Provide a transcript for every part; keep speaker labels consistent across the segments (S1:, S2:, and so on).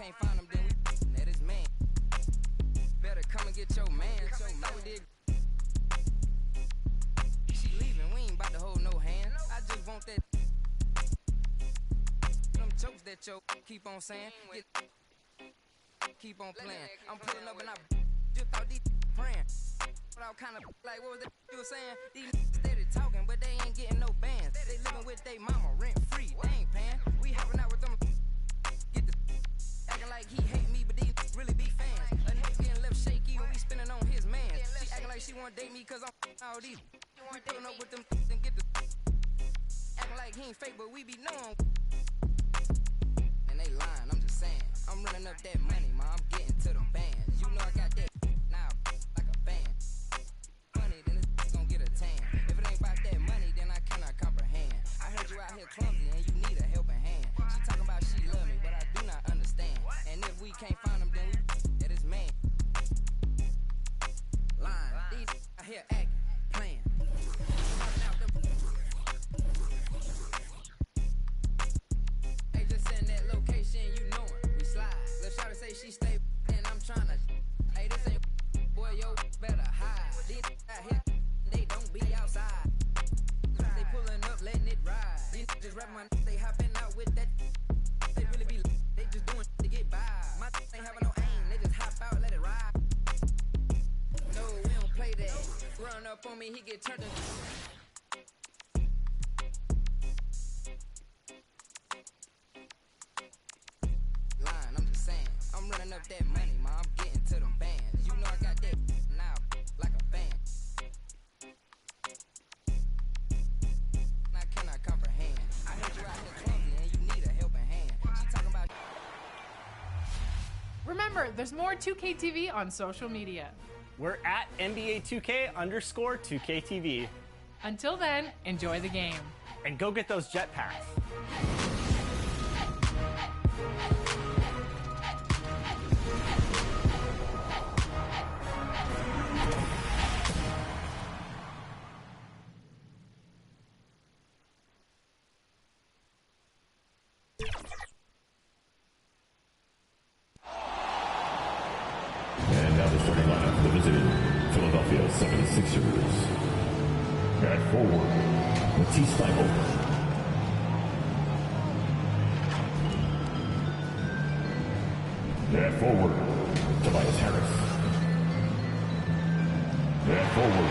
S1: can't find him, then we that is man. Better come and get your man. She leaving, we ain't about to hold no hand. I just want that. Them jokes that yo keep on saying. Keep on playing. I'm pulling up and I just thought these praying. But I was kind of like, what was that you were saying? These steady talking, but they ain't getting no bands. They living with they mama rent free. They ain't paying. We hopping out with them. Get the acting like he hate me, but these really be fans. A nigga getting left shaky when we spinning on his man. She acting like she wanna date me cause I'm all these. We pulling up with them and get the acting like he ain't fake, but we be knowing. And they lying, I'm just saying. I'm running up that money, ma. I'm getting to them bands. You know I got that now like a band. Money, then it's gonna get a tan. If it ain't about that money, then I cannot comprehend. I heard you out here clumsy and you need a helping hand. She talking about she love me, but I do not understand. And if we can't find them, then we that is man. Lying, these out here acting, playing. Hey, just send that location, you know it. We slide. Let's try to say she stay, and I'm trying to. Hey, this ain't boy, yo, better hide. These out here, they don't be outside. They pulling up, letting it ride. These just rap my, they hopping out with that. They really be, they just doing to get by. My ain't having no aim, they just hop out, let it ride. No, we don't play that. Run up on me, he get turned into. Lying, I'm just saying. I'm running up that money, ma. I'm getting to them bands. You know I got that now like a band. I cannot comprehend. I heard you out here clumsy and you need a helping hand. She talking about.
S2: Remember, there's more 2K TV on social media.
S3: We're at NBA 2K_2KTV.
S2: Until then, enjoy the game.
S3: And go get those jetpacks.
S4: And now the starting lineup for the visiting Philadelphia 76ers. At forward, Matisse Thybulle. At forward, Tobias Harris. At forward,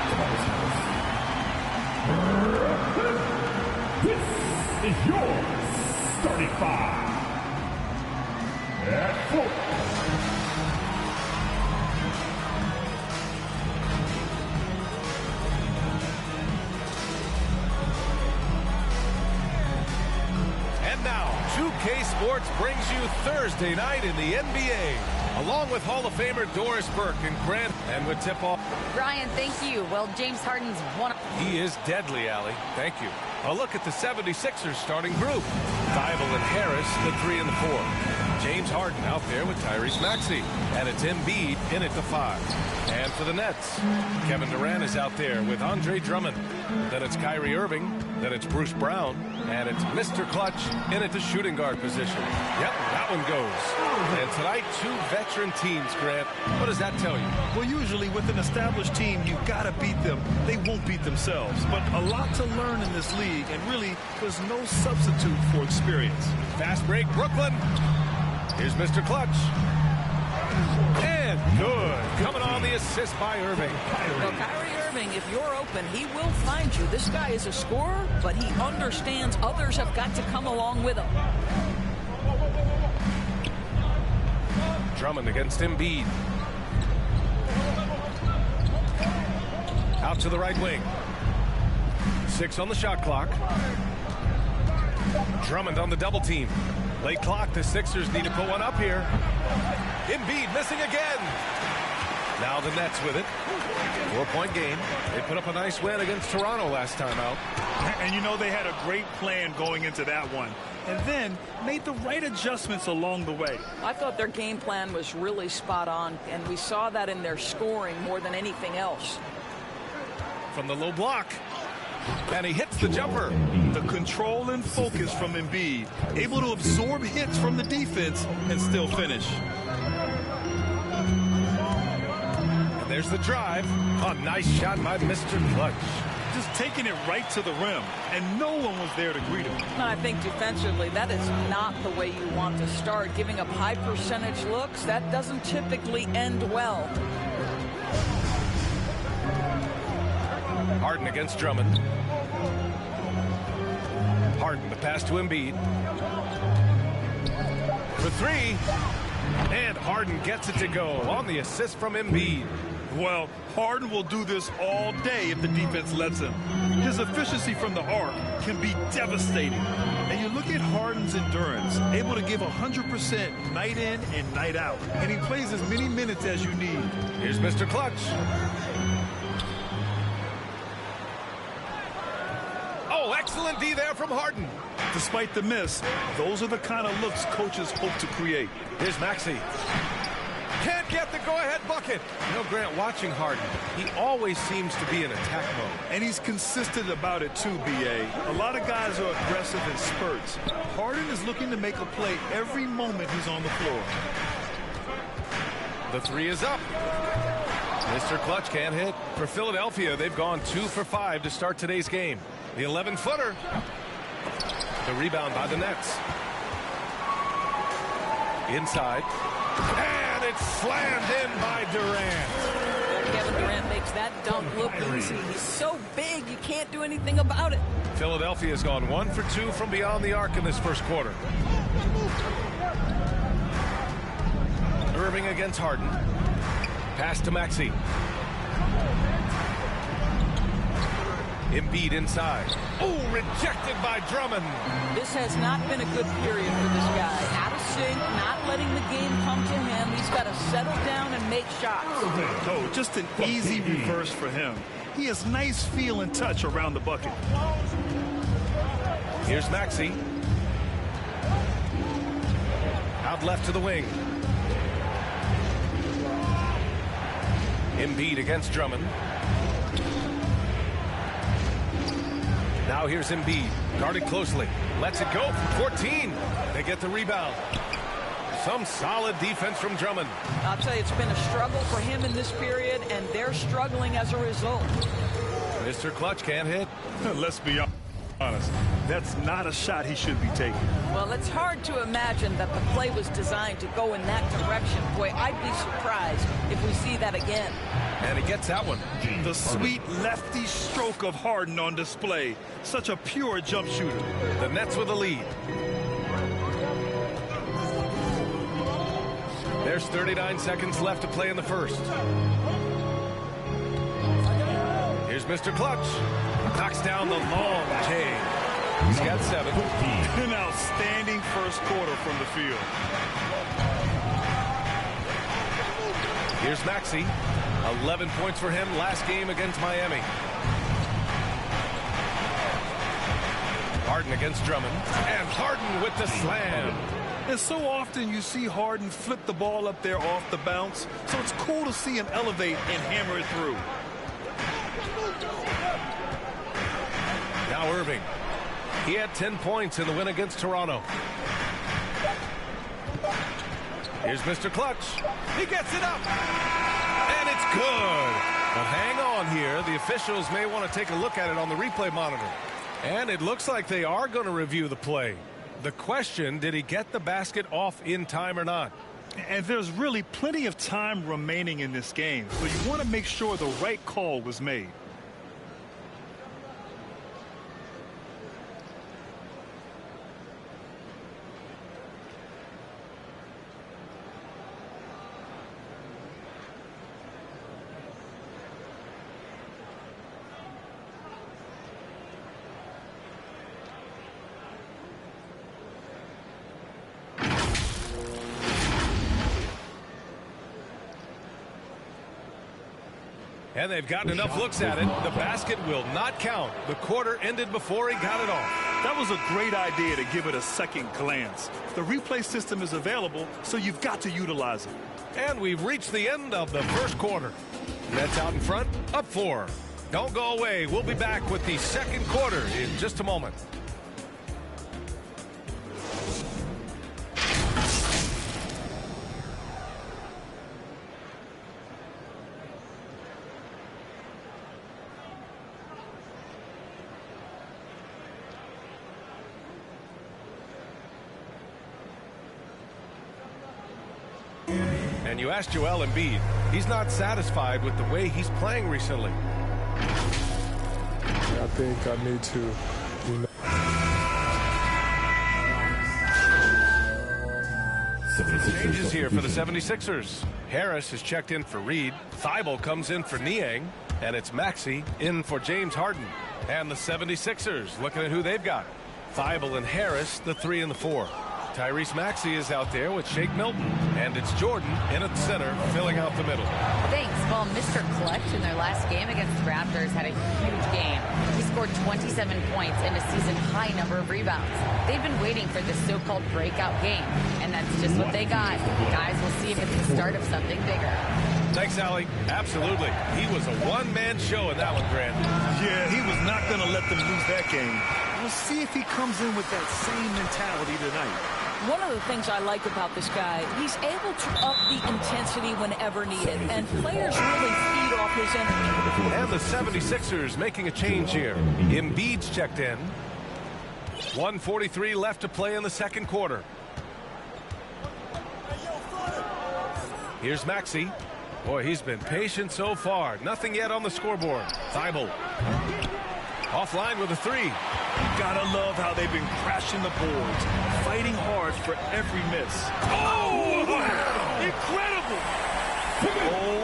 S4: Tobias Harris. This is your starting five. At forward.
S5: Now, 2K Sports brings you Thursday night in the NBA, along with Hall of Famer Doris Burke and Grant, and with tip-off.
S6: Brian, thank you. Well, James Harden's one.
S5: He is deadly, Allie. Thank you. A look at the 76ers starting group. Thybulle and Harris, the 3 and the 4. James Harden out there with Tyrese Maxey. And it's Embiid in at the 5. And for the Nets, Kevin Durant is out there with Andre Drummond. Then it's Kyrie Irving. Then it's Bruce Brown. And it's Mr. Clutch in at the shooting guard position. Yep, that one goes. And tonight, 2 veteran teams, Grant. What does that tell you?
S7: Well, usually with an established team, you've got to beat them. They won't beat themselves. But a lot to learn in this league, and really, there's no substitute for experience.
S5: Fast break, Brooklyn. Here's Mr. Clutch. And good. Coming on the assist by Irving.
S8: Well, Kyrie Irving, if you're open, he will find you. This guy is a scorer, but he understands others have got to come along with him.
S5: Drummond against Embiid. Out to the right wing. 6 on the shot clock. Drummond on the double team. Late clock, the Sixers need to put one up here. Embiid missing again. Now the Nets with it. 4-point game. They put up a nice win against Toronto last time out.
S7: And you know they had a great plan going into that one. And then made the right adjustments along the way.
S8: I thought their game plan was really spot on, and we saw that in their scoring more than anything else.
S5: From the low block. And he hits the jumper.
S7: The control and focus from Embiid, able to absorb hits from the defense and still finish.
S5: And there's the drive. A nice shot by Mr. Clutch.
S7: Just taking it right to the rim, and no one was there to greet him.
S8: I think defensively, that is not the way you want to start. Giving up high percentage looks, that doesn't typically end well.
S5: Harden against Drummond. Harden, the pass to Embiid. For three. And Harden gets it to go on the assist from Embiid.
S7: Well, Harden will do this all day if the defense lets him. His efficiency from the arc can be devastating. And you look at Harden's endurance, able to give 100% night in and night out. And he plays as many minutes as you need.
S5: Here's Mr. Clutch. Oh, excellent D there from Harden.
S7: Despite the miss, those are the kind of looks coaches hope to create.
S5: Here's Maxey. Can't get the go-ahead bucket. You know, Grant, watching Harden, he always seems to be in attack mode.
S7: And he's consistent about it too, B.A. A lot of guys are aggressive in spurts. Harden is looking to make a play every moment he's on the floor.
S5: The three is up. Mr. Clutch can't hit. For Philadelphia, they've gone 2 for 5 to start today's game. The 11-footer. The rebound by the Nets. Inside. And it's slammed in by Durant.
S8: Kevin Durant makes that dunk look easy. He's so big, you can't do anything about it.
S5: Philadelphia's gone 1 for 2 from beyond the arc in this first quarter. Irving against Harden. Pass to Maxey. Embiid inside. Oh, rejected by Drummond.
S8: This has not been a good period for this guy. Out of sync, not letting the game come to him. He's got to settle down and make shots.
S7: Oh, just an easy reverse for him. He has nice feel and touch around the bucket.
S5: Here's Maxey. Out left to the wing. Embiid against Drummond. Now here's Embiid, guarded closely. Lets it go from 14. They get the rebound. Some solid defense from Drummond.
S8: I'll tell you, it's been a struggle for him in this period, and they're struggling as a result.
S5: Mr. Clutch can't hit.
S7: Let's be honest. That's not a shot he should be taking.
S8: Well, it's hard to imagine that the play was designed to go in that direction. Boy, I'd be surprised if we see that again.
S5: And he gets that one.
S7: The sweet lefty stroke of Harden on display. Such a pure jump shooter.
S5: The Nets with a lead. There's 39 seconds left to play in the first. Here's Mr. Clutch. Knocks down the long J. He's got 7.
S7: An outstanding first quarter from the field.
S5: Here's Maxey. 11 points for him last game against Miami. Harden against Drummond. And Harden with the slam.
S7: And so often you see Harden flip the ball up there off the bounce. So it's cool to see him elevate and hammer it through.
S5: Now Irving. He had 10 points in the win against Toronto. Here's Mr. Clutch. He gets it up. And it's good. But hang on here. The officials may want to take a look at it on the replay monitor. And it looks like they are going to review the play. The question, did he get the basket off in time or not?
S7: And there's really plenty of time remaining in this game. So you want to make sure the right call was made.
S5: And they've gotten enough looks at it. The basket will not count. The quarter ended before he got it off.
S7: That was a great idea to give it a second glance. The replay system is available, so you've got to utilize it.
S5: And we've reached the end of the first quarter. Nets out in front, up 4. Don't go away. We'll be back with the second quarter in just a moment. And you asked Joel Embiid. He's not satisfied with the way he's playing recently.
S9: I think I need to,
S5: Changes here for the 76ers. Harris has checked in for Reed. Thibault comes in for Niang. And it's Maxey in for James Harden. And the 76ers looking at who they've got. Thibault and Harris, the 3 and the 4. Tyrese Maxey is out there with Shake Milton. And it's Jordan in at the center, filling out the middle.
S6: Thanks. Well, Mr. Clutch in their last game against the Raptors had a huge game. He scored 27 points and a season-high number of rebounds. They've been waiting for this so-called breakout game, and that's just what they got. Guys, we'll see if it's the start of something bigger.
S5: Thanks, Allie. Absolutely. He was a one-man show in that one, Grant.
S7: Yeah, he was not going to let them lose that game. We'll see if he comes in with that same mentality tonight.
S8: One of the things I like about this guy, he's able to up the intensity whenever needed, and players really feed off his energy.
S5: And the 76ers making a change here. Embiid's checked in. 1:43 left to play in the second quarter. Here's Maxey. Boy, he's been patient so far. Nothing yet on the scoreboard. Thibault. Offline with a 3.
S7: Gotta love how they've been crashing the boards, fighting hard for every miss.
S5: Oh,
S7: wow! Incredible! Oh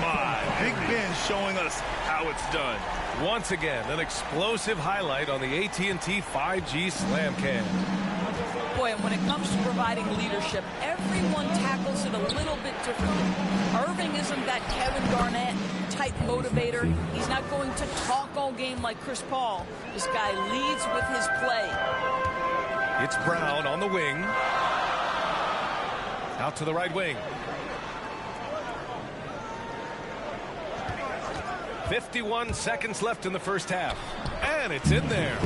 S7: my! Big Ben showing us how it's done.
S5: Once again, an explosive highlight on the AT&T 5G Slam Cam.
S8: Boy, and when it comes to providing leadership, everyone tackles it a little bit differently. Irving isn't that Kevin Garnett type motivator. He's not going to talk all game like Chris Paul. This guy leads with his play.
S5: It's Brown on the wing. Out to the right wing. 51 seconds left in the first half. And it's in there.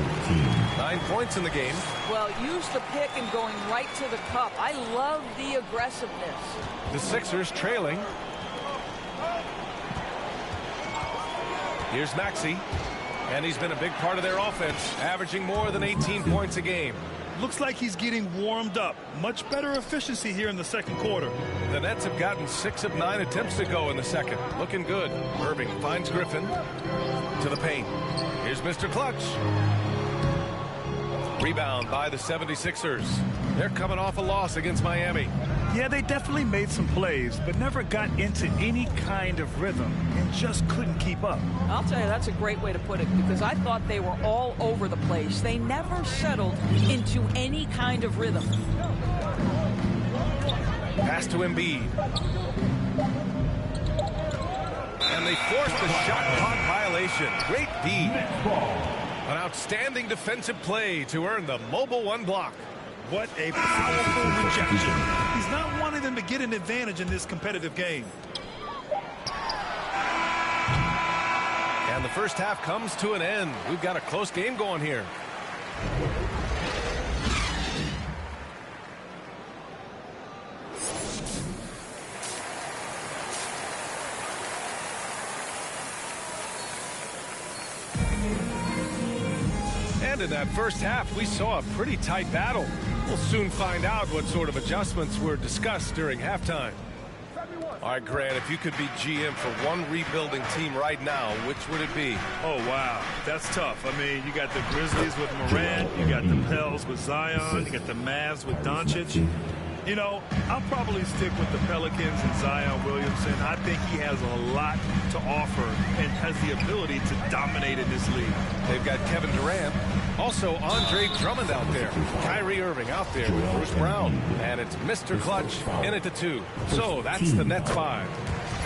S5: 9 points in the game.
S8: Well, use the pick and going right to the cup. I love the aggressiveness.
S5: The Sixers trailing. Here's Maxey. And he's been a big part of their offense, averaging more than 18 points a game.
S7: Looks like he's getting warmed up. Much better efficiency here in the second quarter.
S5: The Nets have gotten 6 of 9 attempts to go in the second. Looking good. Irving finds Griffin to the paint. Here's Mr. Clutch. Rebound by the 76ers. They're coming off a loss against Miami.
S7: Yeah, they definitely made some plays, but never got into any kind of rhythm and just couldn't keep up.
S8: I'll tell you, that's a great way to put it, because I thought they were all over the place. They never settled into any kind of rhythm.
S5: Pass to Embiid. And they forced the shot clock violation. Great D. An outstanding defensive play to earn the mobile 1 block.
S7: What a powerful rejection. He's not wanting them to get an advantage in this competitive game.
S5: And the first half comes to an end. We've got a close game going here. And in that first half, we saw a pretty tight battle. We'll soon find out what sort of adjustments were discussed during halftime. All right, Grant, if you could be GM for one rebuilding team right now, which would it be?
S7: Oh, wow. That's tough. I mean, you got the Grizzlies with Morant, you got the Pels with Zion, you got the Mavs with Doncic. You know, I'll probably stick with the Pelicans and Zion Williamson. I think he has a lot to offer and has the ability to dominate in this league.
S5: They've got Kevin Durant. Also, Andre Drummond out there. Kyrie Irving out there with Bruce Brown. And it's Mr. Clutch in at the 2. So that's the Nets 5.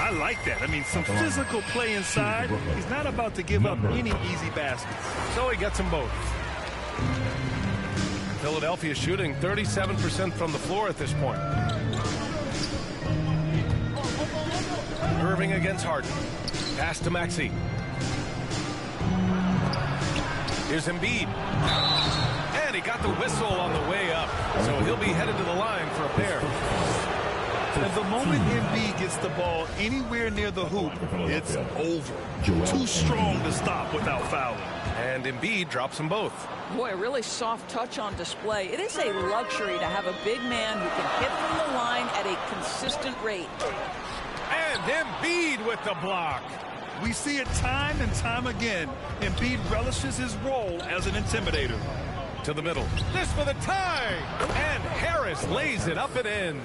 S7: I like that. I mean, some physical play inside. He's not about to give up any easy baskets.
S5: So he gets them both. Philadelphia shooting 37% from the floor at this point. Irving against Harden. Pass to Maxey. Here's Embiid. And he got the whistle on the way up. So he'll be headed to the line for a pair.
S7: And the moment Embiid gets the ball anywhere near the hoop, it's over. Too strong to stop without fouling.
S5: And Embiid drops them both.
S8: Boy, a really soft touch on display. It is a luxury to have a big man who can hit from the line at a consistent rate.
S5: And Embiid with the block.
S7: We see it time and time again. Embiid relishes his role as an intimidator.
S5: To the middle. This for the tie. And Harris lays it up and in.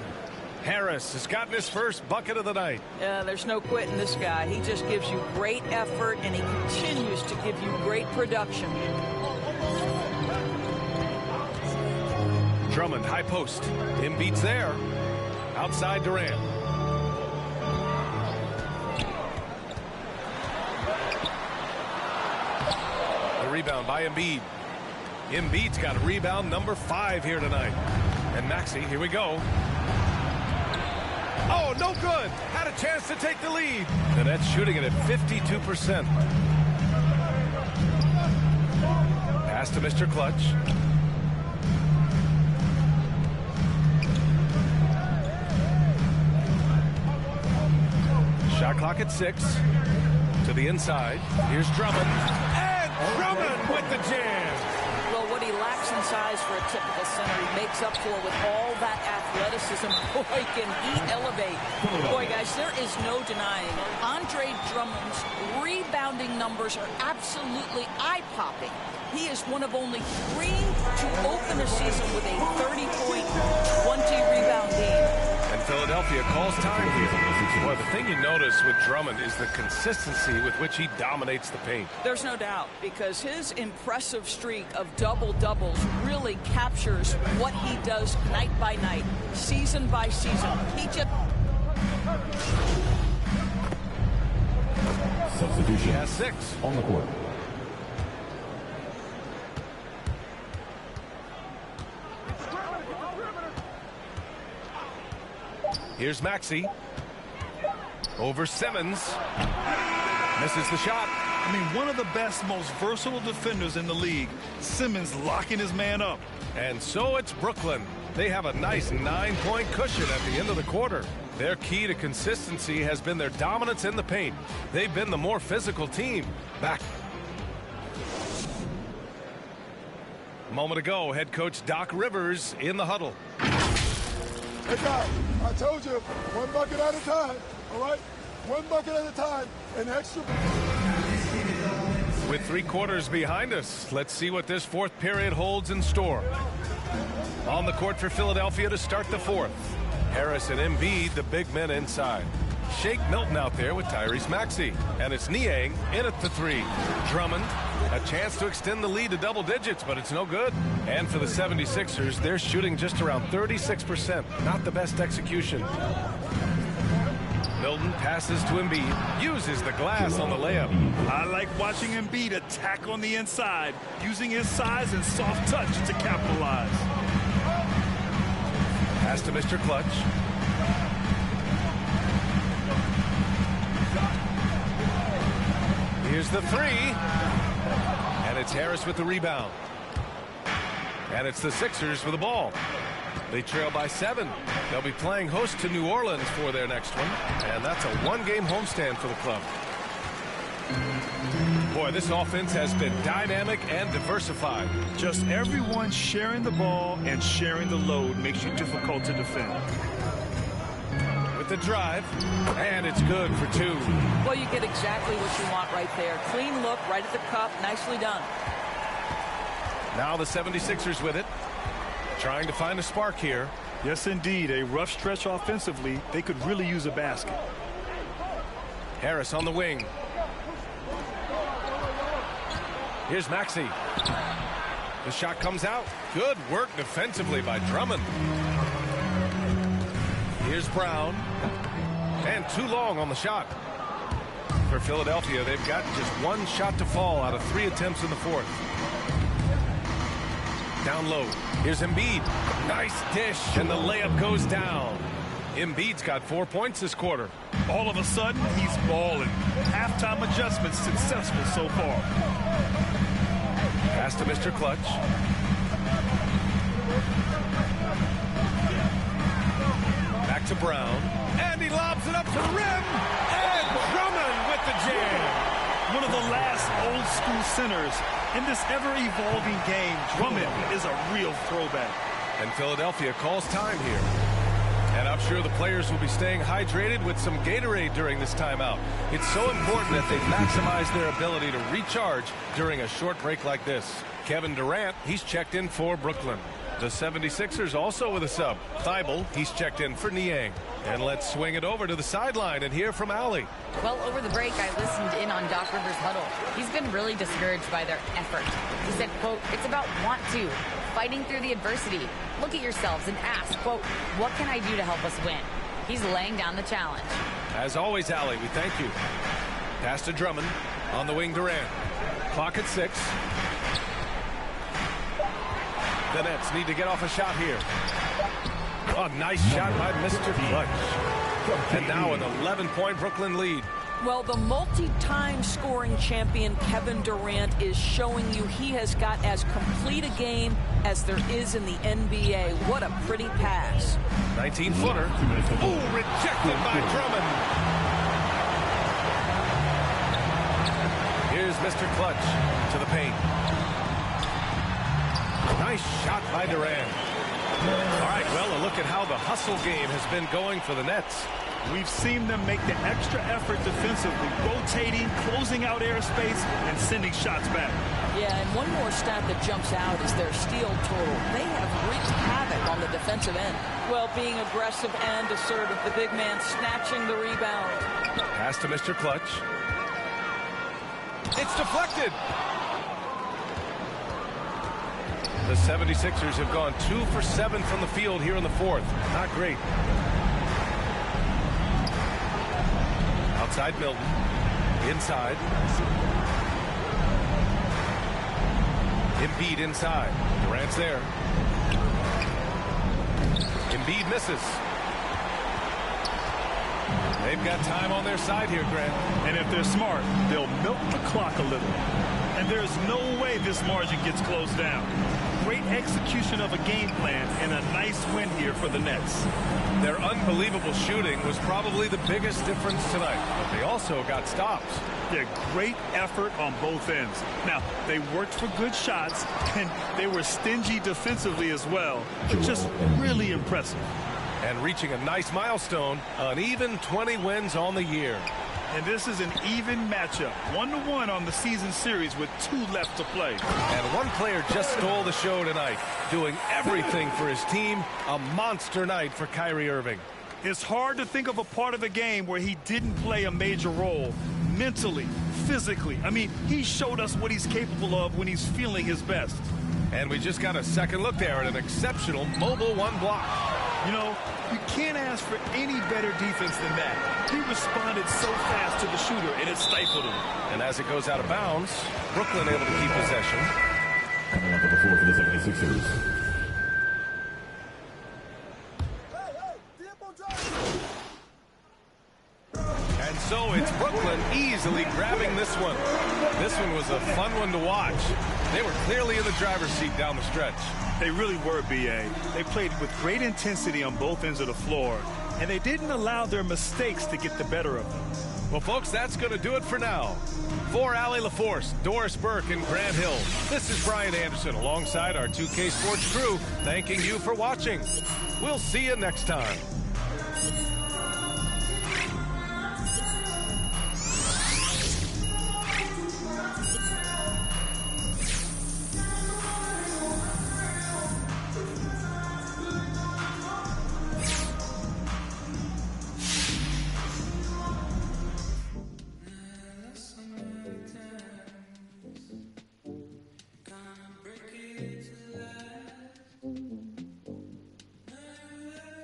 S5: Harris has gotten his first bucket of the night.
S8: There's no quitting this guy. He just gives you great effort, and he continues to give you great production.
S5: Drummond, high post. Embiid's there. Outside Durant. The rebound by Embiid. Embiid's got rebound number 5 here tonight. And Maxey, here we go. Oh, no good. Had a chance to take the lead. And that's shooting it at 52%. Pass to Mr. Clutch. Shot clock at 6. To the inside. Here's Drummond. And Drummond with the jam.
S8: Well, what he lacks in size for a typical center, he makes up for with all that athleticism. Boy, can he elevate. Boy, guys, there is no denying Andre Drummond's rebounding numbers are absolutely eye-popping. He is one of only 3 to open a season with a 30-point, 20-rebound game.
S5: And Philadelphia calls time here. Boy, the thing you notice with Drummond is the consistency with which he dominates the paint.
S8: There's no doubt, because his impressive streak of double-doubles really captures what he does night by night, season by season. He just...
S4: Substitution.
S5: He has 6
S4: on the court.
S5: Here's Maxey. Over Simmons. Misses the shot.
S7: I mean, one of the best, most versatile defenders in the league. Simmons locking his man up.
S5: And so it's Brooklyn. They have a nice 9-point cushion at the end of the quarter. Their key to consistency has been their dominance in the paint. They've been the more physical team. Back. A moment ago, head coach Doc Rivers in the huddle.
S9: Hey, guys, I told you, 1 bucket at a time, all right? 1 bucket at a time, and extra.
S5: With 3 quarters behind us, let's see what this 4th period holds in store. On the court for Philadelphia to start the 4th. Harris and Embiid, the big men inside. Shake Milton out there with Tyrese Maxey. And it's Niang in at the 3. Drummond, a chance to extend the lead to double digits, but it's no good. And for the 76ers, they're shooting just around 36%. Not the best execution. Milton passes to Embiid, uses the glass on the layup.
S7: I like watching Embiid attack on the inside, using his size and soft touch to capitalize.
S5: Pass to Mr. Clutch. Here's the 3. And it's Harris with the rebound. And it's the Sixers with the ball. They trail by 7. They'll be playing host to New Orleans for their next one. And that's a 1-game homestand for the club. Boy, this offense has been dynamic and diversified.
S7: Just everyone sharing the ball and sharing the load makes you difficult to defend.
S5: With the drive, and it's good for 2.
S8: Well, you get exactly what you want right there. Clean look, right at the cup, nicely done.
S5: Now the 76ers with it. Trying to find a spark here.
S7: Yes, indeed. A rough stretch offensively. They could really use a basket.
S5: Harris on the wing. Here's Maxey. The shot comes out. Good work defensively by Drummond. Here's Brown. And too long on the shot. For Philadelphia, they've got just 1 shot to fall out of 3 attempts in the 4th. Down low. Here's Embiid. Nice dish, and the layup goes down. Embiid's got 4 points this quarter.
S7: All of a sudden, he's balling. Halftime adjustments successful so far.
S5: Pass to Mr. Clutch. Back to Brown. And he lobs it up to the rim. And Drummond with the jam.
S7: One of the last old-school centers in this ever-evolving game. Drummond is a real throwback.
S5: And Philadelphia calls time here. And I'm sure the players will be staying hydrated with some Gatorade during this timeout. It's so important that they maximize their ability to recharge during a short break like this. Kevin Durant, he's checked in for Brooklyn. The 76ers also with a sub. Thibault, he's checked in for Niang. And let's swing it over to the sideline and hear from Allie.
S6: Well, over the break, I listened in on Doc Rivers' huddle. He's been really discouraged by their effort. He said, quote, it's about want to, fighting through the adversity. Look at yourselves and ask, quote, what can I do to help us win? He's laying down the challenge.
S5: As always, Allie, we thank you. Pass to Drummond. On the wing, Durant. Clock at 6. The Nets need to get off a shot here. Oh, nice shot by Mr. Clutch. And now an 11-point Brooklyn lead.
S8: Well, the multi-time scoring champion Kevin Durant is showing you he has got as complete a game as there is in the NBA. What a pretty pass.
S5: 19-footer. Oh, rejected by Drummond. Here's Mr. Clutch to the paint. Nice shot by Durant. All right, well, a look at how the hustle game has been going for the Nets.
S7: We've seen them make the extra effort defensively, rotating, closing out airspace, and sending shots back.
S8: Yeah, and one more stat that jumps out is their steal total. They have wreaked havoc on the defensive end. Well, being aggressive and assertive, the big man snatching the rebound.
S5: Pass to Mr. Clutch. It's deflected. The 76ers have gone 2 for 7 from the field here in the fourth. Not great. Outside Milton. Inside. Embiid inside. Durant's there. Embiid misses. They've got time on their side here, Grant.
S7: And if they're smart, they'll milk the clock a little. And there's no way this margin gets closed down. Great execution of a game plan and a nice win here for the Nets.
S5: Their unbelievable shooting was probably the biggest difference tonight, but they also got stops.
S7: Yeah, great effort on both ends. Now, they worked for good shots, and they were stingy defensively as well. Just really impressive.
S5: And reaching a nice milestone, an even 20 wins on the year.
S7: And this is an even matchup, 1-1 on the season series with 2 left to play.
S5: And one player just stole the show tonight, doing everything for his team. A monster night for Kyrie Irving.
S7: It's hard to think of a part of the game where he didn't play a major role, mentally, physically. I mean, he showed us what he's capable of when he's feeling his best.
S5: And we just got a second look there at an exceptional mobile 1 block.
S7: You know, you can't ask for any better defense than that. He responded so fast to the shooter, and it stifled him.
S5: And as it goes out of bounds, Brooklyn able to keep possession.
S4: Coming up on the floor for the 76ers.
S5: And so it's Brooklyn easily grabbing this one. This one was a fun one to watch. They were clearly in the driver's seat down the stretch.
S7: They really were, B.A. They played with great intensity on both ends of the floor, and they didn't allow their mistakes to get the better of them.
S5: Well, folks, that's going to do it for now. For Allie LaForce, Doris Burke, and Grant Hill, this is Brian Anderson alongside our 2K Sports crew, thanking you for watching. We'll see you next time.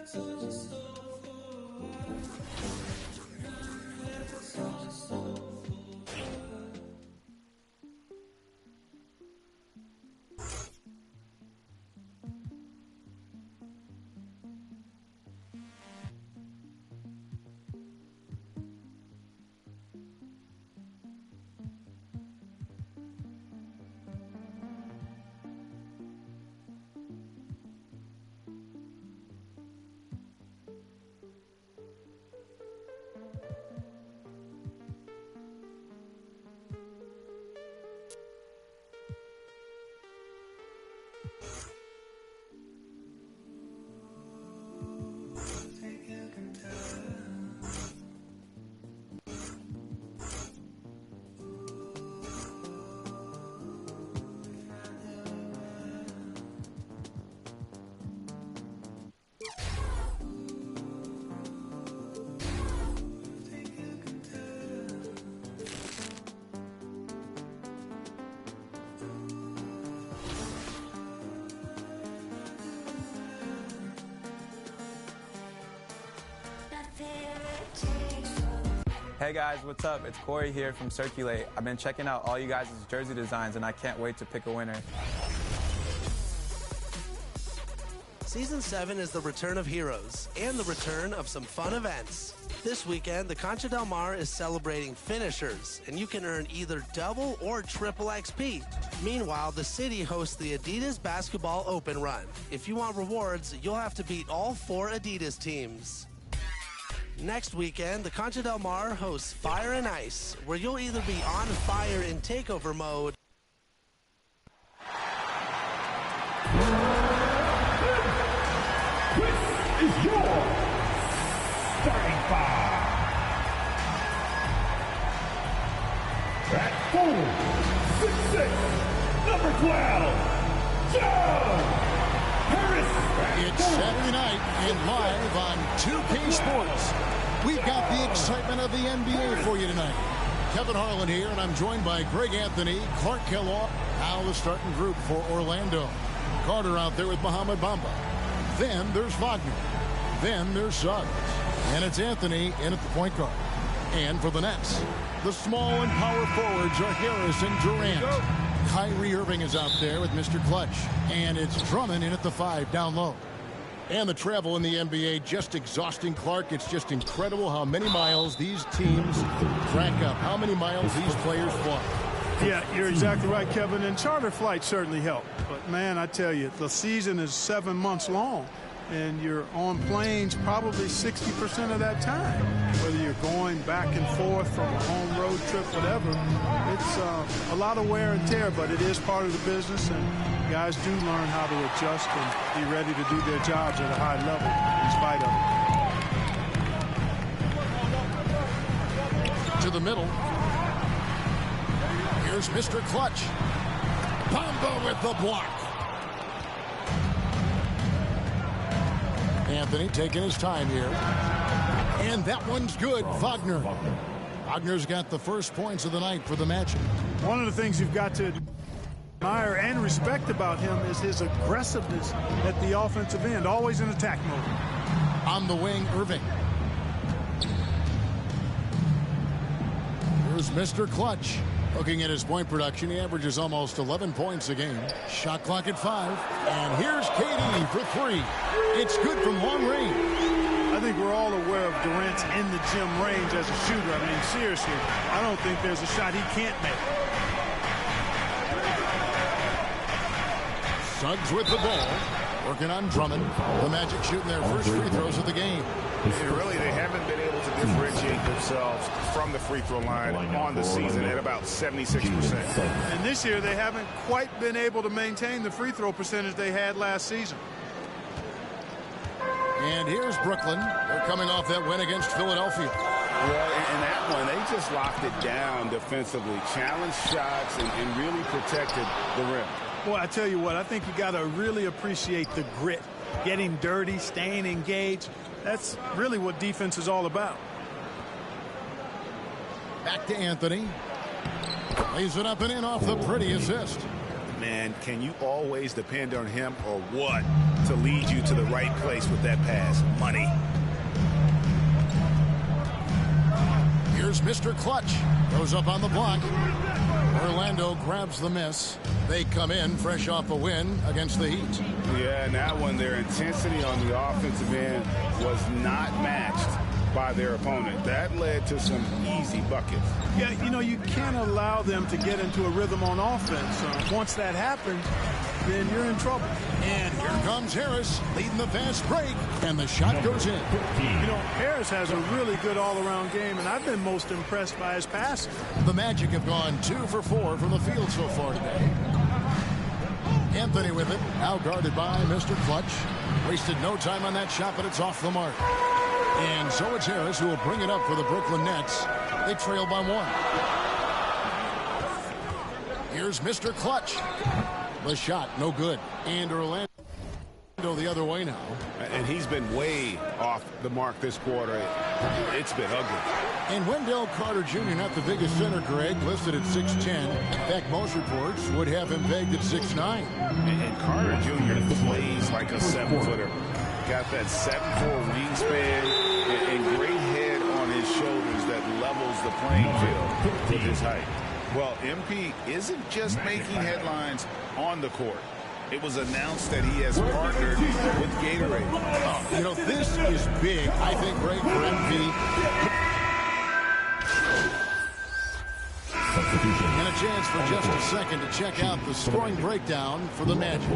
S1: So
S10: Hey guys, what's up? It's Corey here from Circulate. I've been checking out all you guys' jersey designs and I can't wait to pick a winner.
S11: Season 7 is the return of heroes and the return of some fun events. This weekend, the Concha Del Mar is celebrating finishers, and you can earn either double or triple XP. Meanwhile, the city hosts the Adidas Basketball Open Run. If you want rewards, you'll have to beat all 4 Adidas teams. Next weekend, the Concha Del Mar hosts Fire and Ice, where you'll either be on fire in takeover mode
S4: is your starting 5. At 4'6", number 12, Joe Harris.
S12: It's Saturday night and live on 2K Sports. We've got the excitement of the NBA for you tonight. Kevin Harlan here, and I'm joined by Greg Anthony, Clark Kellogg, now the starting group for Orlando. Carter out there with Mohamed Bamba. Then there's Wagner. Then there's Suggs. And it's Anthony in at the point guard. And for the Nets, the small and power forwards are Harris and Durant. Kyrie Irving is out there with Mr. Clutch. And it's Drummond in at the 5 down low. And the travel in the NBA just exhausting, Clark. It's just incredible how many miles these teams rack up, how many miles these players fly.
S7: Yeah, you're exactly right, Kevin. And charter flights certainly help. But, man, I tell you, the season is 7 months long. And you're on planes probably 60% of that time. Whether you're going back and forth from a home road trip, whatever. It's a lot of wear and tear, but it is part of the business. And guys do learn how to adjust and be ready to do their jobs at a high level in spite of it.
S12: To the middle. Here's Mr. Clutch. Bamba with the block. Anthony taking his time here. And that one's good. Wagner. Wagner's got the first points of the night for the Magic.
S7: One of the things you've got to admire and respect about him is his aggressiveness at the offensive end, always in attack mode.
S12: On the wing, Irving. Here's Mr. Clutch. Looking at his point production, he averages almost 11 points a game. Shot clock at 5. And here's KD for 3. It's good from long range.
S7: I think we're all aware of Durant's in the gym range as a shooter. I mean, seriously, I don't think there's a shot he can't make.
S12: Suggs with the ball. Working on Drummond. The Magic shooting their first free throws of the game.
S13: Really, they haven't been able to differentiate themselves from the free throw line on the season at about 76%.
S7: And this year, they haven't quite been able to maintain the free throw percentage they had last season.
S12: And here's Brooklyn. They're coming off that win against Philadelphia.
S13: Well, in that one, they just locked it down defensively, challenged shots, and really protected the rim.
S7: Well, I tell you what, I think you got to really appreciate the grit, getting dirty, staying engaged. That's really what defense is all about.
S12: Back to Anthony. Lays it up and in off the pretty assist.
S13: Man, can you always depend on him or what to lead you to the right place with that pass? Money.
S12: Here's Mr. Clutch. Goes up on the block. Orlando grabs the miss. They come in fresh off a win against the Heat.
S13: Yeah, and that one, their intensity on the offensive end was not matched by their opponent. That led to some easy buckets.
S7: Yeah, you know, you can't allow them to get into a rhythm on offense. Once that happens, then you're in trouble.
S12: And here comes Harris leading the fast break, and the shot goes in.
S7: You know, Harris has a really good all-around game, and I've been most impressed by his passing.
S12: The Magic have gone 2 for 4 from the field so far today. Anthony with it, now guarded by Mr. Clutch. Wasted no time on that shot, but it's off the mark. And so it's Harris who will bring it up for the Brooklyn Nets. They trail by 1. Here's Mr. Clutch. The shot, no good. And Orlando the other way now.
S13: And he's been way off the mark this quarter. It's been ugly.
S12: And Wendell Carter Jr., not the biggest center, Greg, listed at 6'10". In fact, most reports would have him pegged at 6'9".
S13: And Carter Jr. plays like a 7-footer. Got that 7'4" wingspan and great head on his shoulders that levels the playing field with his height. Well, MP isn't just making headlines on the court. It was announced that he has partnered with Gatorade.
S12: You know, this is big, I think, Greg, for MP. And a chance for just a second to check out the scoring breakdown for the Magic.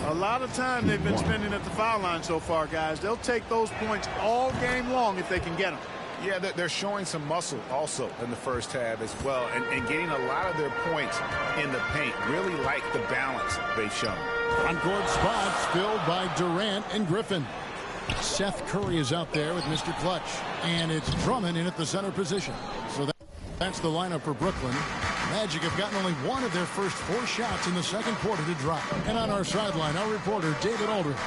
S9: A lot of time they've been spending at the foul line so far, guys. They'll take those points all game long if they can get them.
S13: Yeah, they're showing some muscle also in the first half as well, and getting a lot of their points in the paint. Really like the balance they've shown.
S12: On-court spots filled by Durant and Griffin. Seth Curry is out there with Mr. Clutch, and it's Drummond in at the center position. So that's the lineup for Brooklyn. Magic have gotten only one of their first 4 shots in the second quarter to drop. And on our sideline, our reporter, David Aldridge.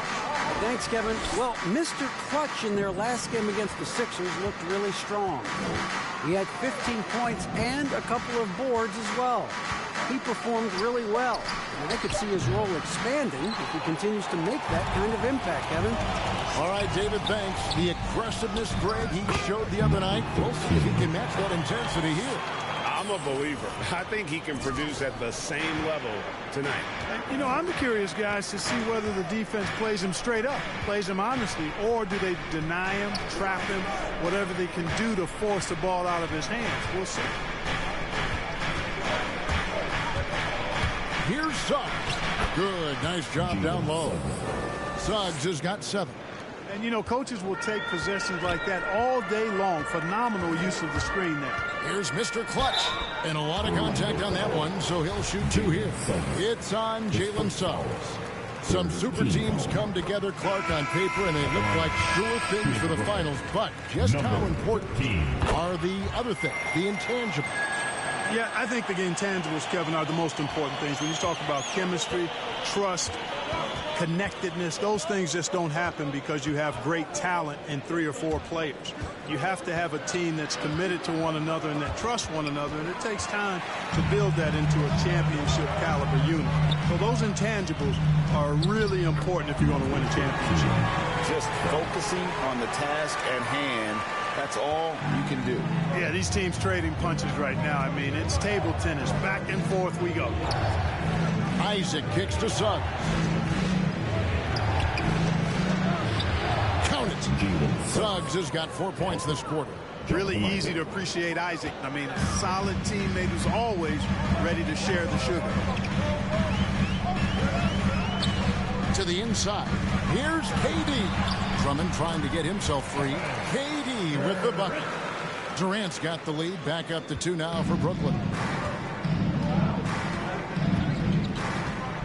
S14: Thanks, Kevin. Well, Mr. Clutch in their last game against the Sixers looked really strong. He had 15 points and a couple of boards as well. He performed really well. And I could see his role expanding if he continues to make that kind of impact, Kevin.
S12: All right, David, thanks. The aggressiveness, Greg, he showed the other night. We'll see if he can match that intensity here.
S13: I'm a believer. I think he can produce at the same level tonight.
S9: You know, I'm curious, guys, to see whether the defense plays him straight up, plays him honestly, or do they deny him, trap him, whatever they can do to force the ball out of his hands. We'll see.
S12: Here's Suggs. Good, nice job down low. Suggs has got 7.
S9: And, you know, coaches will take possessions like that all day long. Phenomenal use of the screen there.
S12: Here's Mr. Clutch. And a lot of contact on that one, so he'll shoot 2 here. It's on Jalen Suggs. Some super teams come together, Clark, on paper, and they look like sure things for the finals. But just how important are the other things, the intangibles?
S9: Yeah, I think the intangibles, Kevin, are the most important things. When you talk about chemistry, trust, connectedness, those things just don't happen because you have great talent in 3 or 4 players. You have to have a team that's committed to one another and that trusts one another, and it takes time to build that into a championship caliber unit. So those intangibles are really important if you're going to win a championship.
S13: Just focusing on the task at hand, that's all you can do.
S9: Yeah, these teams trading punches right now. I mean, it's table tennis. Back and forth we go.
S12: Isaac kicks to Suggs. Count it. Suggs has got 4 points this quarter.
S9: Really easy to appreciate Isaac. I mean, a solid teammate who's always ready to share the sugar.
S12: To the inside. Here's KD. Drummond trying to get himself free. KD with the bucket. Durant's got the lead. Back up to 2 now for Brooklyn.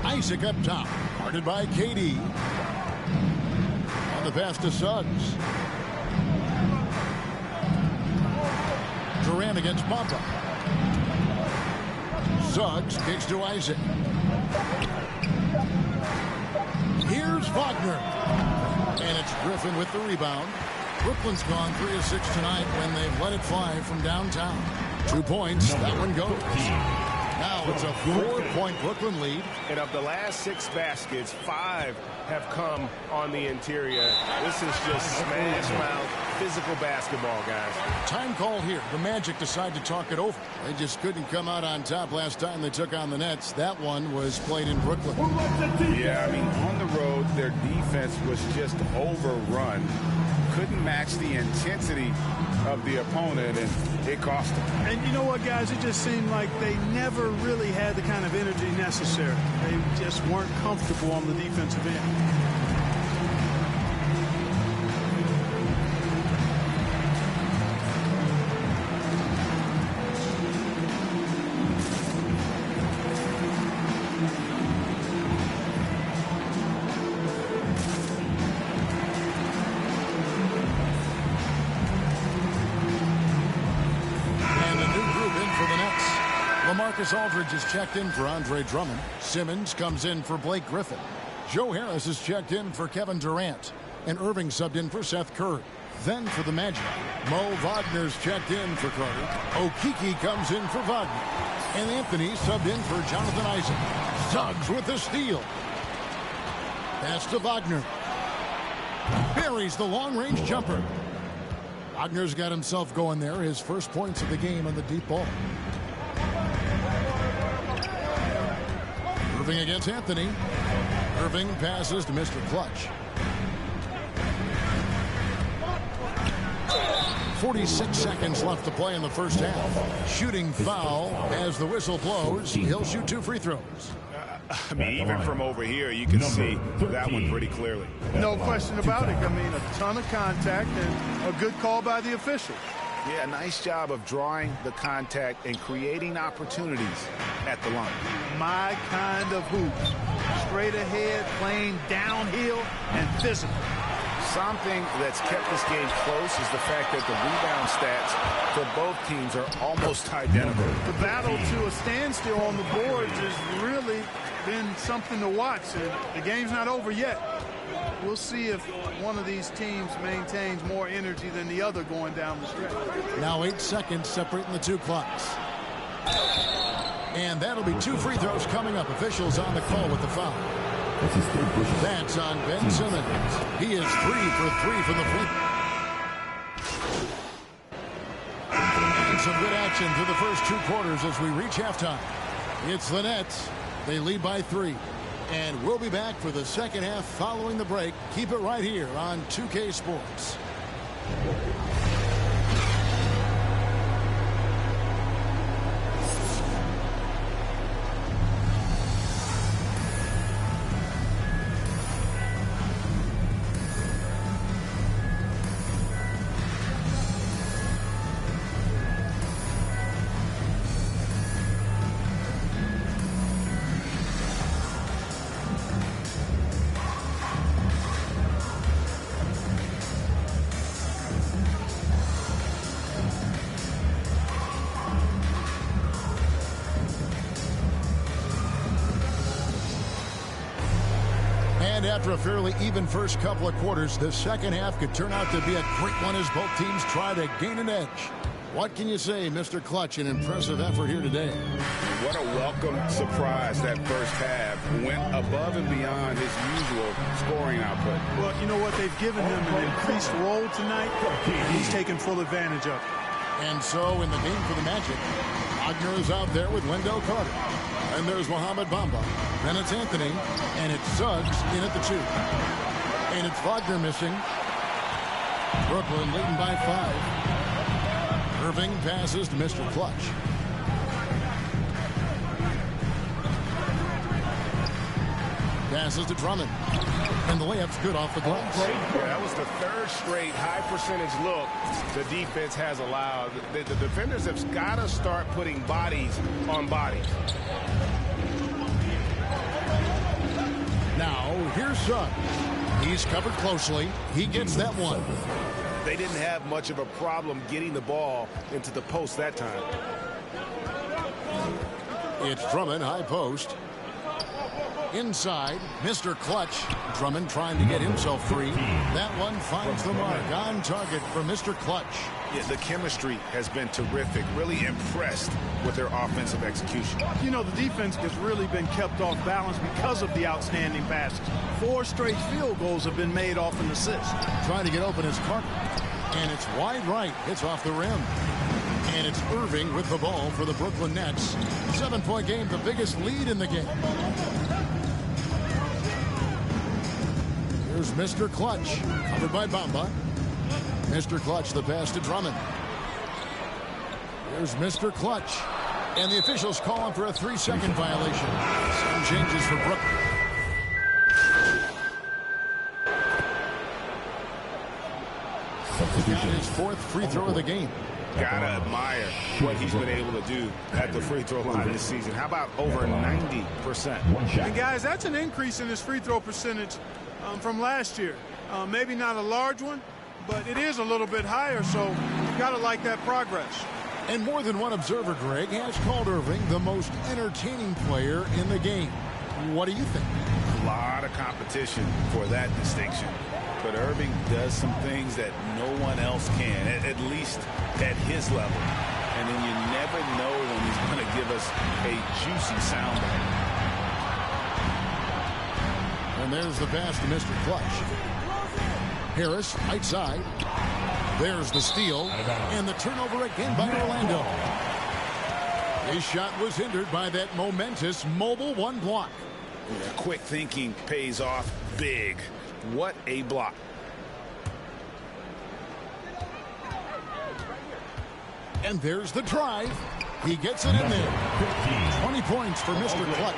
S12: Isaac up top. Guarded by KD. On the pass to Suggs. Durant against Papa. Suggs kicks to Isaac. Here's Wagner. And it's Griffin with the rebound. Brooklyn's gone 3 of 6 tonight when they've let it fly from downtown. 2 points. That one goes. Now it's a 4-point Brooklyn lead.
S15: And of the last 6 baskets, 5 have come on the interior. This is just smash mouth, physical basketball, guys.
S12: Time call here. The Magic decide to talk it over. They just couldn't come out on top last time they took on the Nets. That one was played in Brooklyn.
S13: Yeah, I mean, on the road, their defense was just overrun. Couldn't match the intensity of the opponent, and it cost them.
S9: And you know what, guys? It just seemed like they never really had the kind of energy necessary. They just weren't comfortable on the defensive end.
S12: Aldridge is checked in for Andre Drummond. Simmons comes in for Blake Griffin. Joe Harris is checked in for Kevin Durant. And Irving subbed in for Seth Curry. Then for the Magic, Mo Wagner's checked in for Carter. Okeke comes in for Wagner. And Anthony subbed in for Jonathan Isaac. Suggs with the steal. Pass to Wagner. Buries the long-range jumper. Wagner's got himself going there. His first points of the game on the deep ball. Irving against Anthony. Irving passes to Mr. Clutch. 46 seconds left to play in the first half. Shooting foul as the whistle blows. He'll shoot 2 free throws.
S13: I mean, even from over here, you can see that one pretty clearly.
S9: No question about it. I mean, a ton of contact and a good call by the official.
S13: Yeah, nice job of drawing the contact and creating opportunities at the line.
S9: My kind of hoops. Straight ahead, playing downhill, and physical.
S13: Something that's kept this game close is the fact that the rebound stats for both teams are almost identical.
S9: The battle to a standstill on the boards has really been something to watch, and the game's not over yet. We'll see if one of these teams maintains more energy than the other going down the stretch.
S12: Now 8 seconds separating the 2 clocks. And that'll be 2 free throws coming up. Officials on the call with the foul. That's on Ben Simmons. He is 3 for 3 from the free. And some good action through the first 2 quarters as we reach halftime. It's the Nets. They lead by 3. And we'll be back for the second half following the break. Keep it right here on 2K Sports. After a fairly even first couple of quarters, the second half could turn out to be a great one as both teams try to gain an edge. What can you say, Mr. Clutch? An impressive effort here today.
S13: What a welcome surprise that first half. Went above and beyond his usual scoring output.
S9: Well, you know what? They've given him an increased role tonight. He's taken full advantage of it.
S12: And so in the game for the Magic, Wagner is out there with Wendell Carter. And there's Mohamed Bamba. Then it's Anthony. And it's Suggs in at the 2. And it's Wagner missing. Brooklyn leading by 5. Irving passes to Mr. Clutch. Passes to Drummond. And the layup's good off the glass.
S15: Yeah, that was the 3rd straight high percentage look the defense has allowed. The defenders have got to start putting bodies on bodies.
S12: Now, here's Suggs. He's covered closely. He gets that one.
S15: They didn't have much of a problem getting the ball into the post that time.
S12: It's Drummond, high post. Inside, Mr. Clutch. Drummond trying to get himself free. That one finds the mark on target for Mr. Clutch.
S13: Yeah, the chemistry has been terrific. Really impressed with their offensive execution.
S9: You know, the defense has really been kept off balance because of the outstanding passes. 4 straight field goals have been made off an assist.
S12: Trying to get open is Carter. And it's wide right. It's off the rim. And it's Irving with the ball for the Brooklyn Nets. 7-point game, the biggest lead in the game. Here's Mr. Clutch, covered by Bamba. Mr. Clutch, the pass to Drummond. Here's Mr. Clutch. And the officials call him for a 3-second violation. Some changes for Brooklyn. Got his 4th free throw of the game.
S13: Gotta admire what he's been able to do at the free throw line this season. How about over 90%?
S9: And guys, that's an increase in his free throw percentage from last year. Maybe not a large one, but it is a little bit higher, so you've got to like that progress.
S12: And more than one observer, Greg, has called Irving the most entertaining player in the game. What do you think?
S13: A lot of competition for that distinction. But Irving does some things that no one else can, at least at his level. And then you never know when he's going to give us a juicy soundbite.
S12: And there's the pass to Mr. Clutch. Harris, right side. There's the steal, and the turnover again by Orlando. His shot was hindered by that momentous mobile one block.
S13: Yeah, quick thinking pays off big. What a block.
S12: And there's the drive. He gets it in there. 20 points for Mr. Clutch.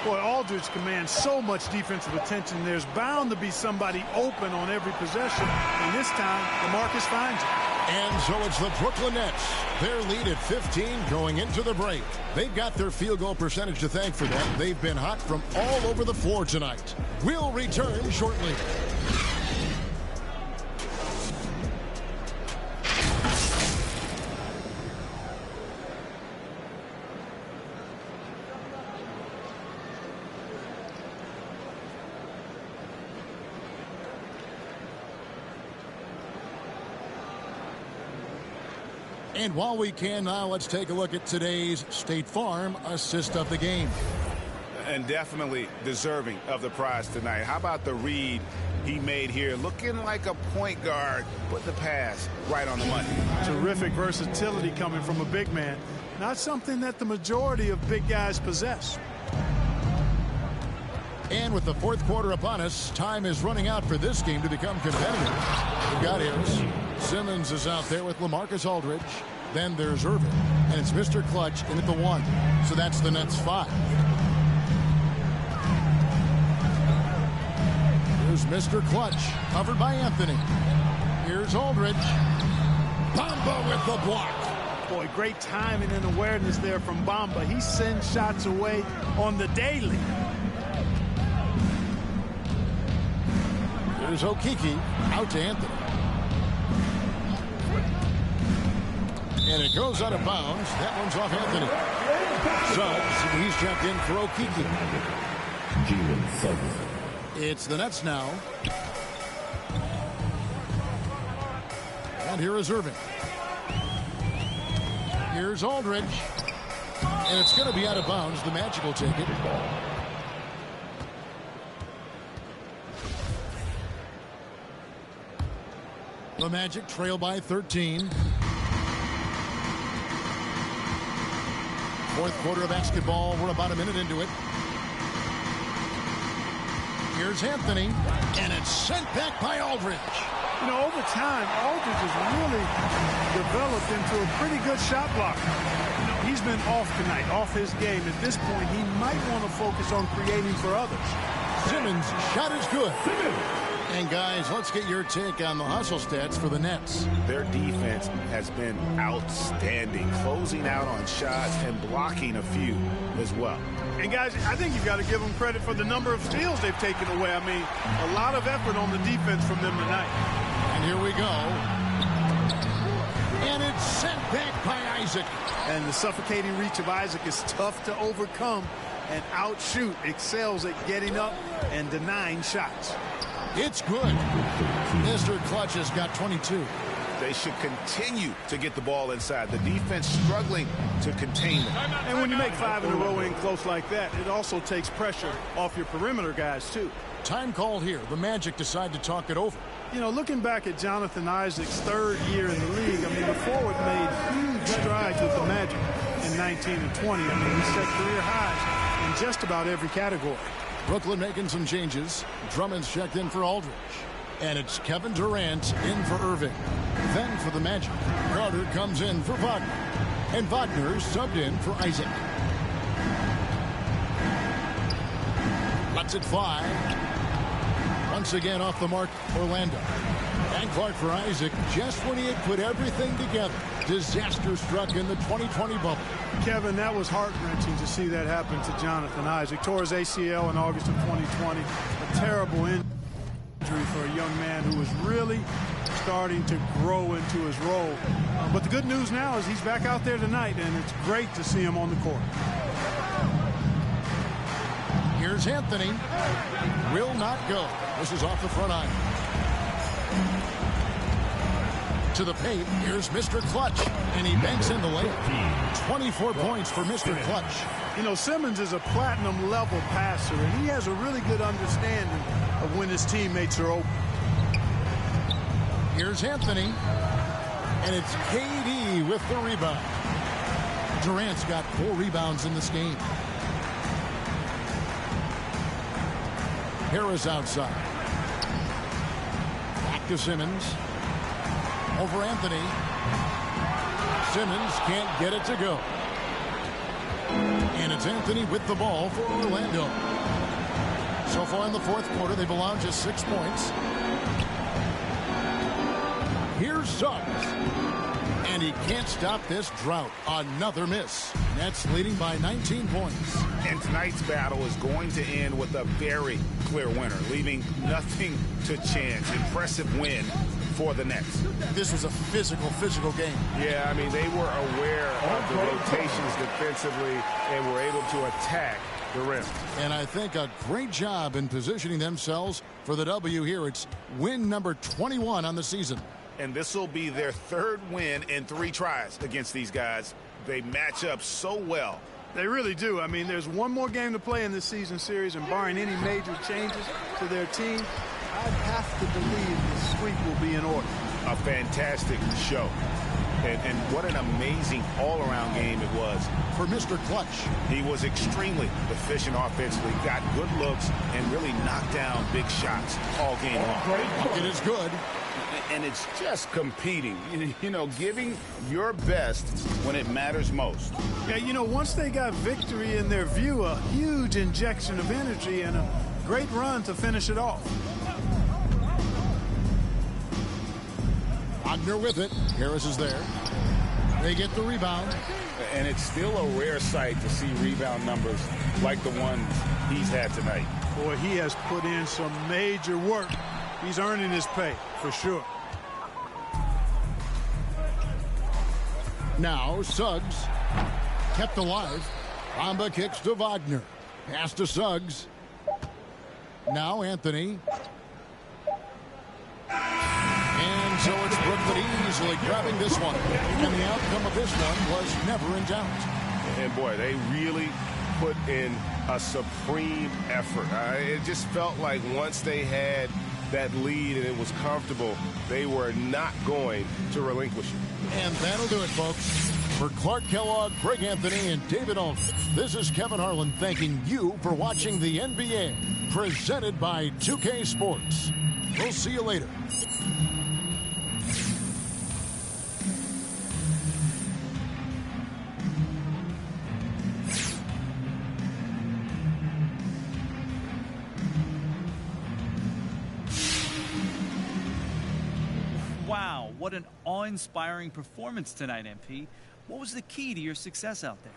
S9: Boy, Aldridge commands so much defensive attention. There's bound to be somebody open on every possession. And this time, DeMarcus finds it.
S12: And so it's the Brooklyn Nets. Their lead at 15 going into the break. They've got their field goal percentage to thank for that. They've been hot from all over the floor tonight. We'll return shortly. And while we can now, let's take a look at today's State Farm assist of the game.
S13: And definitely deserving of the prize tonight. How about the read he made here? Looking like a point guard, but the pass right on the money.
S9: Terrific versatility coming from a big man. Not something that the majority of big guys possess.
S12: And with the fourth quarter upon us, time is running out for this game to become competitive. We've got Harris. Simmons is out there with LaMarcus Aldridge. Then there's Irving. And it's Mr. Clutch in at the 1. So that's the Nets 5. Here's Mr. Clutch, covered by Anthony. Here's Aldridge. Bamba with the block.
S9: Boy, great timing and awareness there from Bamba. He sends shots away on the daily.
S12: Here's Okeke out to Anthony. And it goes out of bounds. That one's off Anthony. Suggs, he's checked in for Okeke. It's the Nets now. And here is Irving. Here's Aldridge. And it's going to be out of bounds. The Magic will take it. The Magic trail by 13. Fourth quarter of basketball. We're about a minute into it. Here's Anthony. And it's sent back by Aldridge.
S9: You know, over time, Aldridge has really developed into a pretty good shot blocker. You know, he's been off tonight, off his game. At this point, he might want to focus on creating for others.
S12: Simmons' shot is good. And guys, let's get your take on the hustle stats for the Nets.
S13: Their defense has been outstanding, closing out on shots and blocking a few as well.
S9: And guys, I think you've got to give them credit for the number of steals they've taken away. I mean, a lot of effort on the defense from them tonight.
S12: And here we go. And it's sent back by Isaac.
S9: And the suffocating reach of Isaac is tough to overcome, and outshoot excels at getting up and denying shots.
S12: It's good. Mr. Clutch has got 22.
S13: They should continue to get the ball inside. The defense struggling to contain them.
S9: And when you make 5 in a row in close like that, it also takes pressure off your perimeter guys, too.
S12: Time called here. The Magic decide to talk it over.
S9: You know, looking back at Jonathan Isaac's third year in the league, I mean, the forward made huge strides with the Magic in 19 and 20. I mean, he set career highs in just about every category.
S12: Brooklyn making some changes. Drummond's checked in for Aldridge. And it's Kevin Durant in for Irving. Then for the Magic, Carter comes in for Wagner. And Wagner subbed in for Isaac. Lets it fly. Once again off the mark, Orlando. And Clark for Isaac just when he had put everything together. Disaster struck in the 2020 bubble.
S9: Kevin, that was heart-wrenching to see that happen to Jonathan Isaac. Tore his ACL in August of 2020. A terrible injury for a young man who was really starting to grow into his role. But the good news now is he's back out there tonight, and it's great to see him on the court.
S12: Here's Anthony. Will not go. This is off the front iron. To the paint, here's Mr. Clutch, and he banks in the layup. 24 points for Mr. Clutch.
S9: You know, Simmons is a platinum-level passer, and he has a really good understanding of when his teammates are open.
S12: Here's Anthony. And it's KD with the rebound. Durant's got 4 rebounds in this game. Harris outside. Back to Simmons. Over Anthony. Simmons can't get it to go. And it's Anthony with the ball for Orlando. So far in the fourth quarter, they've allowed just 6 points. Here's Suggs. And he can't stop this drought. Another miss. Nets leading by 19 points.
S13: And tonight's battle is going to end with a very clear winner, leaving nothing to chance. Impressive win for the Nets.
S12: This was a physical game.
S15: Yeah, I mean, they were aware of the rotations defensively and were able to attack the rim.
S12: And I think a great job in positioning themselves for the W here. It's win number 21 on the season.
S13: And this will be their 3rd win in 3 tries against these guys. They match up so well.
S9: They really do. I mean, there's one more game to play in this season series, and barring any major changes to their team, I'd have to believe the sweep will be in order.
S13: A fantastic show. And what an amazing all-around game it was.
S12: For Mr. Clutch.
S13: He was extremely efficient offensively, got good looks, and really knocked down big shots all game long.
S12: It is good.
S13: And it's just competing, you know, giving your best when it matters most.
S9: Yeah, you know, once they got victory in their view, a huge injection of energy and a great run to finish it off.
S12: Wagner with it. Harris is there. They get the rebound.
S13: And it's still a rare sight to see rebound numbers like the ones he's had tonight.
S9: Boy, he has put in some major work. He's earning his pay, for sure.
S12: Now Suggs kept alive. Bamba kicks to Wagner. Pass to Suggs. Now Anthony. And so it's Brooklyn easily grabbing this one. And the outcome of this one was never in doubt.
S15: And boy, they really put in a supreme effort. It just felt like once they had that lead and it was comfortable, they were not going to relinquish it.
S12: And that'll do it, folks. For Clark Kellogg, Greg Anthony, and David Alton, this is Kevin Harlan thanking you for watching the NBA, presented by 2K Sports. We'll see you later.
S16: Wow, what an awe-inspiring performance tonight, MP. What was the key to your success out there?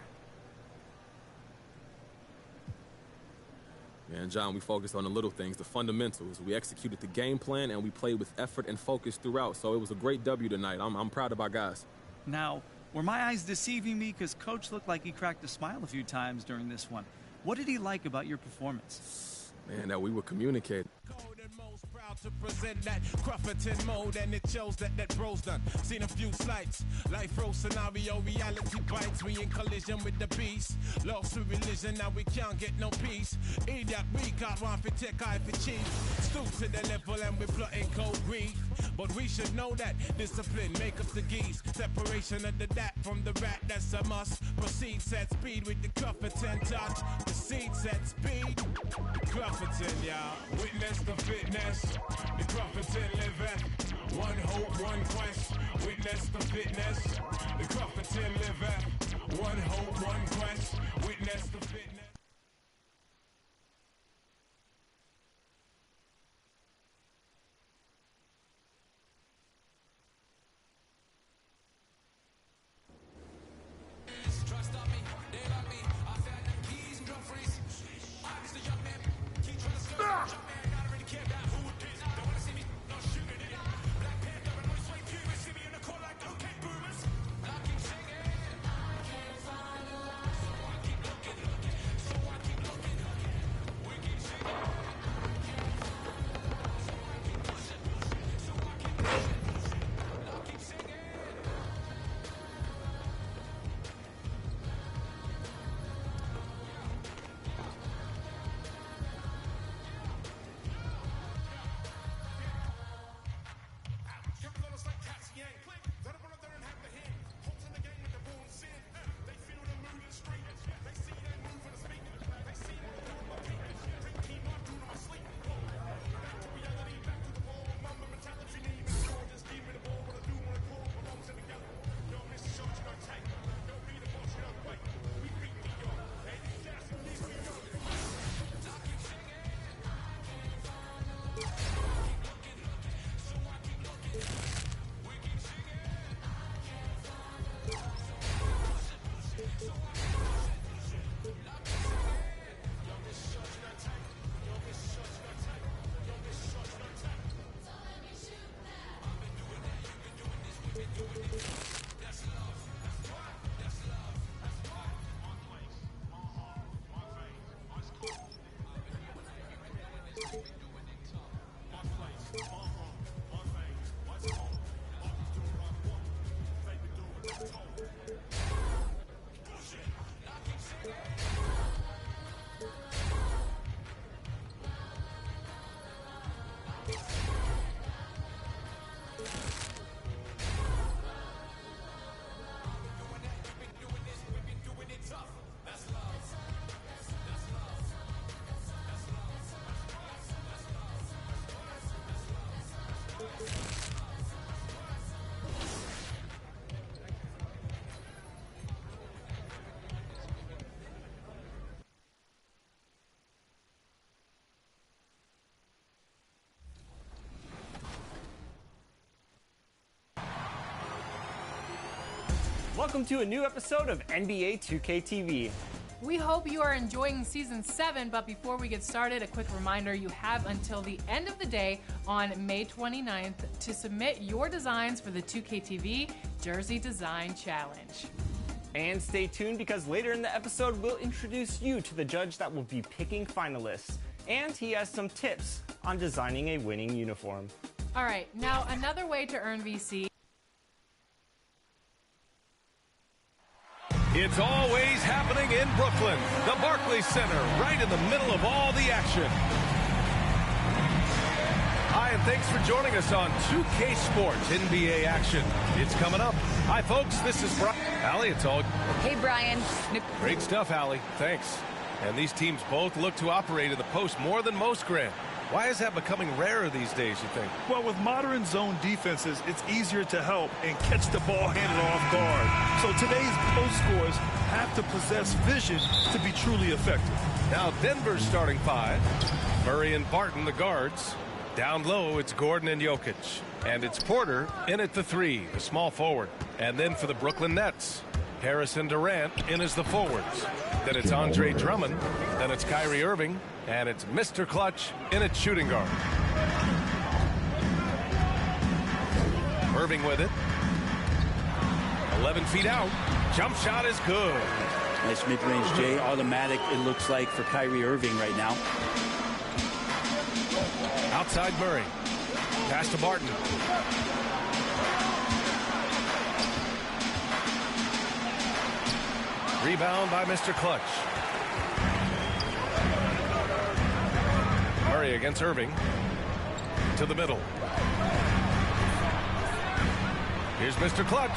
S17: Man, John, we focused on the little things, the fundamentals. We executed the game plan, and we played with effort and focus throughout. So it was a great W tonight. I'm proud of our guys.
S16: Now, were my eyes deceiving me? Because Coach looked like he cracked a smile a few times during this one. What did he like about your performance?
S17: Man, that we were communicating.
S18: To present that Crufferton mode, and it shows that bro's done. Seen a few slights, life row scenario, reality bites. We in collision with the beast. Lost to religion, now we can't get no peace. Idiot, we got one for tech, eye for chief. Stoop to the level and we're plotting cold grief. But we should know that discipline make up the geese. Separation of the dat from the rat, that's a must. Proceed, set speed with the Crufferton touch. Proceed, set speed. Crufferton, y'all. Witness the fitness. The Crufferton liveth. One hope, one quest. Witness the fitness. The Crufferton liveth. One hope, one quest. Witness the fitness.
S3: Welcome to a new episode of NBA 2K TV.
S2: We hope you are enjoying Season 7, but before we get started, a quick reminder, you have until the end of the day on May 29th to submit your designs for the 2K TV Jersey Design Challenge.
S3: And stay tuned because later in the episode, we'll introduce you to the judge that will be picking finalists. And he has some tips on designing a winning uniform.
S2: All right, now another way to earn VC.
S5: It's always happening in Brooklyn, the Barclays Center, right in the middle of all the action. Hi, and thanks for joining us on 2K Sports NBA action. It's coming up. Hi, folks, this is Brian. Allie, it's all...
S6: Hey, Brian.
S5: Great stuff, Allie. Thanks. And these teams both look to operate in the post more than most, Grant. Why is that becoming rarer these days, you think?
S7: Well, with modern zone defenses, it's easier to help and catch the ball handler off guard. So today's post scores have to possess vision to be truly effective.
S5: Now Denver's starting five. Murray and Barton, the guards. Down low, it's Gordon and Jokic. And it's Porter in at the three, the small forward. And then for the Brooklyn Nets, Harris and Durant in as the forwards. Then it's Andre Drummond. Then it's Kyrie Irving. And it's Mr. Clutch in at shooting guard. Irving with it. 11 feet out. Jump shot is good.
S19: Nice mid-range, Jay. Automatic, it looks like, for Kyrie Irving right now.
S5: Outside Murray. Pass to Barton. Rebound by Mr. Clutch. Murray against Irving. To the middle. Here's Mr. Clutch.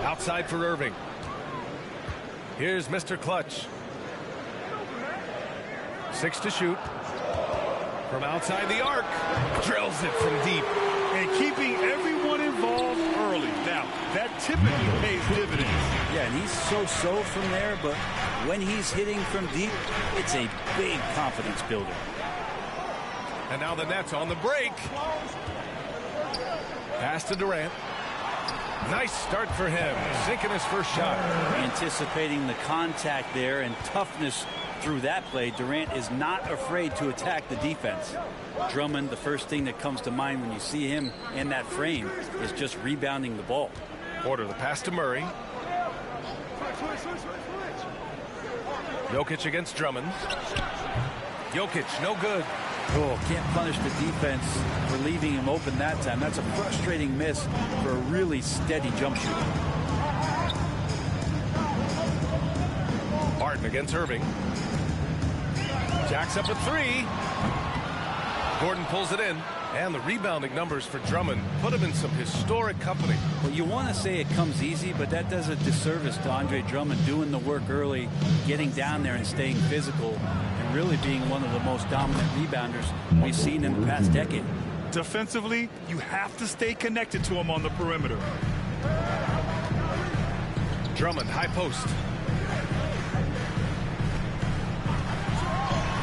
S5: Outside for Irving. Here's Mr. Clutch. 6 to shoot. From outside the arc. Drills it from deep.
S7: And keeping everyone involved early. Now, that typically pays dividends.
S19: Yeah, and he's so-so from there, but when he's hitting from deep, it's a big confidence builder.
S5: And now the Nets on the break. Pass to Durant. Nice start for him. Sinking his first shot.
S19: Anticipating the contact there and toughness through that play, Durant is not afraid to attack the defense. Drummond, the first thing that comes to mind when you see him in that frame is just rebounding the ball.
S5: Porter, the pass to Murray. Jokic against Drummond. Jokic, no good.
S19: Oh, can't punish the defense for leaving him open that time. That's a frustrating miss for a really steady jump shooter.
S5: Barton against Irving. Jacks up a three. Gordon pulls it in. And the rebounding numbers for Drummond put him in some historic company.
S19: Well, you want to say it comes easy, but that does a disservice to Andre Drummond doing the work early, getting down there and staying physical, and really being one of the most dominant rebounders we've seen in the past decade.
S7: Defensively, you have to stay connected to him on the perimeter.
S5: Drummond, high post.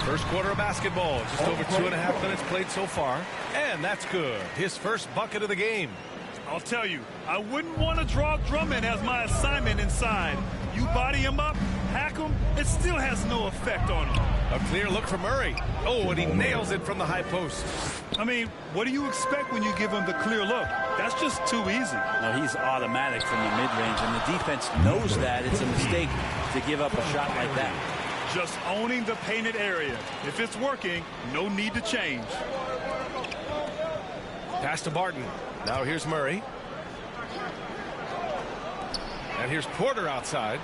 S5: First quarter of basketball, just over 2.5 minutes played so far. And that's good. His first bucket of the game.
S7: I'll tell you, I wouldn't want to draw Drummond as my assignment inside. You body him up, hack him, it still has no effect on him.
S5: A clear look for Murray. Oh, and he nails it from the high post.
S7: I mean, what do you expect when you give him the clear look? That's just too easy.
S19: No, he's automatic from the mid-range, and the defense knows that. It's a mistake to give up a shot like that.
S7: Just owning the painted area. If it's working, no need to change.
S5: Pass to Barton. Now here's Murray. And here's Porter outside.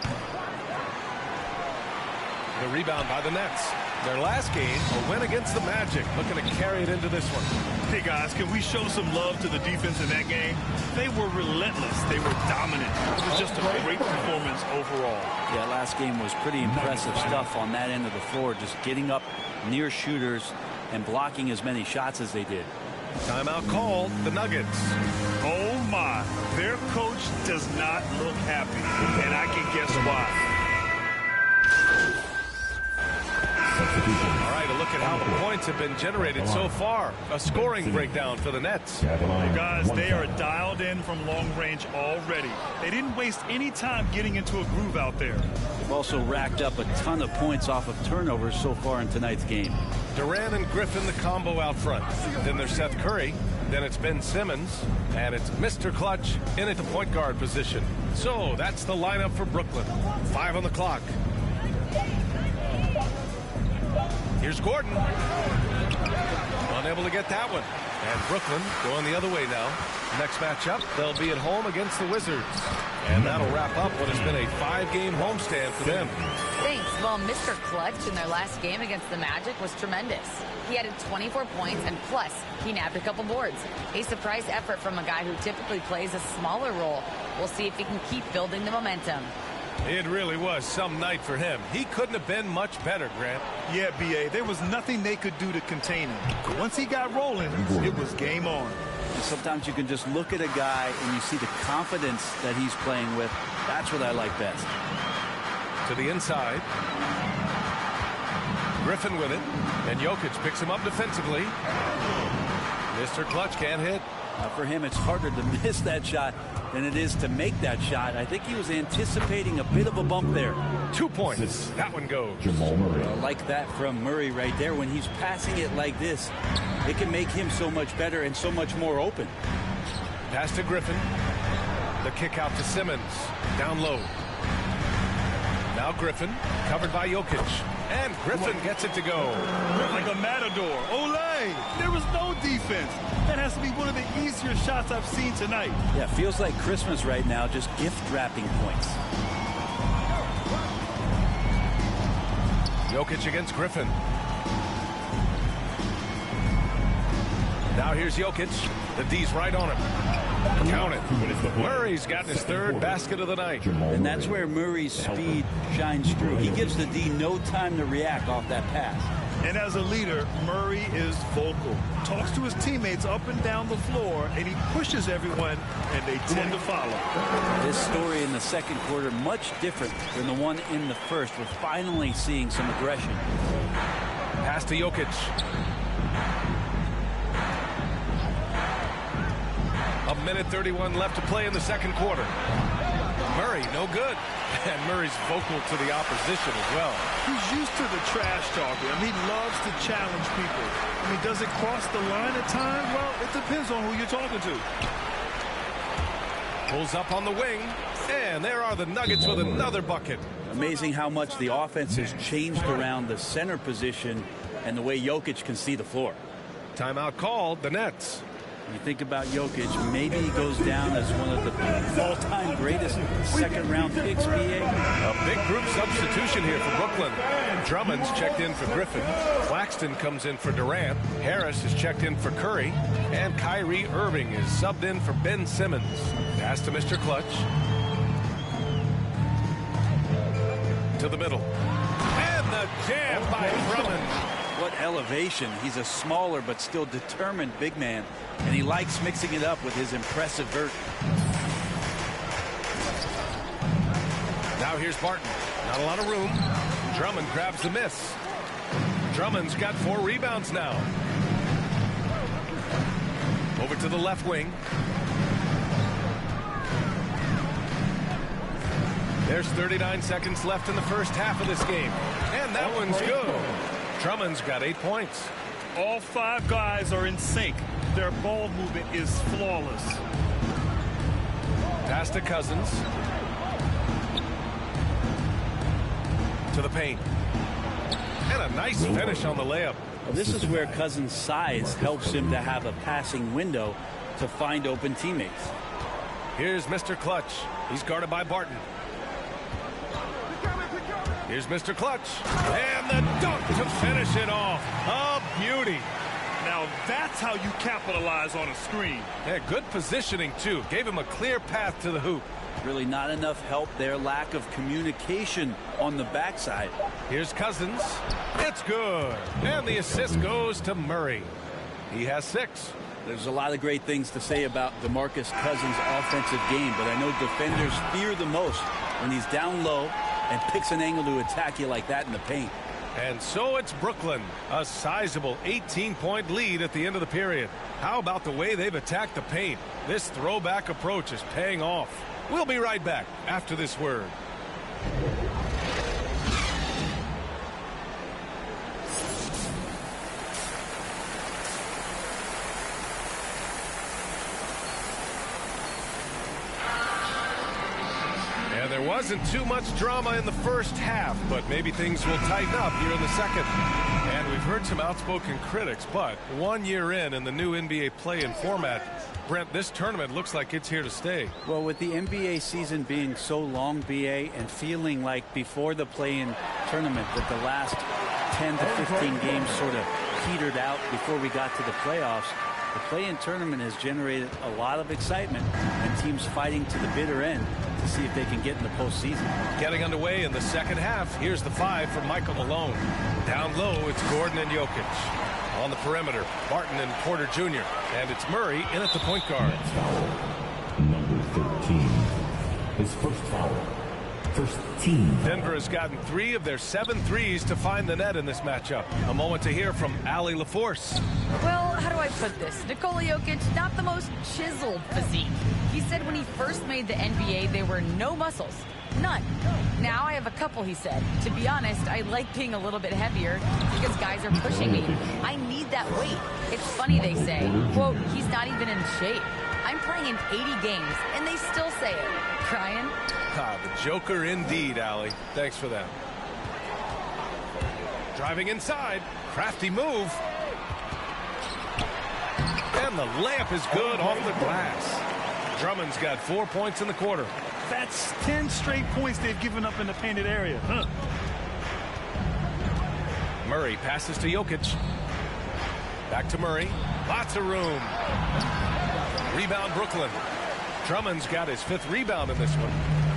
S5: The rebound by the Nets. Their last game, a win against the Magic, looking to carry it into this one.
S7: Hey guys, can we show some love to the defense in that game? They were relentless. They were dominant. It was just a great performance overall.
S19: Yeah, last game was pretty impressive stuff on that end of the floor, just getting up near shooters and blocking as many shots as they did.
S5: Timeout called, the Nuggets.
S7: Oh my, their coach does not look happy, and I can guess why.
S5: All right, a look at how the points have been generated so far. A scoring breakdown for the Nets.
S7: You guys, they are dialed in from long range already. They didn't waste any time getting into a groove out there.
S19: They've also racked up a ton of points off of turnovers so far in tonight's game.
S5: Durant and Griffin, the combo out front. Then there's Seth Curry. Then it's Ben Simmons. And it's Mr. Clutch in at the point guard position. So that's the lineup for Brooklyn. 5 on the clock. Here's Gordon. Unable to get that one. And Brooklyn going the other way now. Next matchup, they'll be at home against the Wizards. And that'll wrap up what has been a 5-game homestand for them.
S6: Thanks. Well, Mr. Clutch in their last game against the Magic was tremendous. He added 24 points, and plus, he nabbed a couple boards. A surprise effort from a guy who typically plays a smaller role. We'll see if he can keep building the momentum.
S5: It really was some night for him. He couldn't have been much better, Grant.
S7: Yeah, B.A., there was nothing they could do to contain him. Once he got rolling, it was game on.
S19: And sometimes you can just look at a guy and you see the confidence that he's playing with. That's what I like best.
S5: To the inside. Griffin with it. And Jokic picks him up defensively. Mr. Clutch can't hit.
S19: For him, it's harder to miss that shot than it is to make that shot. I think he was anticipating a bit of a bump there.
S5: 2 points. That one goes.
S19: I like that from Murray right there. When he's passing it like this, it can make him so much better and so much more open.
S5: Pass to Griffin. The kick out to Simmons. Down low. Now Griffin, covered by Jokic. And Griffin gets it to go.
S7: Like a matador. Olay! There was no defense. That has to be one of the easier shots I've seen tonight.
S19: Yeah, feels like Christmas right now, just gift wrapping points.
S5: Jokic against Griffin. Now here's Jokic. The D's right on him. Count it. Murray's gotten his third basket of the night.
S19: And that's where Murray's speed shines through. He gives the D no time to react off that pass.
S7: And as a leader, Murray is vocal. Talks to his teammates up and down the floor, and he pushes everyone, and they tend to follow.
S19: This story in the second quarter, much different than the one in the first. We're finally seeing some aggression.
S5: Pass to Jokic. A minute 31 left to play in the second quarter. Murray, no good. And Murray's vocal to the opposition as well.
S7: He's used to the trash talking. I mean, he loves to challenge people. I mean, does it cross the line at times? Well, it depends on who you're talking to.
S5: Pulls up on the wing. And there are the Nuggets with another bucket.
S19: Amazing how much the offense has changed around the center position and the way Jokic can see the floor.
S5: Timeout called, the Nets.
S19: You think about Jokic, maybe he goes down as one of the all-time greatest second-round picks, B.A.
S5: A big group substitution here for Brooklyn. Drummond's checked in for Griffin. Claxton comes in for Durant. Harris is checked in for Curry. And Kyrie Irving is subbed in for Ben Simmons. Pass to Mr. Clutch. To the middle. And the jam by Drummond.
S19: What elevation. He's a smaller but still determined big man. And he likes mixing it up with his impressive vert.
S5: Now here's Barton. Not a lot of room. Drummond grabs the miss. Drummond's got 4 rebounds now. Over to the left wing. There's 39 seconds left in the first half of this game. And that one's good. Drummond's got 8 points.
S7: All 5 guys are in sync. Their ball movement is flawless.
S5: Pass to Cousins. To the paint. And a nice finish on the layup.
S19: Well, this is where Cousins' size helps him to have a passing window to find open teammates.
S5: Here's Mr. Clutch. He's guarded by Barton. Here's Mr. Clutch. And the dunk to finish it off. A beauty.
S7: Now that's how you capitalize on a screen.
S5: Yeah, good positioning, too. Gave him a clear path to the hoop.
S19: Really not enough help there. Lack of communication on the backside.
S5: Here's Cousins. It's good. And the assist goes to Murray. He has 6.
S19: There's a lot of great things to say about DeMarcus Cousins' offensive game, but I know defenders fear the most when he's down low and picks an angle to attack you like that in the paint.
S5: And so it's Brooklyn, a sizable 18-point lead at the end of the period. How about the way they've attacked the paint? This throwback approach is paying off. We'll be right back after this word. And there wasn't too much drama in the first half, but maybe things will tighten up here in the second. And we've heard some outspoken critics, but 1 year in the new NBA play-in format, Brent, this tournament looks like it's here to stay.
S19: Well, with the NBA season being so long, BA, and feeling like before the play-in tournament that the last 10 to 15 games sort of petered out before we got to the playoffs, the play-in tournament has generated a lot of excitement and teams fighting to the bitter end to see if they can get in the postseason.
S5: Getting underway in the second half, here's the 5 from Michael Malone. Down low, it's Gordon and Jokic. On the perimeter, Barton and Porter Jr. And it's Murray in at the point guard.
S4: Number 13. His first foul. First team.
S5: Denver has gotten 3 of their 7 threes to find the net in this matchup. A moment to hear from Allie LaForce.
S6: Well, how do I put this? Nikola Jokic, not the most chiseled physique. He said when he first made the NBA, there were no muscles. None. Now I have a couple, he said. To be honest, I like being a little bit heavier because guys are pushing me. I need that weight. It's funny they say, quote, he's not even in shape. I'm playing in 80 games, and they still say it. Brian?
S5: The Joker indeed, Allie. Thanks for that. Driving inside. Crafty move. And the layup is good off the glass. Drummond's got 4 points in the quarter.
S7: That's 10 straight points they've given up in the painted area.
S5: Murray passes to Jokic. Back to Murray. Lots of room. Rebound Brooklyn. Drummond's got his 5th rebound in this one.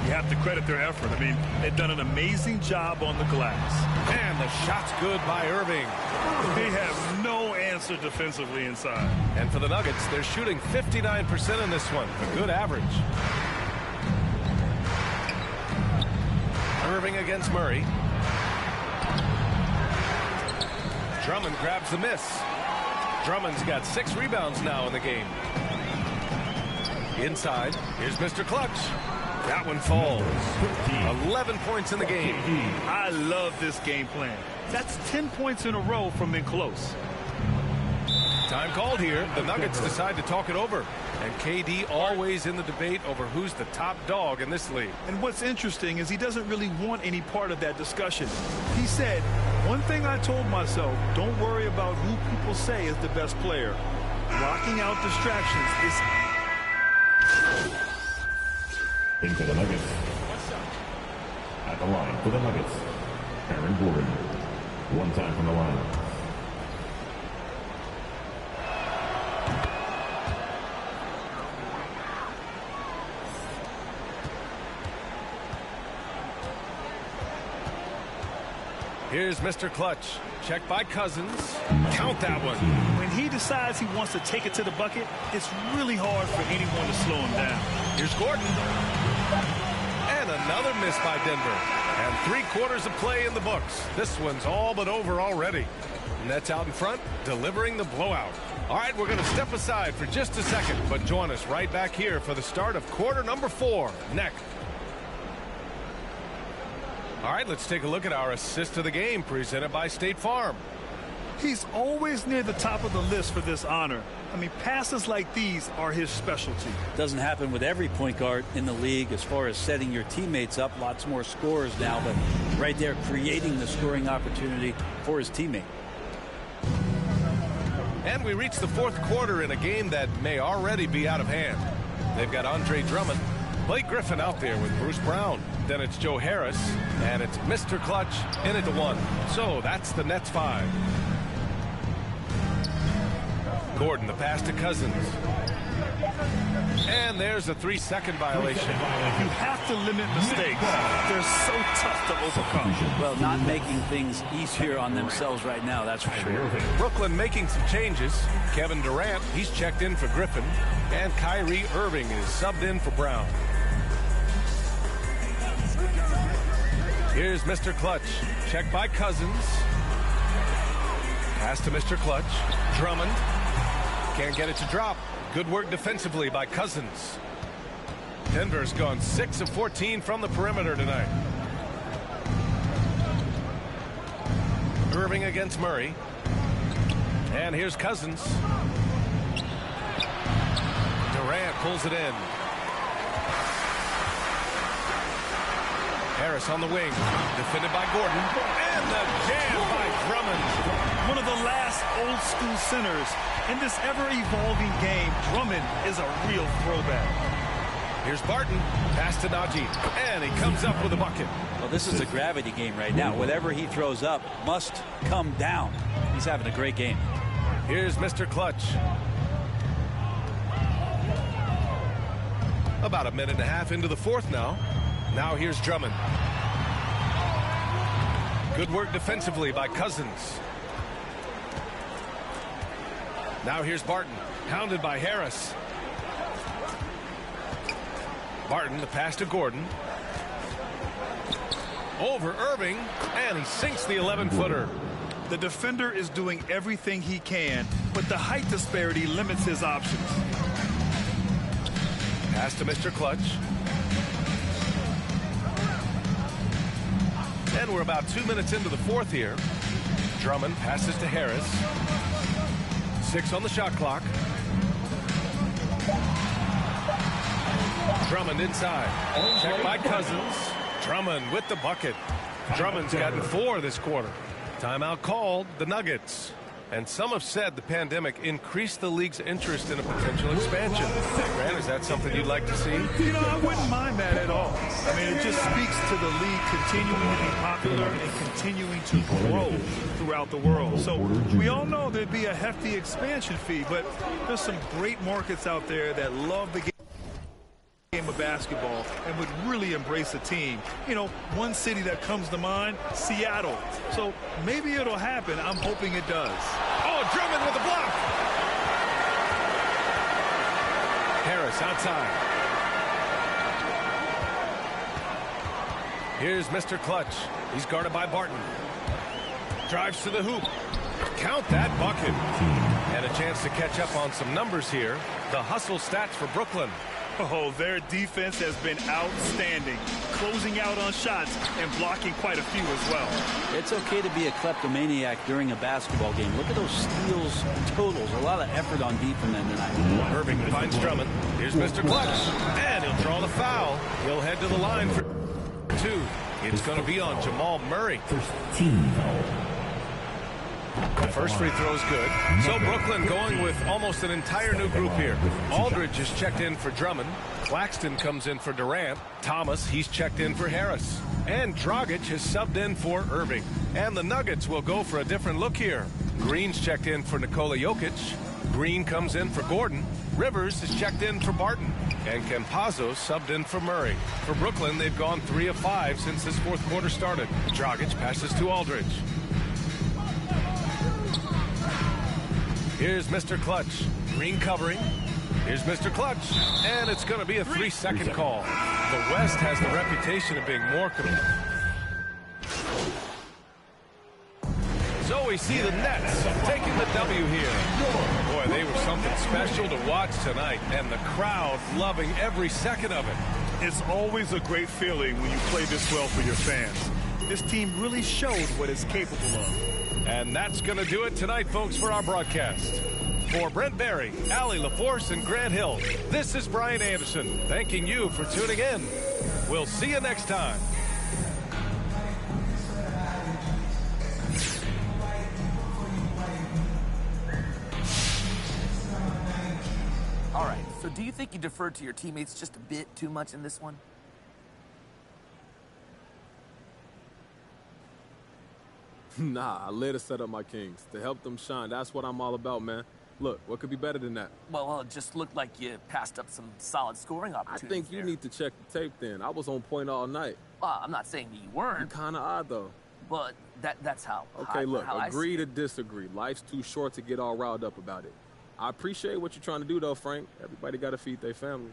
S7: You have to credit their effort. I mean, they've done an amazing job on the glass.
S5: And the shot's good by Irving.
S7: They have no answer defensively inside.
S5: And for the Nuggets, they're shooting 59% in this one. A good average. Irving against Murray. Drummond grabs the miss. Drummond's got 6 rebounds now in the game. Inside, here's Mr. Clutch. That one falls. 11 points in the game.
S7: I love this game plan. That's 10 points in a row from being close.
S5: Time called here. The Nuggets decide to talk it over. And KD always in the debate over who's the top dog in this league.
S7: And what's interesting is he doesn't really want any part of that discussion. He said, one thing I told myself, don't worry about who people say is the best player. Blocking out distractions is...
S4: In for the Nuggets. At the line for the Nuggets, Aaron Gordon. 1 time from the line.
S5: Here's Mr. Clutch. Checked by Cousins. Count that one.
S7: When he decides he wants to take it to the bucket, it's really hard for anyone to slow him down.
S5: Here's Gordon. And another miss by Denver. And 3/4 of play in the books. This one's all but over already. Nets out in front, delivering the blowout. All right, we're going to step aside for just a second, but join us right back here for the start of quarter number 4 next. All right, let's take a look at our assist of the game presented by State Farm.
S7: He's always near the top of the list for this honor. I mean, passes like these are his specialty.
S19: Doesn't happen with every point guard in the league as far as setting your teammates up. Lots more scorers now, but right there creating the scoring opportunity for his teammate.
S5: And we reach the 4th quarter in a game that may already be out of hand. They've got Andre Drummond, Blake Griffin out there with Bruce Brown. Then it's Joe Harris, and it's Mr. Clutch in at the 1. So that's the Nets 5. Gordon, the pass to Cousins. And there's a 3-second violation.
S7: You have to limit mistakes. They're so tough to overcome.
S19: Well, not making things easier on themselves right now, that's for sure.
S5: Brooklyn making some changes. Kevin Durant, he's checked in for Griffin. And Kyrie Irving is subbed in for Brown. Here's Mr. Clutch. Check by Cousins. Pass to Mr. Clutch. Drummond. Can't get it to drop. Good work defensively by Cousins. Denver's gone 6 of 14 from the perimeter tonight. Irving against Murray. And here's Cousins. Durant pulls it in. Harris on the wing. Defended by Gordon. And the jam by Drummond.
S7: One of the last old school centers in this ever-evolving game. Drummond is a real throwback.
S5: Here's Barton. Pass to Najee. And he comes up with a bucket.
S19: Well, this is a gravity game right now. Whatever he throws up must come down. He's having a great game.
S5: Here's Mr. Clutch. About a minute and a half into the fourth now. Now here's Drummond. Good work defensively by Cousins. Now here's Barton. Hounded by Harris. Barton, the pass to Gordon. Over Irving, and he sinks the 11-footer.
S7: The defender is doing everything he can, but the height disparity limits his options.
S5: Pass to Mr. Clutch. And we're about 2 minutes into the fourth here. Drummond passes to Harris. 6 on the shot clock. Drummond inside. Check by Cousins. Drummond with the bucket. Drummond's gotten 4 this quarter. Timeout called, the Nuggets. And some have said the pandemic increased the league's interest in a potential expansion. Grant, is that something you'd like to see?
S7: You know, I wouldn't mind that at all. I mean, it just speaks to the league continuing to be popular and continuing to grow throughout the world. So we all know there'd be a hefty expansion fee, but there's some great markets out there that love the game of basketball and would really embrace a team. You know, one city that comes to mind, Seattle. So maybe it'll happen. I'm hoping it does.
S5: Oh, Drummond with the block. Harris outside. Here's Mr. Clutch. He's guarded by Barton. Drives to the hoop. Count that bucket. And a chance to catch up on some numbers here. The hustle stats for Brooklyn.
S7: Oh, their defense has been outstanding, closing out on shots and blocking quite a few as well.
S19: It's okay to be a kleptomaniac during a basketball game. Look at those steals totals. A lot of effort on deep from them tonight.
S5: Irving finds Drummond. Here's Mr. Clutch. And he'll draw the foul. He'll head to the line for 2. It's going to be on Jamal Murray. The first free throw is good. So Brooklyn going with almost an entire new group here. Aldridge is checked in for Drummond. Claxton comes in for Durant. Thomas, he's checked in for Harris. And Dragic has subbed in for Irving. And the Nuggets will go for a different look here. Green's checked in for Nikola Jokic. Green comes in for Gordon. Rivers is checked in for Barton. And Campazzo subbed in for Murray. For Brooklyn, they've gone 3 of 5 since this fourth quarter started. Dragic passes to Aldridge. Here's Mr. Clutch. Green covering. Here's Mr. Clutch. And it's going to be a 3-second call. The West has the reputation of being more competitive. So we see the Nets taking the W here. Boy, they were something special to watch tonight, and the crowd loving every second of it.
S7: It's always a great feeling when you play this well for your fans. This team really showed what it's capable of.
S5: And that's going to do it tonight, folks, for our broadcast. For Brent Barry, Allie LaForce, and Grant Hill, this is Brian Anderson, thanking you for tuning in. We'll see you next time.
S20: All right, so do you think you deferred to your teammates just a bit too much in this one?
S17: Nah, I lay to set up my Kings, to help them shine. That's what I'm all about, man. Look, what could be better than that?
S20: Well, it just looked like you passed up some solid scoring opportunities.
S17: I think you need to check the tape then. I was on point all night.
S20: Well, I'm not saying that you weren't.
S17: You're kind of odd, though.
S20: But that's how.
S17: Okay, look, agree to disagree. Life's too short to get all riled up about it. I appreciate what you're trying to do, though, Frank. Everybody got to feed their family.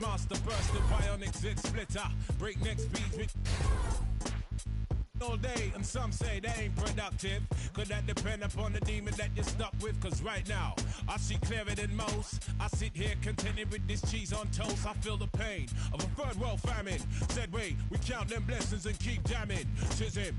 S18: Monster burst the bionic zit splitter. Breakneck speeds with all day, and some say they ain't productive. Could that depend upon the demon that you're stuck with? Cause right now, I see clearer than most. I sit here contented with this cheese on toast. I feel the pain of a third world famine. Said wait, we count them blessings and keep jamming. Says him.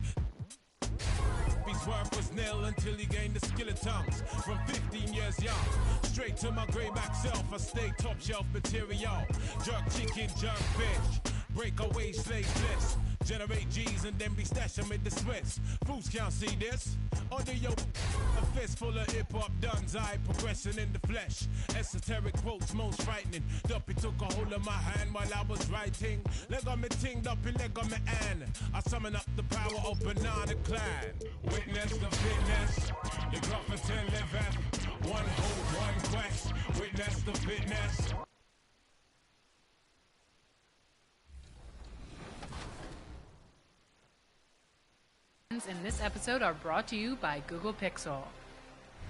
S18: His worth was nil until he gained the skill of tongues. From 15 years young, straight to my greyback self, I stay top shelf material. Jerk chicken, jerk fish, break away slave bliss. Generate G's and then be stashing with the Swiss. Fools can't see this. Under your a fist full of hip-hop duns, I progressing in the flesh. Esoteric quotes most frightening. Duppy took a hold of my hand while I was writing. Leg on me ting, Duppy leg on me and I summon up the power of Banana Clan. Witness the fitness, the Grufferton liveth. One hope, one quest. Witness the fitness.
S2: In this episode are brought to you by Google Pixel.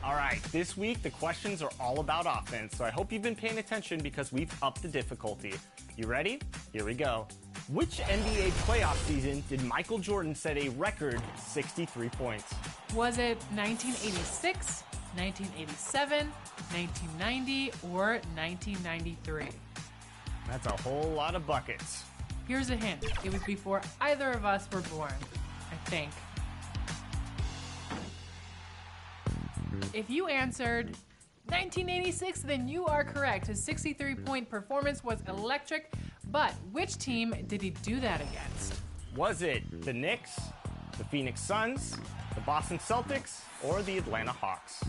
S3: All right, this week the questions are all about offense, so I hope you've been paying attention because we've upped the difficulty. You ready? Here we go. Which NBA playoff season did Michael Jordan set a record 63 points?
S2: Was it 1986, 1987, 1990, or 1993?
S3: That's a whole lot of buckets.
S2: Here's a hint. It was before either of us were born, I think. If you answered 1986, then you are correct. His 63-point performance was electric, but which team did he do that against?
S3: Was it the Knicks, the Phoenix Suns, the Boston Celtics, or the Atlanta Hawks?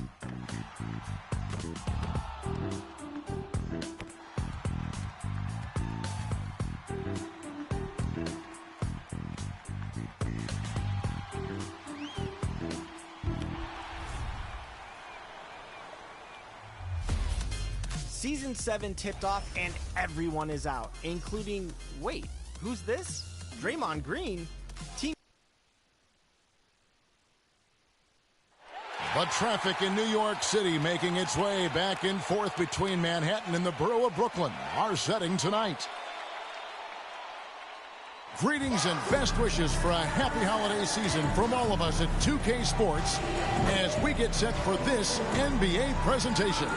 S21: Season 7 tipped off and everyone is out, including, wait, who's this? Draymond Green?
S12: But traffic in New York City making its way back and forth between Manhattan and the borough of Brooklyn. Our setting tonight. Greetings and best wishes for a happy holiday season from all of us at 2K Sports as we get set for this NBA presentation.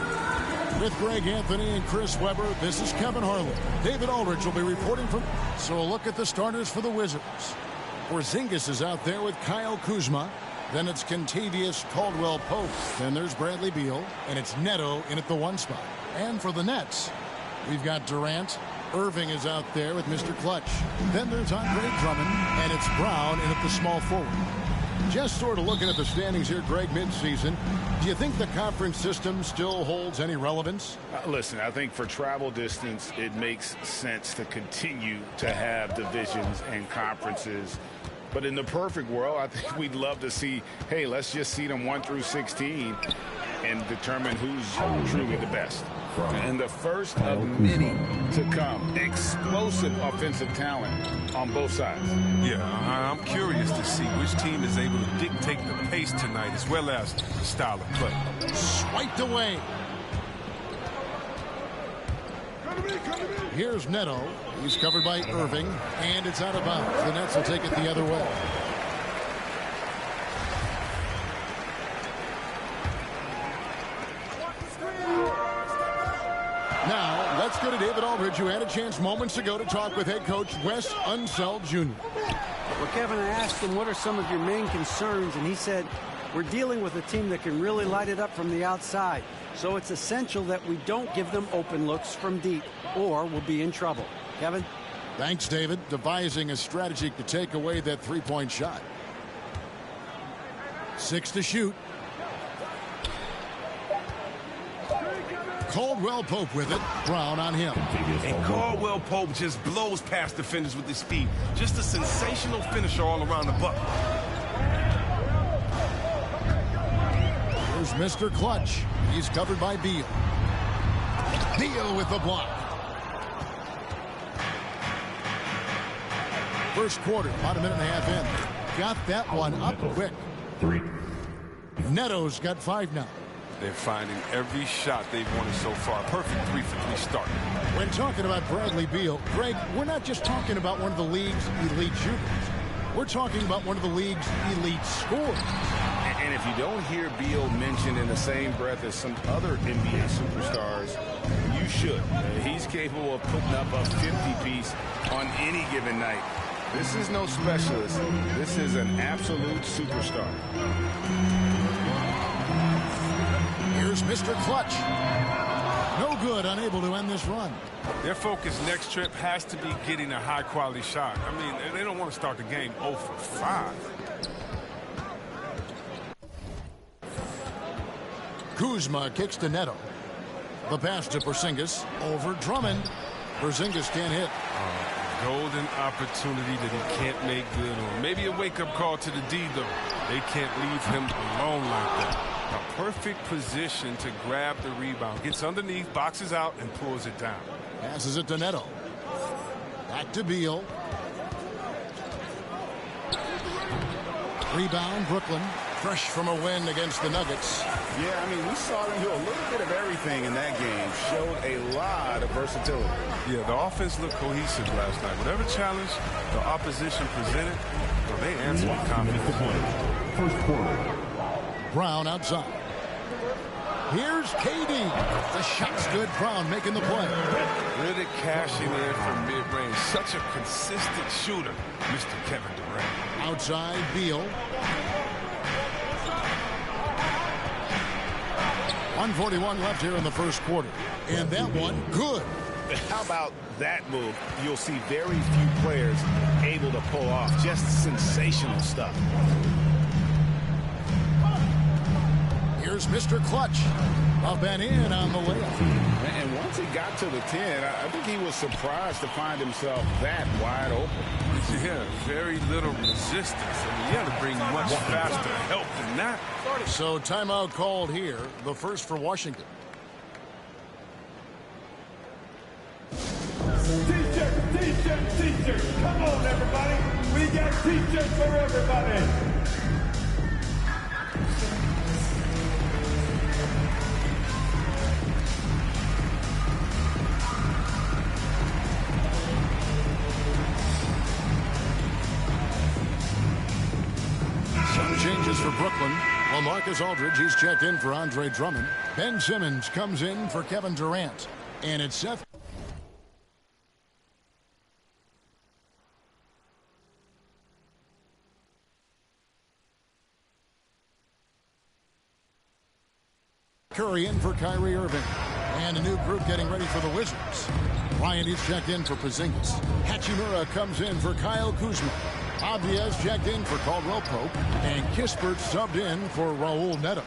S12: With Greg Anthony and Chris Webber, this is Kevin Harlan. David Aldridge will be reporting from... So a look at the starters for the Wizards. Porzingis is out there with Kyle Kuzma. Then it's Kentavious Caldwell-Pope. Then there's Bradley Beal. And it's Neto in at the 1 spot. And for the Nets, we've got Durant. Irving is out there with Mr. Clutch. Then there's Andre Drummond. And it's Brown in at the small forward. Just sort of looking at the standings here, Greg, midseason. Do you think the conference system still holds any relevance?
S13: Listen, I think for travel distance, it makes sense to continue to have divisions and conferences. But in the perfect world, I think we'd love to see, hey, let's just seed them 1 through 16 and determine who's truly the best. And the first of many to come. Explosive offensive talent on both sides.
S22: Yeah, I'm curious to see which team is able to dictate the pace tonight as well as the style of play.
S12: Swiped away. Here's Neto. He's covered by Irving, and it's out of bounds. The Nets will take it the other way. Now, let's go to David Aldridge, who had a chance moments ago to talk with head coach Wes Unseld Jr.
S14: Well, Kevin, I asked him, what are some of your main concerns? And he said, we're dealing with a team that can really light it up from the outside. So it's essential that we don't give them open looks from deep, or we'll be in trouble. Kevin?
S12: Thanks, David. Devising a strategy to take away that three-point shot. 6 to shoot. Caldwell-Pope with it. Brown on him.
S22: And Caldwell-Pope just blows past defenders with his speed. Just a sensational finisher all around the bucket.
S12: There's Mr. Clutch. He's covered by Beal. Beal with the block. First quarter, about a minute and a half in. Got that one up quick.
S4: 3.
S12: Neto's got 5 now.
S22: They're finding every shot they've wanted so far. Perfect 3-for-3 start.
S12: When talking about Bradley Beal, Greg, we're not just talking about one of the league's elite shooters. We're talking about one of the league's elite scorers.
S15: And if you don't hear Beal mentioned in the same breath as some other NBA superstars, you should. He's capable of putting up a 50-piece on any given night. This is no specialist. This is an absolute superstar.
S12: Here's Mr. Clutch. No good, unable to end this run.
S22: Their focus next trip has to be getting a high-quality shot. I mean, they don't want to start the game 0 for 5.
S12: Kuzma kicks to Neto. The pass to Porzingis over Drummond. Porzingis can't hit.
S22: Golden opportunity that he can't make good on. Maybe a wake-up call to the D, though. They can't leave him alone like that. A perfect position to grab the rebound. Gets underneath, boxes out, and pulls it down.
S12: Passes it to Neto. Back to Beal. Rebound, Brooklyn. Fresh from a win against the Nuggets.
S15: Yeah, I mean, we saw them do a little bit of everything in that game. Showed a lot of versatility.
S22: Yeah, the offense looked cohesive last night. Whatever challenge the opposition presented, well, they answered with confidence.
S4: First quarter.
S12: Brown outside. Here's KD. The shot's good. Brown making the play.
S22: Really cashing in from mid-range. Such a consistent shooter, Mr. Kevin Durant.
S12: Outside, Beal. 1:41 left here in the first quarter. And that one, good.
S15: How about that move? You'll see very few players able to pull off just sensational stuff.
S12: Here's Mr. Clutch. Up and in on the layup.
S15: And once he got to the 10, I think he was surprised to find himself that wide open.
S22: Yeah, very little resistance. I mean, you have to bring much faster help than that.
S12: So timeout called here, the first for Washington.
S1: T-shirts. Come on, everybody. We got T-shirts for everybody.
S12: Some changes for Brooklyn. Well, Marcus Aldridge, he's checked in for Andre Drummond. Ben Simmons comes in for Kevin Durant. And it's Seth. Curry in for Kyrie Irving. And a new group getting ready for the Wizards. Bryant is checked in for Porzingis. Hachimura comes in for Kyle Kuzma. Abdias checked in for Caldwell Pope. And Kispert subbed in for Raul Neto.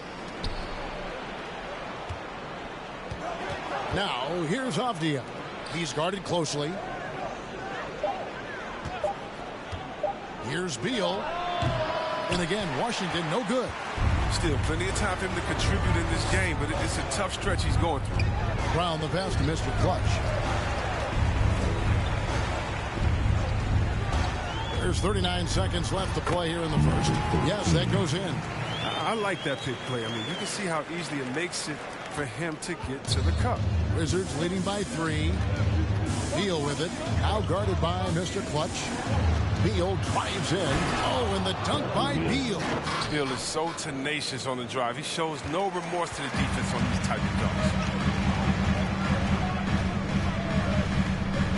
S12: Now, here's Avdia. He's guarded closely. Here's Beal. And again, Washington, no good.
S22: Still plenty of time for him to contribute in this game, but it's a tough stretch he's going through.
S12: Brown the pass to Mr. Clutch. There's 39 seconds left to play here in the first. Yes, that goes in.
S22: I like that pick play. I mean, you can see how easily it makes it for him to get to the cup.
S12: Wizards leading by 3. Beal with it. Now guarded by Mr. Clutch. Beal drives in. Oh, and the dunk by Beal.
S22: Beal is so tenacious on the drive. He shows no remorse to the defense on these type of dunks.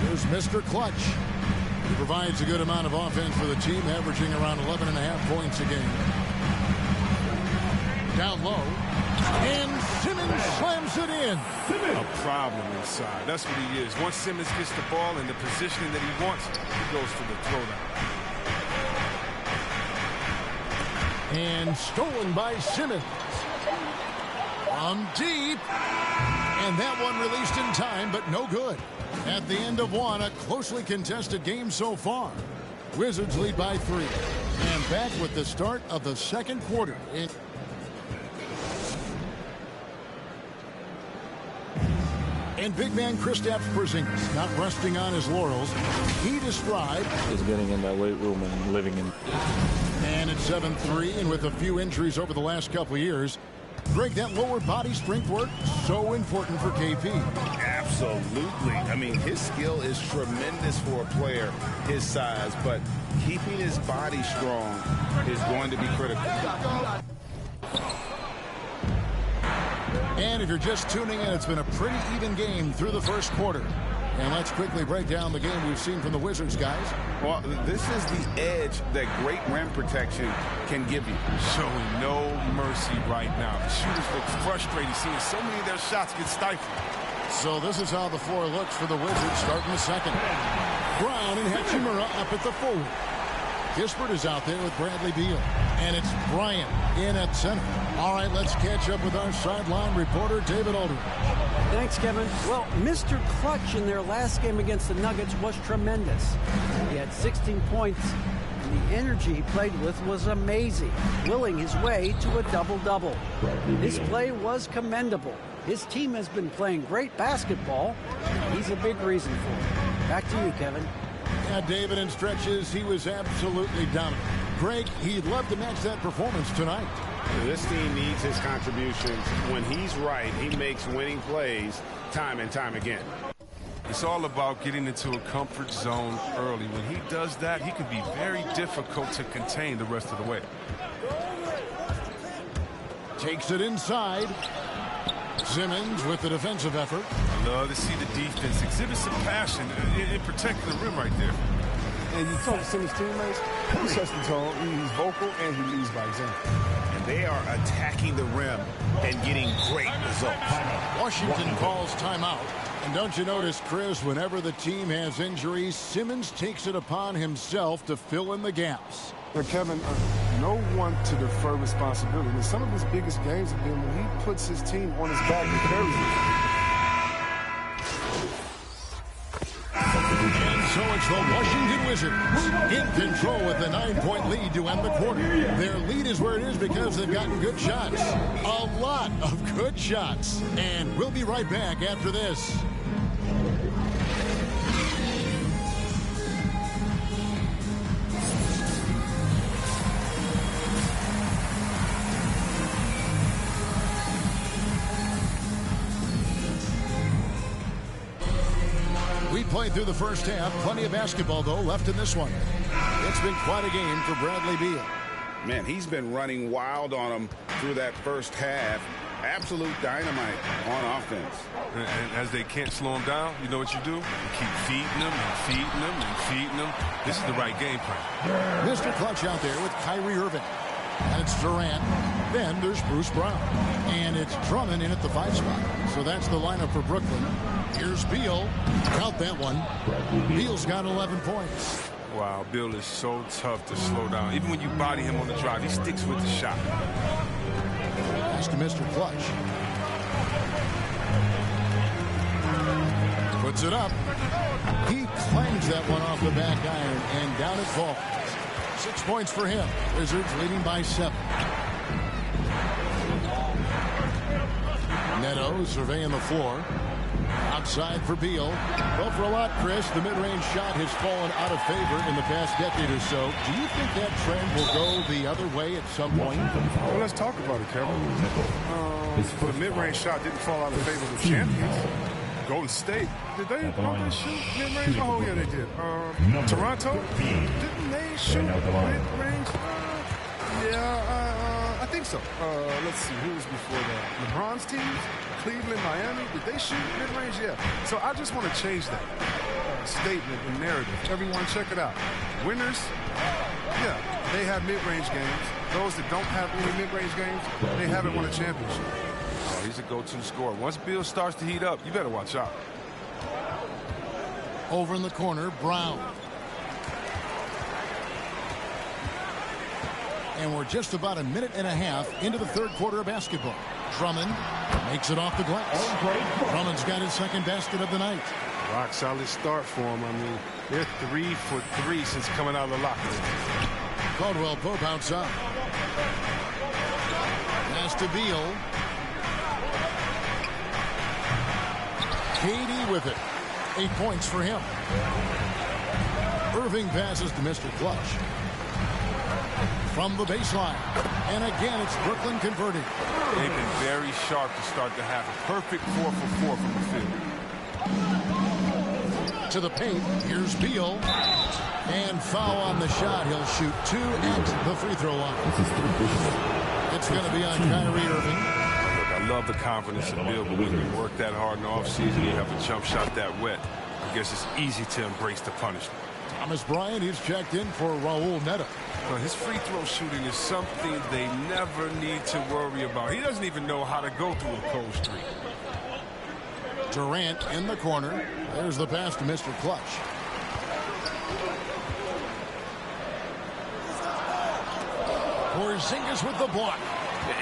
S12: Here's Mr. Clutch. He provides a good amount of offense for the team, averaging around 11.5 points a game. Down low. And Simmons slams it in.
S22: A problem inside. That's what he is. Once Simmons gets the ball in the positioning that he wants, he goes for the throwdown.
S12: And stolen by Simmons. From deep. And that one released in time, but no good. At the end of one, a closely contested game so far. Wizards lead by 3. And back with the start of the second quarter. And big man Kristaps Porzingis, not resting on his laurels, he described
S8: is getting in that weight room and living in.
S12: And at 7'3", and with a few injuries over the last couple of years, Greg, that lower body strength work, so important for KP.
S13: Absolutely. I mean, his skill is tremendous for a player his size, but keeping his body strong is going to be critical.
S12: And if you're just tuning in, it's been a pretty even game through the first quarter. And let's quickly break down the game we've seen from the Wizards, guys.
S13: Well, this is the edge that great rim protection can give you.
S22: Showing no mercy right now. The shooters look frustrated seeing so many of their shots get stifled.
S12: So this is how the floor looks for the Wizards starting the second. Brown and Hachimura up at the forward. Kispert is out there with Bradley Beal. And it's Bryant in at center. All right, let's catch up with our sideline reporter, David Aldridge.
S14: Thanks, Kevin. Well, Mr. Clutch in their last game against the Nuggets was tremendous. He had 16 points, and the energy he played with was amazing, willing his way to a double-double. His play was commendable. His team has been playing great basketball, and he's a big reason for it. Back to you, Kevin.
S12: Yeah, David, in stretches, he was absolutely dominant. Greg, he'd love to match that performance tonight.
S15: This team needs his contributions. When he's right, he makes winning plays time and time again.
S22: It's all about getting into a comfort zone early. When he does that, he can be very difficult to contain the rest of the way.
S12: Takes it inside. Simmons with the defensive effort.
S22: I love to see the defense exhibit some passion in protecting the rim right there.
S10: And you talk to some of his teammates, he sets the tone, he's vocal, and he leads by example.
S13: And they are attacking the rim and getting great results.
S12: Washington calls timeout. And don't you notice, Chris, whenever the team has injuries, Simmons takes it upon himself to fill in the gaps.
S10: Kevin, no one to defer responsibility. And some of his biggest games have been when he puts his team on his back and carries it.
S12: And so it's the Washington Wizards in control with a 9-point lead to end the quarter. Their lead is where it is because they've gotten good shots. A lot of good shots. And we'll be right back after this. Played through the first half. Plenty of basketball, though, left in this one. It's been quite a game for Bradley Beal.
S13: Man, he's been running wild on him through that first half. Absolute dynamite on offense.
S22: And as they can't slow him down, you know what you do? You keep feeding him and feeding him and feeding him. This is the right game plan.
S12: Mr. Clutch out there with Kyrie Irving. And it's Durant. Then there's Bruce Brown. And it's Drummond in at the 5 spot. So that's the lineup for Brooklyn. Here's Beal. Count that one. Beal's got 11 points.
S22: Wow, Beal is so tough to slow down. Even when you body him on the drive, he sticks with the shot.
S12: Pass to Mr. Clutch. Puts it up. He clangs that one off the back iron, and down it falls. 6 points for him. Wizards leading by 7. Neto surveying the floor. Outside for Beal. Well, for a lot, Chris, the mid-range shot has fallen out of favor in the past decade or so. Do you think that trend will go the other way at some point?
S10: Well, let's talk about it, Kevin. The mid-range shot didn't fall out of favor with champions. Golden State, did they shoot mid-range? Oh, yeah, they did. Toronto, didn't they shoot mid-range? Yeah, I think so. Let's see, who was before that? LeBron's teams? Cleveland, Miami, did they shoot mid-range? Yeah. So I just want to change that statement and narrative. Everyone, check it out. Winners, yeah, they have mid-range games. Those that don't have any mid-range games, they haven't won a championship.
S22: Oh, he's a go-to scorer. Once Beal starts to heat up, you better watch out.
S12: Over in the corner, Brown. And we're just about a minute and a half into the third quarter of basketball. Drummond makes it off the glass. Drummond's got his second basket of the night.
S10: Rock solid start for him. I mean, they're 3 for 3 since coming out of the locker room.
S12: Caldwell Pope outside. Pass to Beal. KD with it. 8 points for him. Irving passes to Mr. Clutch. From the baseline. And again, it's Brooklyn converting.
S22: They've been very sharp to start the half. A perfect 4 for 4 from the field.
S12: To the paint. Here's Beal. And foul on the shot. He'll shoot 2 at the free throw line. It's going to be on Kyrie Irving.
S22: Look, I love the confidence of Beal, but when you work that hard in the offseason, you have a jump shot that wet. I guess it's easy to embrace the punishment.
S12: Thomas Bryant, he's checked in for Raul Neto.
S22: Well, his free throw shooting is something they never need to worry about. He doesn't even know how to go through a cold streak.
S12: Durant in the corner. There's the pass to Mr. Clutch. Porzingis with the block.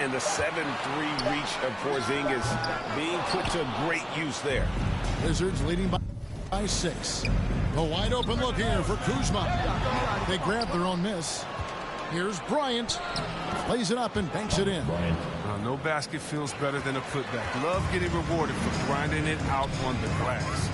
S15: And the 7-3 reach of Porzingis being put to great use there.
S12: Wizards leading by 6. A wide open look here for Kuzma. They grab their own miss. Here's Bryant. Plays it up and banks it in.
S22: No basket feels better than a putback. Love getting rewarded for grinding it out on the glass.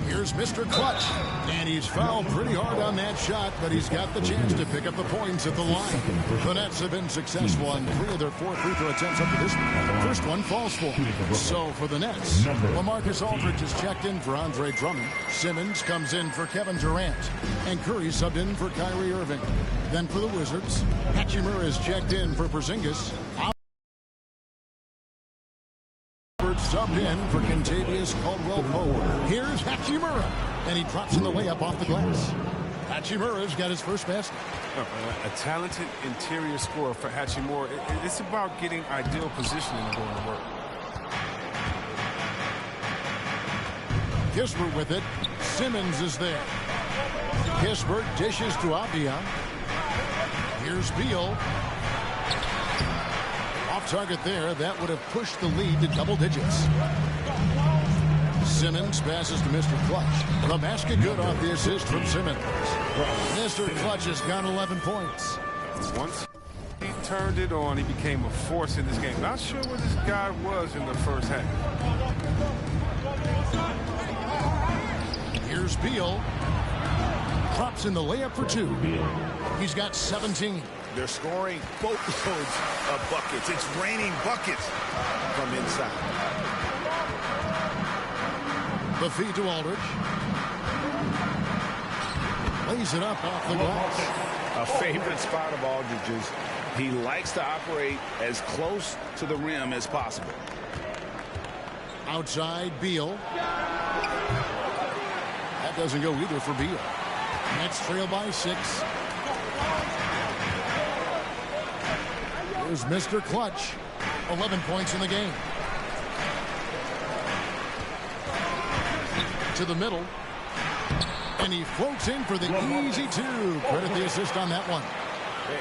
S12: Here's Mr. Clutch. And he's fouled pretty hard on that shot, but he's got the chance to pick up the points at the line. The Nets have been successful on 3 of their 4 free throw attempts up to this point. First one falls for. So for the Nets, LaMarcus Aldridge is checked in for Andre Drummond. Simmons comes in for Kevin Durant. And Curry subbed in for Kyrie Irving. Then for the Wizards, Hachimura is checked in for Porzingis. Subbed in for Kentavious Caldwell-Pope. Here's Hachimura, and he drops in the layup off the glass. Hachimura's got his first basket.
S22: A talented interior scorer for Hachimura. It's about getting ideal positioning and going to work.
S12: Kispert with it. Simmons is there. Kispert dishes to Avdia. Here's Beal. Target there. That would have pushed the lead to double digits. Simmons passes to Mr. Clutch. The basket good off the assist from Simmons. Mr. Clutch has got 11 points.
S22: Once he turned it on, he became a force in this game. Not sure where this guy was in the first half.
S12: Here's Beal. Drops in the layup for 2. He's got 17.
S13: They're scoring boatloads of buckets. It's raining buckets from inside.
S12: The feed to Aldridge. Lays it up off the glass.
S13: A favorite spot of Aldridge's. He likes to operate as close to the rim as possible.
S12: Outside, Beal. That doesn't go either for Beal. Nets trail by 6. Here's Mr. Clutch. 11 points in the game. To the middle. And he floats in for the easy 2. Credit the assist on that one.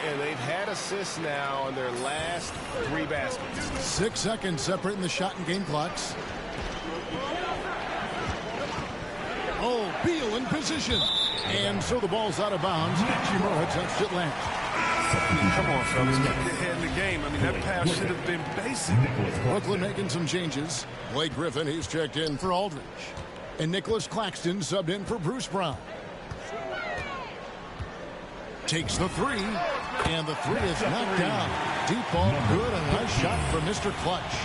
S15: And they've had assists now on their last 3 baskets.
S12: 6 seconds separating the shot and game clocks. Oh, Beal in position. And so the ball's out of bounds. Hachimura touched it last.
S22: Come on, fellas. Get ahead in the game. I mean, that pass should have been basic.
S12: Brooklyn making some changes. Blake Griffin, he's checked in for Aldridge. And Nicholas Claxton subbed in for Bruce Brown. Takes the 3. And the 3 is knocked down. Deep ball, good. A nice shot from Mr. Clutch.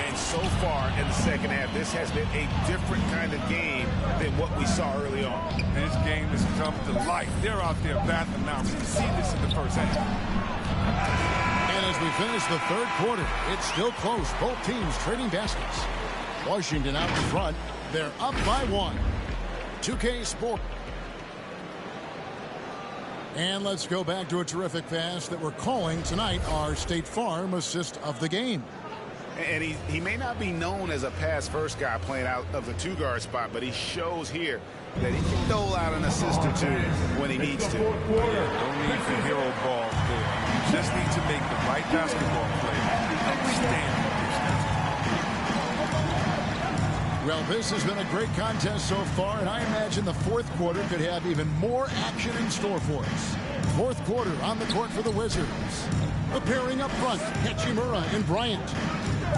S15: And so far in the second half, this has been a different kind of game than what we saw early on.
S22: This game has come to life. They're out there battling now. We didn't see this in the first half.
S12: And as we finish the 3rd quarter, it's still close. Both teams trading baskets. Washington out in front. They're up by 1. 2K Sport. And let's go back to a terrific pass that we're calling tonight our State Farm assist of the game.
S13: And he may not be known as a pass-first guy playing out of the 2-guard spot, but he shows here that he can dole out an assist or 2 when he needs to.
S22: No need for hero ball there. You just need to make the right basketball play.
S12: Well, this has been a great contest so far, and I imagine the 4th quarter could have even more action in store for us. 4th quarter on the court for the Wizards. The pairing up front, Hachimura and Bryant.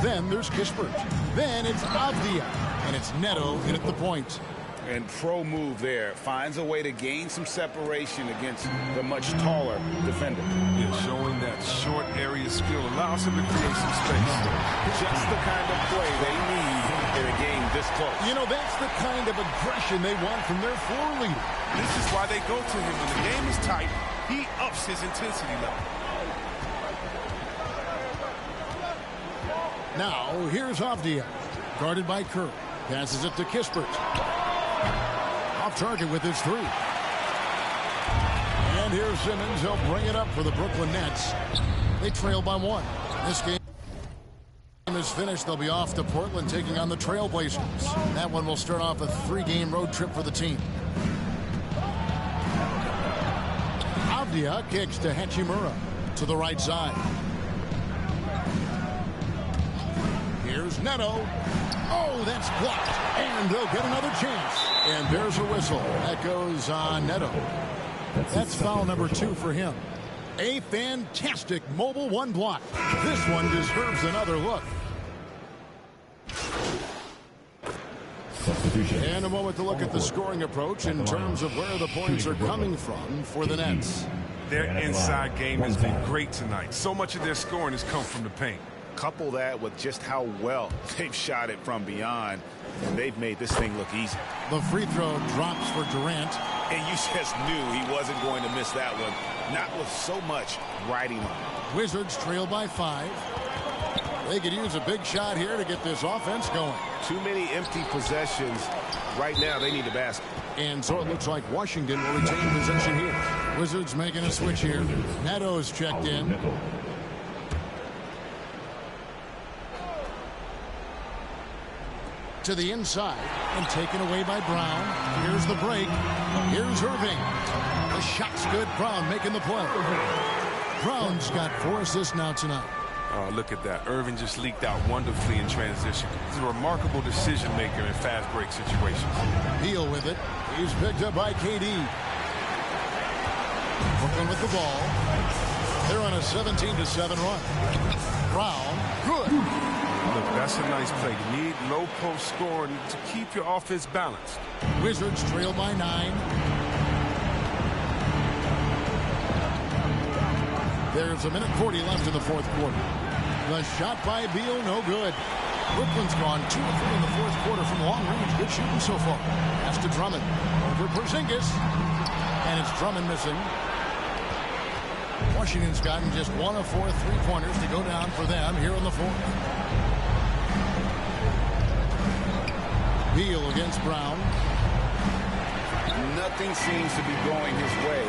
S12: Then there's Kispert. Then it's Avdia. And it's Neto in at the point.
S13: And pro move there. Finds a way to gain some separation against the much taller defender.
S22: Yeah, showing that short area skill allows him to create some space.
S13: Just the kind of play they need in a game this close.
S12: You know, that's the kind of aggression they want from their floor leader.
S22: This is why they go to him. When the game is tight, he ups his intensity level.
S12: Now, here's Avdia. Guarded by Kerr. Passes it to Kispert. Off target with his three. And here's Simmons. He'll bring it up for the Brooklyn Nets. They trail by 1. This game is finished. They'll be off to Portland taking on the Trailblazers. That one will start off a 3-game road trip for the team. Avdia kicks to Hachimura to the right side. Here's Neto. Oh, that's blocked. And they'll get another chance. And there's a whistle. That goes on Neto. That's foul number 2 for him. A fantastic mobile 1 block. This one deserves another look. And a moment to look at the scoring approach in terms of where the points are coming from for the Nets.
S22: Their inside game has been great tonight. So much of their scoring has come from the paint.
S13: Couple that with just how well they've shot it from beyond, and they've made this thing look easy.
S12: The free throw drops for Durant.
S13: And you just knew he wasn't going to miss that one, not with so much riding on.
S12: Wizards trail by 5. They could use a big shot here to get this offense going.
S15: Too many empty possessions. Right now, they need the basket.
S12: And so it looks like Washington will retain possession here. Wizards making a switch here. Neto's checked in. To the inside and taken away by Brown. Here's the break. Here's Irving. The shot's good. Brown making the play. Brown's got 4 assists now tonight.
S22: Oh, look at that. Irving just leaked out wonderfully in transition. He's a remarkable decision maker in fast break situations.
S12: Beal with it. He's picked up by KD. Brooklyn with the ball. They're on a 17-7 run. Brown, good.
S22: Look, that's a nice play. You need low post scoring to keep your offense balanced.
S12: Wizards trail by 9. There's a minute 40 left in the 4th quarter. The shot by Beal, no good. Brooklyn's gone 2 of 3 in the 4th quarter from long range. Good shooting so far. That's to Drummond. Over Porzingis. And it's Drummond missing. Washington's gotten just 1 of 4 3-pointers to go down for them here in the 4th. Beal against Brown.
S13: Nothing seems to be going his way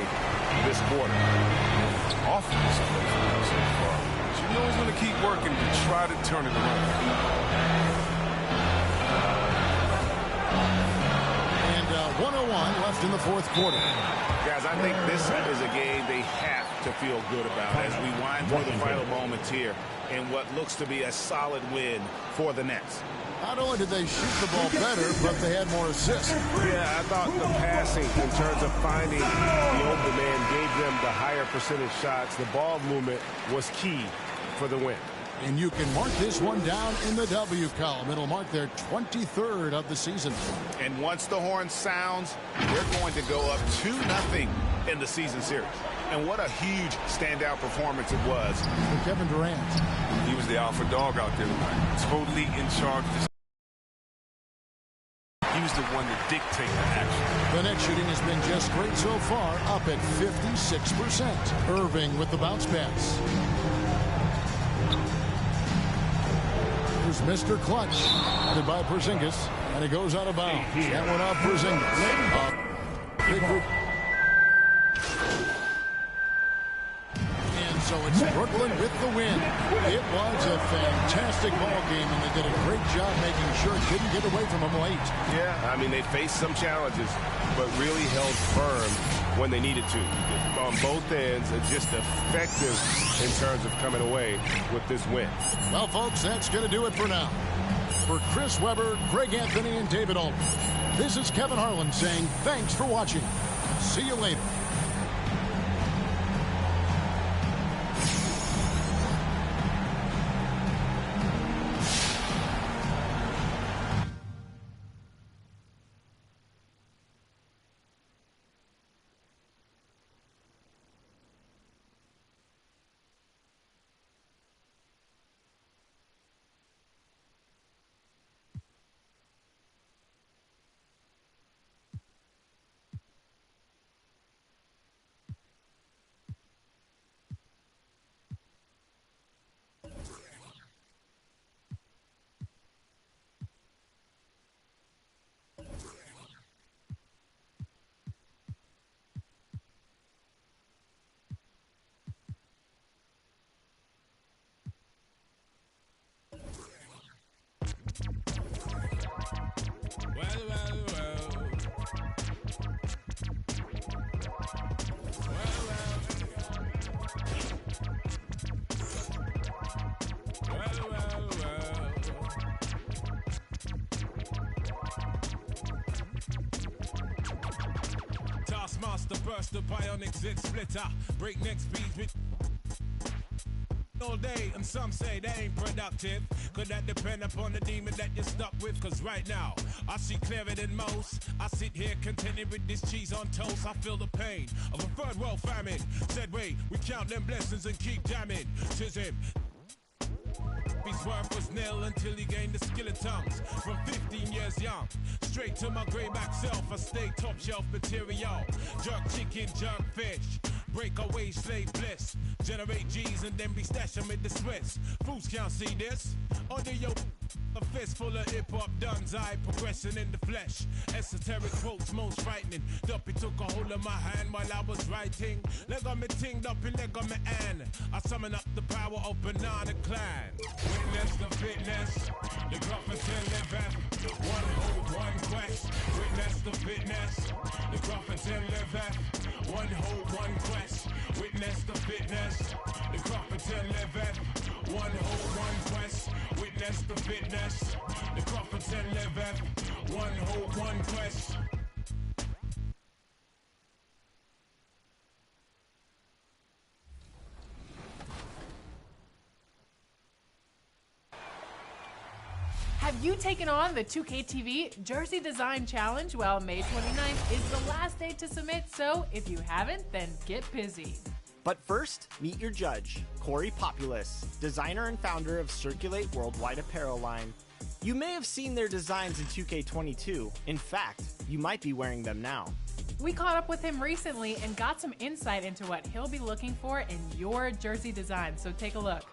S13: this quarter.
S22: Offense so far. But you know he's going to keep working to try to turn it around.
S12: And 1:01 left in the 4th quarter.
S13: Guys, I think this is a game they have to feel good about as we wind through the final moments here in what looks to be a solid win for the Nets.
S12: Not only did they shoot the ball better, but they had more assists.
S15: Yeah, I thought the passing in terms of finding the open man gave them the higher percentage shots. The ball movement was key for the win.
S12: And you can mark this one down in the W column. It'll mark their 23rd of the season.
S13: And once the horn sounds, they're going to go up 2-0 in the season series. And what a huge standout performance it was.
S12: For Kevin Durant.
S22: He was the alpha dog out there tonight. Totally in charge of this. He was the one to dictate the action.
S12: The net shooting has been just great so far, up at 56%. Irving with the bounce pass. Here's Mr. Clutch, headed by Porzingis, and it goes out of bounds. That one off Porzingis. Big group. And so it's Brooklyn with the win. It was a fantastic ball game, and they did a great job making sure it didn't get away from them late.
S15: Yeah, I mean, they faced some challenges, but really held firm when they needed to. On both ends, and just effective in terms of coming away with this win.
S12: Well, folks, that's going to do it for now. For Chris Webber, Greg Anthony, and David Altman, this is Kevin Harlan saying thanks for watching. See you later.
S18: master burst the bionic zit splitter. Breakneck speeds with all day, and some say that ain't productive. Could that depend upon the demon that you're stuck with? Cause right now, I see clearer than most. I sit here contented with this cheese on toast. I feel the pain of a third world famine. Said wait, we count them blessings and keep jamming. Tis him. His worth was nil until he gained the skill of tongues. From 15 years young, straight to my grayback self, I stay top shelf material. Jerk chicken, jerk fish, breakaway slave bliss. Generate G's and then be stashing with the Swiss. Fools can't see this. Under your a fist full of hip-hop duns, I progression in the flesh. Esoteric quotes most frightening. Duppy took a hold of my hand while I was writing. Leg on me ting, Duppy leg on me and I summon up the power of Banana Clan. Witness the fitness, the Gruffington liveth. One hope, one quest. Witness the fitness, the Gruffington liveth. One hope, one quest. Witness the fitness, the Gruffington liveth. One hope, one quest. Witness the fitness, the Gruffington liveth. One hope, one quest.
S2: Have you taken on the 2K TV Jersey Design Challenge? Well, May 29th is the last day to submit, so if you haven't, then get busy.
S21: But first, meet your judge, Corey Populus, designer and founder of Circulate Worldwide apparel line. You may have seen their designs in 2K22. In fact, you might be wearing them now.
S2: We caught up with him recently and got some insight into what he'll be looking for in your jersey design, so take a look.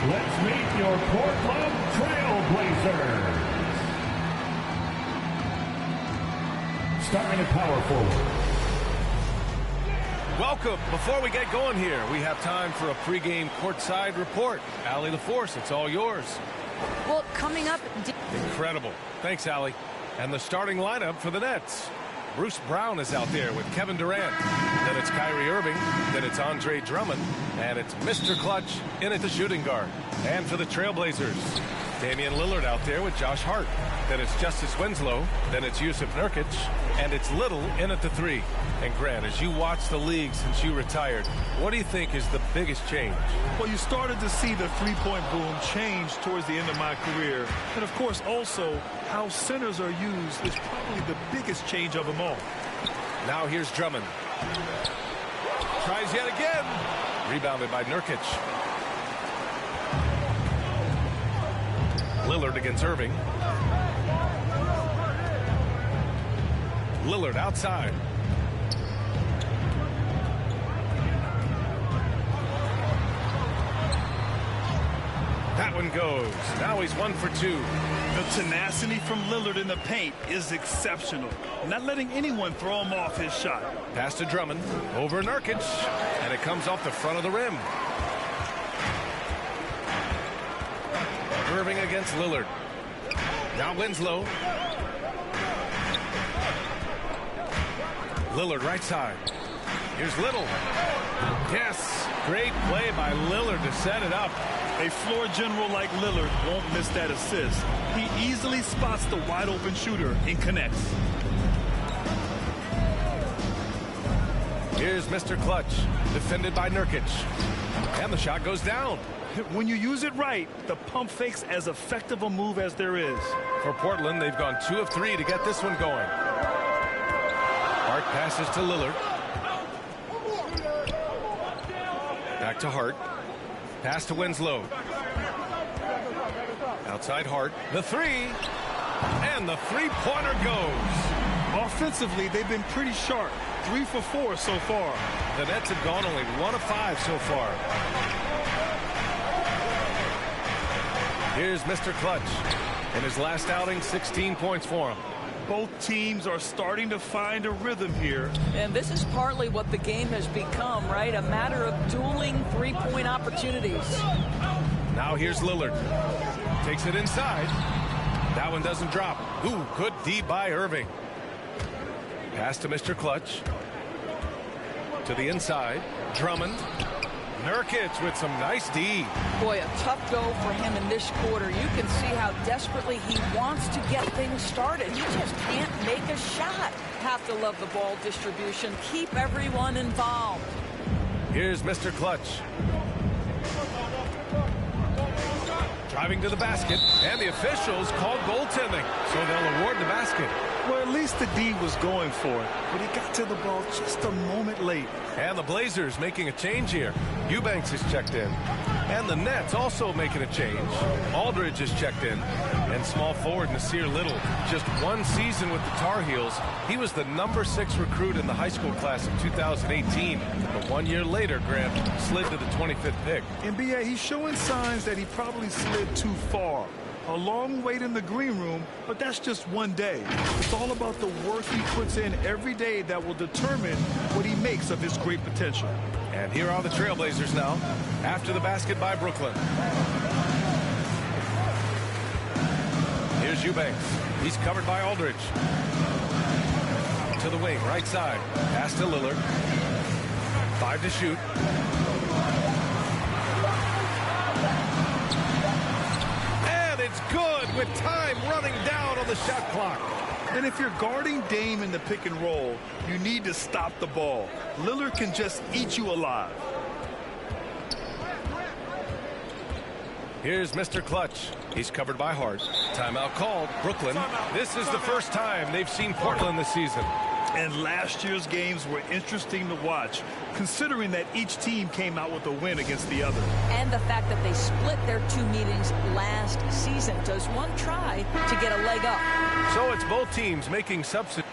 S4: Let's meet your Portland Trailblazers. Starting at power forward.
S5: Welcome. Before we get going here, we have time for a pregame courtside report. Allie LaForce, it's all yours.
S6: Well, coming up...
S5: Incredible. Thanks, Allie. And the starting lineup for the Nets. Bruce Brown is out there with Kevin Durant. Then it's Kyrie Irving. Then it's Andre Drummond. And it's Mr. Clutch in at the shooting guard. And for the Trailblazers, Damian Lillard out there with Josh Hart. Then it's Justice Winslow. Then it's Yusuf Nurkic. And it's Little in at the three. And Grant, as you watch the league since you retired, what do you think is the biggest change?
S7: Well, you started to see the three-point boom change towards the end of my career. And, of course, also how centers are used is probably the biggest change of them all.
S5: Now here's Drummond. Tries yet again. Rebounded by Nurkic. Lillard against Irving. Lillard outside. That one goes. Now he's 1 for 2.
S7: The tenacity from Lillard in the paint is exceptional. Not letting anyone throw him off his shot.
S5: Pass to Drummond. Over Nurkic. And it comes off the front of the rim. Irving against Lillard. Now Winslow. Lillard right side. Here's Little. Yes. Great play by Lillard to set it up.
S7: A floor general like Lillard won't miss that assist. He easily spots the wide open shooter and connects.
S5: Here's Mr. Clutch, defended by Nurkic. And the shot goes down.
S7: When you use it right, the pump fake's as effective a move as there is.
S5: For Portland, they've gone 2 of 3 to get this one going. Hart passes to Lillard. Back to Hart. Pass to Winslow. Outside Hart. The three. And the three-pointer goes.
S7: Offensively, they've been pretty sharp. 3 for 4 so far.
S5: The Nets have gone only 1 of 5 so far. Here's Mr. Clutch. In his last outing, 16 points for him.
S7: Both teams are starting to find a rhythm here.
S9: And this is partly what the game has become, right? A matter of dueling three-point opportunities.
S5: Now here's Lillard. Takes it inside. That one doesn't drop. Ooh, good D by Irving. Pass to Mr. Clutch. To the inside. Drummond. Nurkic with some nice D.
S9: Boy, a tough go for him in this quarter. You can see how desperately he wants to get things started. He just can't make a shot. Have to love the ball distribution. Keep everyone involved.
S5: Here's Mr. Clutch. Driving to the basket, and the officials called goaltending, so they'll award the basket.
S7: Well, at least the D was going for it, but he got to the ball just a moment late.
S5: And the Blazers making a change here. Eubanks is checked in. And the Nets also making a change. Aldridge is checked in. And small forward Nasir Little, just one season with the Tar Heels. He was the number 6 recruit in the high school class of 2018. But 1 year later, Grant slid to the 25th pick.
S7: NBA, he's showing signs that he probably slid too far. A long wait in the green room, but that's just one day. It's all about the work he puts in every day that will determine what he makes of his great potential.
S5: And here are the Trailblazers now, after the basket by Brooklyn. Here's Eubanks. He's covered by Aldridge. To the wing, right side. Pass to Lillard. 5 to shoot. It's good with time running down on the shot clock.
S7: And if you're guarding Dame in the pick and roll, you need to stop the ball. Lillard can just eat you alive.
S5: Here's Mr. Clutch. He's covered by Hart. Timeout called. Brooklyn. This is the first time they've seen Portland this season.
S7: And last year's games were interesting to watch, considering that each team came out with a win against the other.
S9: And the fact that they split their 2 meetings last season. Does one try to get a leg up?
S5: So it's both teams making substitutes.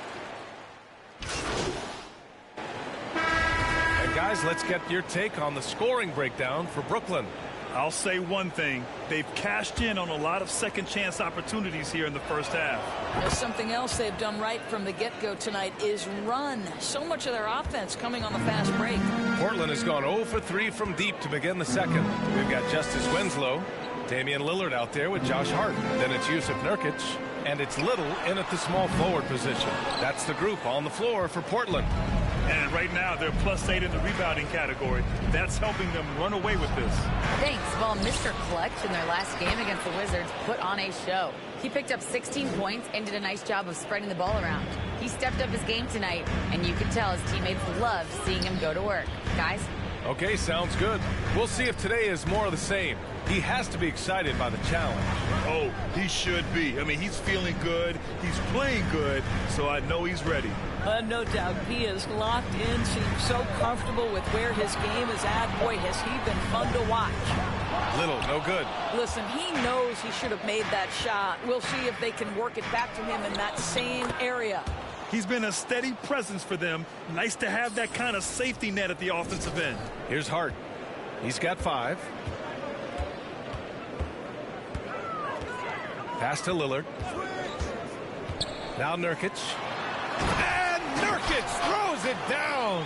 S5: And guys, let's get your take on the scoring breakdown for Brooklyn.
S7: I'll say one thing. They've cashed in on a lot of second chance opportunities here in the first half.
S9: There's something else they've done right from the get-go tonight is run. So much of their offense coming on the fast break.
S5: Portland has gone 0 for 3 from deep to begin the second. We've got Justice Winslow, Damian Lillard out there with Josh Hart. Then it's Yusuf Nurkic, and it's Little in at the small forward position. That's the group on the floor for Portland.
S7: And right now, they're +8 in the rebounding category. That's helping them run away with this.
S6: Thanks. Well, Mr. Clutch in their last game against the Wizards put on a show. He picked up 16 points and did a nice job of spreading the ball around. He stepped up his game tonight, and you could tell his teammates loved seeing him go to work. Guys?
S5: Okay, sounds good. We'll see if today is more of the same. He has to be excited by the challenge.
S7: Oh, he should be. I mean, he's feeling good. He's playing good, so I know he's ready.
S9: No doubt. He is locked in, seems so comfortable with where his game is at. Boy, has he been fun to watch.
S5: Little, no good.
S9: Listen, he knows he should have made that shot. We'll see if they can work it back to him in that same area.
S7: He's been a steady presence for them. Nice to have that kind of safety net at the offensive end.
S5: Here's Hart. He's got 5. Pass to Lillard. Now Nurkic. And Nurkic throws it down.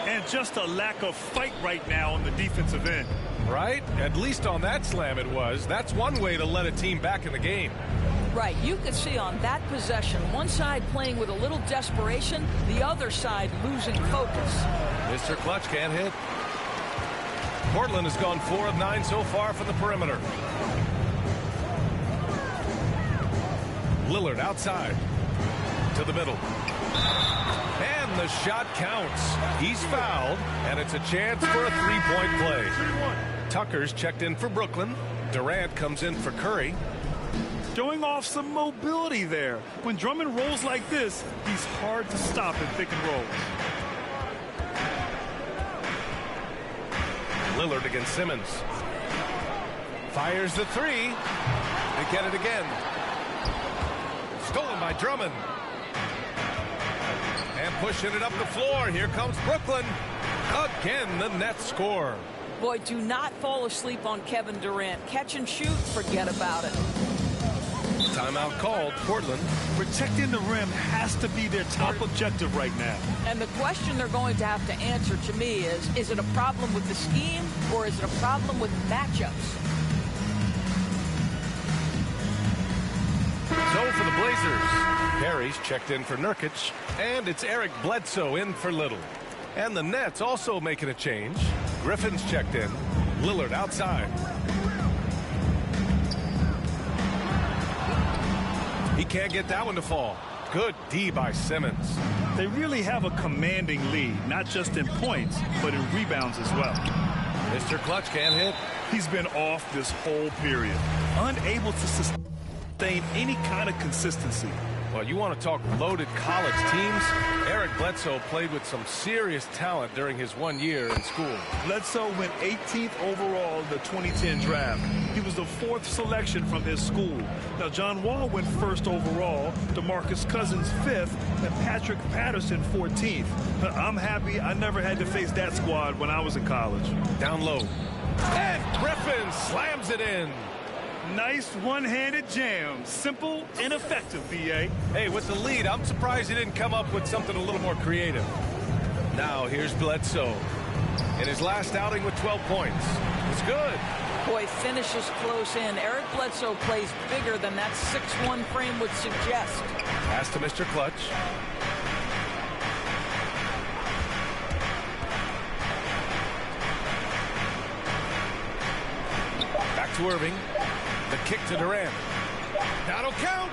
S7: And just a lack of fight right now on the defensive end.
S5: Right? At least on that slam it was. That's one way to let a team back in the game.
S9: Right. You can see on that possession, one side playing with a little desperation, the other side losing focus.
S5: Mr. Clutch can't hit. Portland has gone 4 of 9 so far from the perimeter. Lillard outside to the middle. And the shot counts. He's fouled, and it's a chance for a 3-point play. Tucker's checked in for Brooklyn. Durant comes in for Curry.
S7: Showing off some mobility there. When Drummond rolls like this, he's hard to stop in pick and roll.
S5: Lillard against Simmons. Fires the 3. They get it again. Stolen by Drummond. And pushing it up the floor. Here comes Brooklyn. Again, the Nets score.
S9: Boy, do not fall asleep on Kevin Durant. Catch and shoot, forget about it.
S5: Timeout called. Portland.
S7: Protecting the rim has to be their top objective right now.
S9: And the question they're going to have to answer to me is it a problem with the scheme or is it a problem with matchups?
S5: So for the Blazers, Perry's checked in for Nurkic, and it's Eric Bledsoe in for Little. And the Nets also making a change. Griffin's checked in. Lillard outside. He can't get that one to fall. Good D by Simmons.
S7: They really have a commanding lead, not just in points, but in rebounds as well.
S5: Mr. Clutch can't hit.
S7: He's been off this whole period, unable to sustain any kind of consistency.
S5: Well, you want to talk loaded college teams? Eric Bledsoe played with some serious talent during his 1 year in school.
S7: Bledsoe went 18th overall in the 2010 draft. He was the 4th selection from his school. Now, John Wall went 1st overall, DeMarcus Cousins 5th, and Patrick Patterson 14th. I'm happy I never had to face that squad when I was in college.
S5: Down low. And Griffin slams it in.
S7: Nice one-handed jam. Simple and effective, B.A.
S5: Hey, with the lead, I'm surprised he didn't come up with something a little more creative. Now, here's Bledsoe. In his last outing with 12 points. It's good.
S9: Boy, finishes close in. Eric Bledsoe plays bigger than that 6'1" frame would suggest.
S5: Pass to Mr. Clutch. Back to Irving. The kick to Durant. That'll count.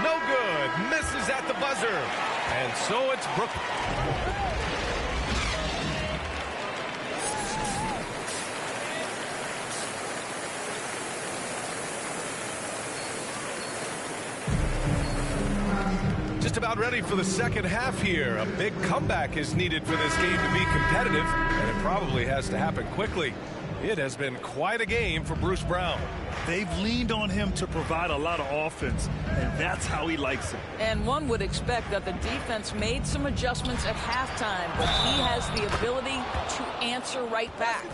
S5: No good. Misses at the buzzer. And so it's Brooklyn. Just about ready for the second half here. A big comeback is needed for this game to be competitive, and it probably has to happen quickly. It has been quite a game for Bruce Brown.
S7: They've leaned on him to provide a lot of offense, and that's how he likes it.
S9: And one would expect that the defense made some adjustments at halftime, but he has the ability to answer right back.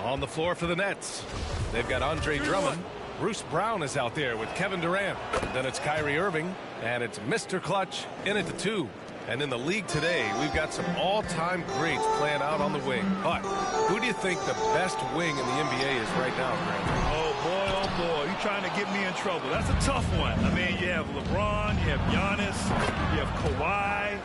S5: On the floor for the Nets, they've got Andre Drummond. Bruce Brown is out there with Kevin Durant. Then it's Kyrie Irving, and it's Mr. Clutch in at the 2. And in the league today, we've got some all-time greats playing out on the wing. But who do you think the best wing in the NBA is right now, Greg?
S7: Oh, boy, you're trying to get me in trouble. That's a tough one. I mean, you have LeBron, you have Giannis, you have Kawhi,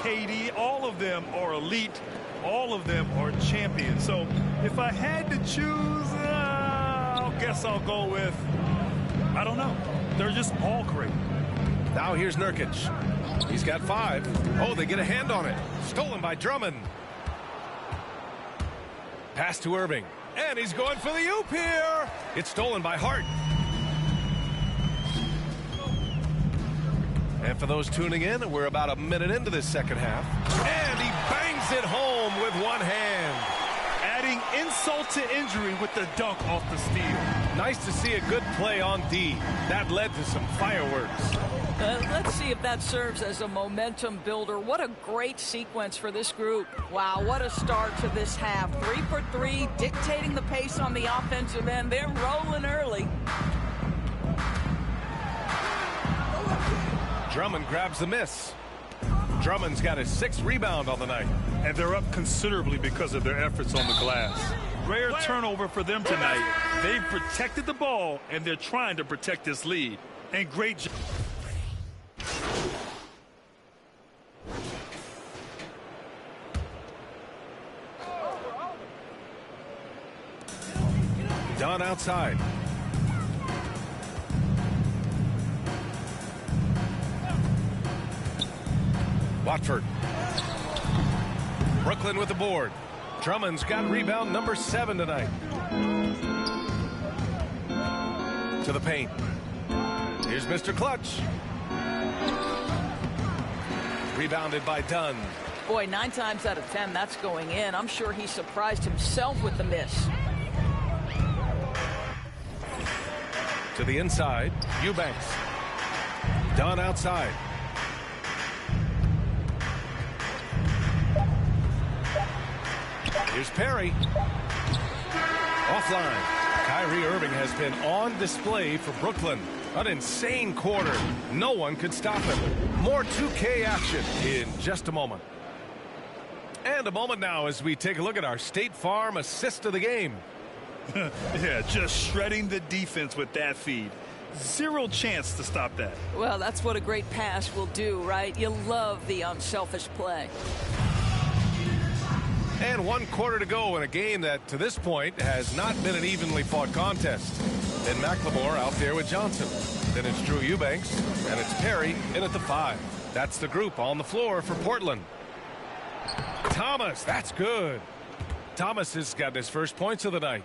S7: KD. All of them are elite. All of them are champions. So if I had to choose, I guess I'll go with, I don't know. They're just all great.
S5: Now here's Nurkic. He's got 5. Oh, they get a hand on it. Stolen by Drummond. Pass to Irving. And he's going for the oop here. It's stolen by Hart. And for those tuning in, we're about a minute into this second half. And he bangs it home with one hand.
S7: Adding insult to injury with the dunk off the steal.
S5: Nice to see a good play on D. That led to some fireworks.
S9: Let's see if that serves as a momentum builder. What a great sequence for this group. Wow, what a start to this half. 3 for 3, dictating the pace on the offensive end. They're rolling early.
S5: Drummond grabs the miss. Drummond's got his 6th rebound on the night.
S7: And they're up considerably because of their efforts on the glass. Rare turnover for them tonight. They've protected the ball, and they're trying to protect this lead. And great job.
S5: Dunn outside. Watford. Brooklyn with the board. Drummond's got rebound number 7 tonight. To the paint. Here's Mr. Clutch. Rebounded by Dunn.
S9: Boy, 9 times out of 10, that's going in. I'm sure he surprised himself with the miss.
S5: To the inside, Eubanks. Dunn outside. Here's Perry. Offline. Kyrie Irving has been on display for Brooklyn. An insane quarter. No one could stop him. More 2K action in just a moment. And a moment now as we take a look at our State Farm assist of the game.
S7: Yeah, just shredding the defense with that feed. Zero chance to stop that.
S9: Well, that's what a great pass will do, right? You love the unselfish play.
S5: And 1 quarter to go in a game that, to this point, has not been an evenly fought contest. Then McLemore out there with Johnson. Then it's Drew Eubanks, and it's Perry in at the 5. That's the group on the floor for Portland. Thomas, that's good. Thomas has got his first points of the night.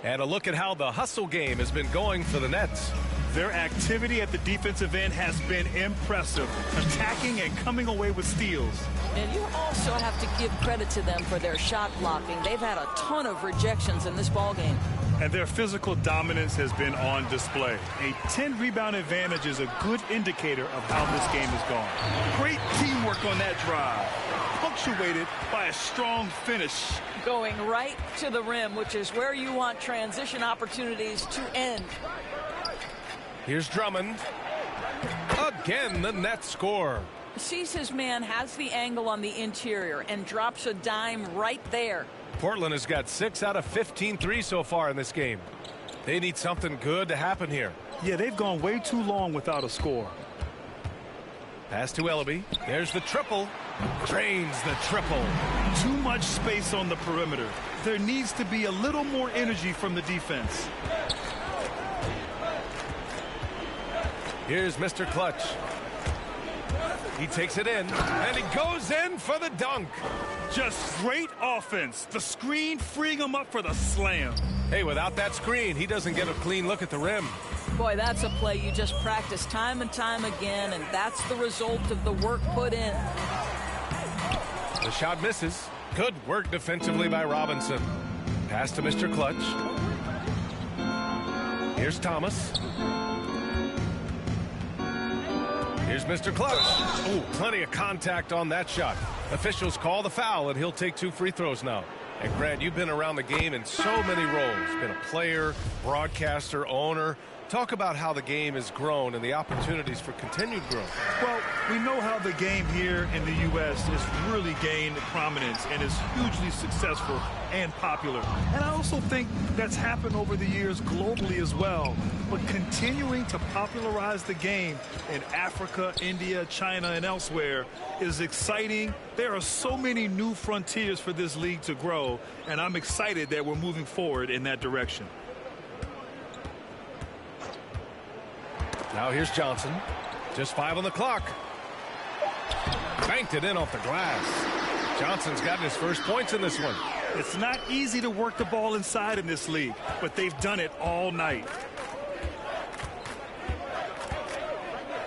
S5: And a look at how the hustle game has been going for the Nets.
S7: Their activity at the defensive end has been impressive, attacking and coming away with steals.
S9: And you also have to give credit to them for their shot blocking. They've had a ton of rejections in this ballgame.
S7: And their physical dominance has been on display. A 10-rebound advantage is a good indicator of how this game has gone. Great teamwork on that drive, punctuated by a strong finish.
S9: Going right to the rim, which is where you want transition opportunities to end.
S5: Here's Drummond. Again, the Nets score.
S9: Sees his man, has the angle on the interior, and drops a dime right there.
S5: Portland has got 6 out of 15 threes so far in this game. They need something good to happen here.
S7: Yeah, they've gone way too long without a score.
S5: Pass to Ellaby. There's the triple. Drains the triple.
S7: Too much space on the perimeter. There needs to be a little more energy from the defense.
S5: Here's Mr. Clutch. He takes it in, and he goes in for the dunk.
S7: Just great offense. The screen freeing him up for the slam.
S5: Hey, without that screen, he doesn't get a clean look at the rim.
S9: Boy, that's a play you just practice time and time again, and that's the result of the work put in.
S5: The shot misses. Good work defensively by Robinson. Pass to Mr. Clutch. Here's Thomas. Here's Mr. Clutch. Oh, plenty of contact on that shot. Officials call the foul, and he'll take 2 free throws now. And Grant, you've been around the game in so many roles. Been a player, broadcaster, owner. Talk about how the game has grown and the opportunities for continued growth.
S7: Well, we know how the game here in the U.S. has really gained prominence and is hugely successful and popular. And I also think that's happened over the years globally as well. But continuing to popularize the game in Africa, India, China, and elsewhere is exciting. There are so many new frontiers for this league to grow, and I'm excited that we're moving forward in that direction.
S5: Now here's Johnson. Just 5 on the clock. Banked it in off the glass. Johnson's gotten his first points in this one.
S7: It's not easy to work the ball inside in this league, but they've done it all night.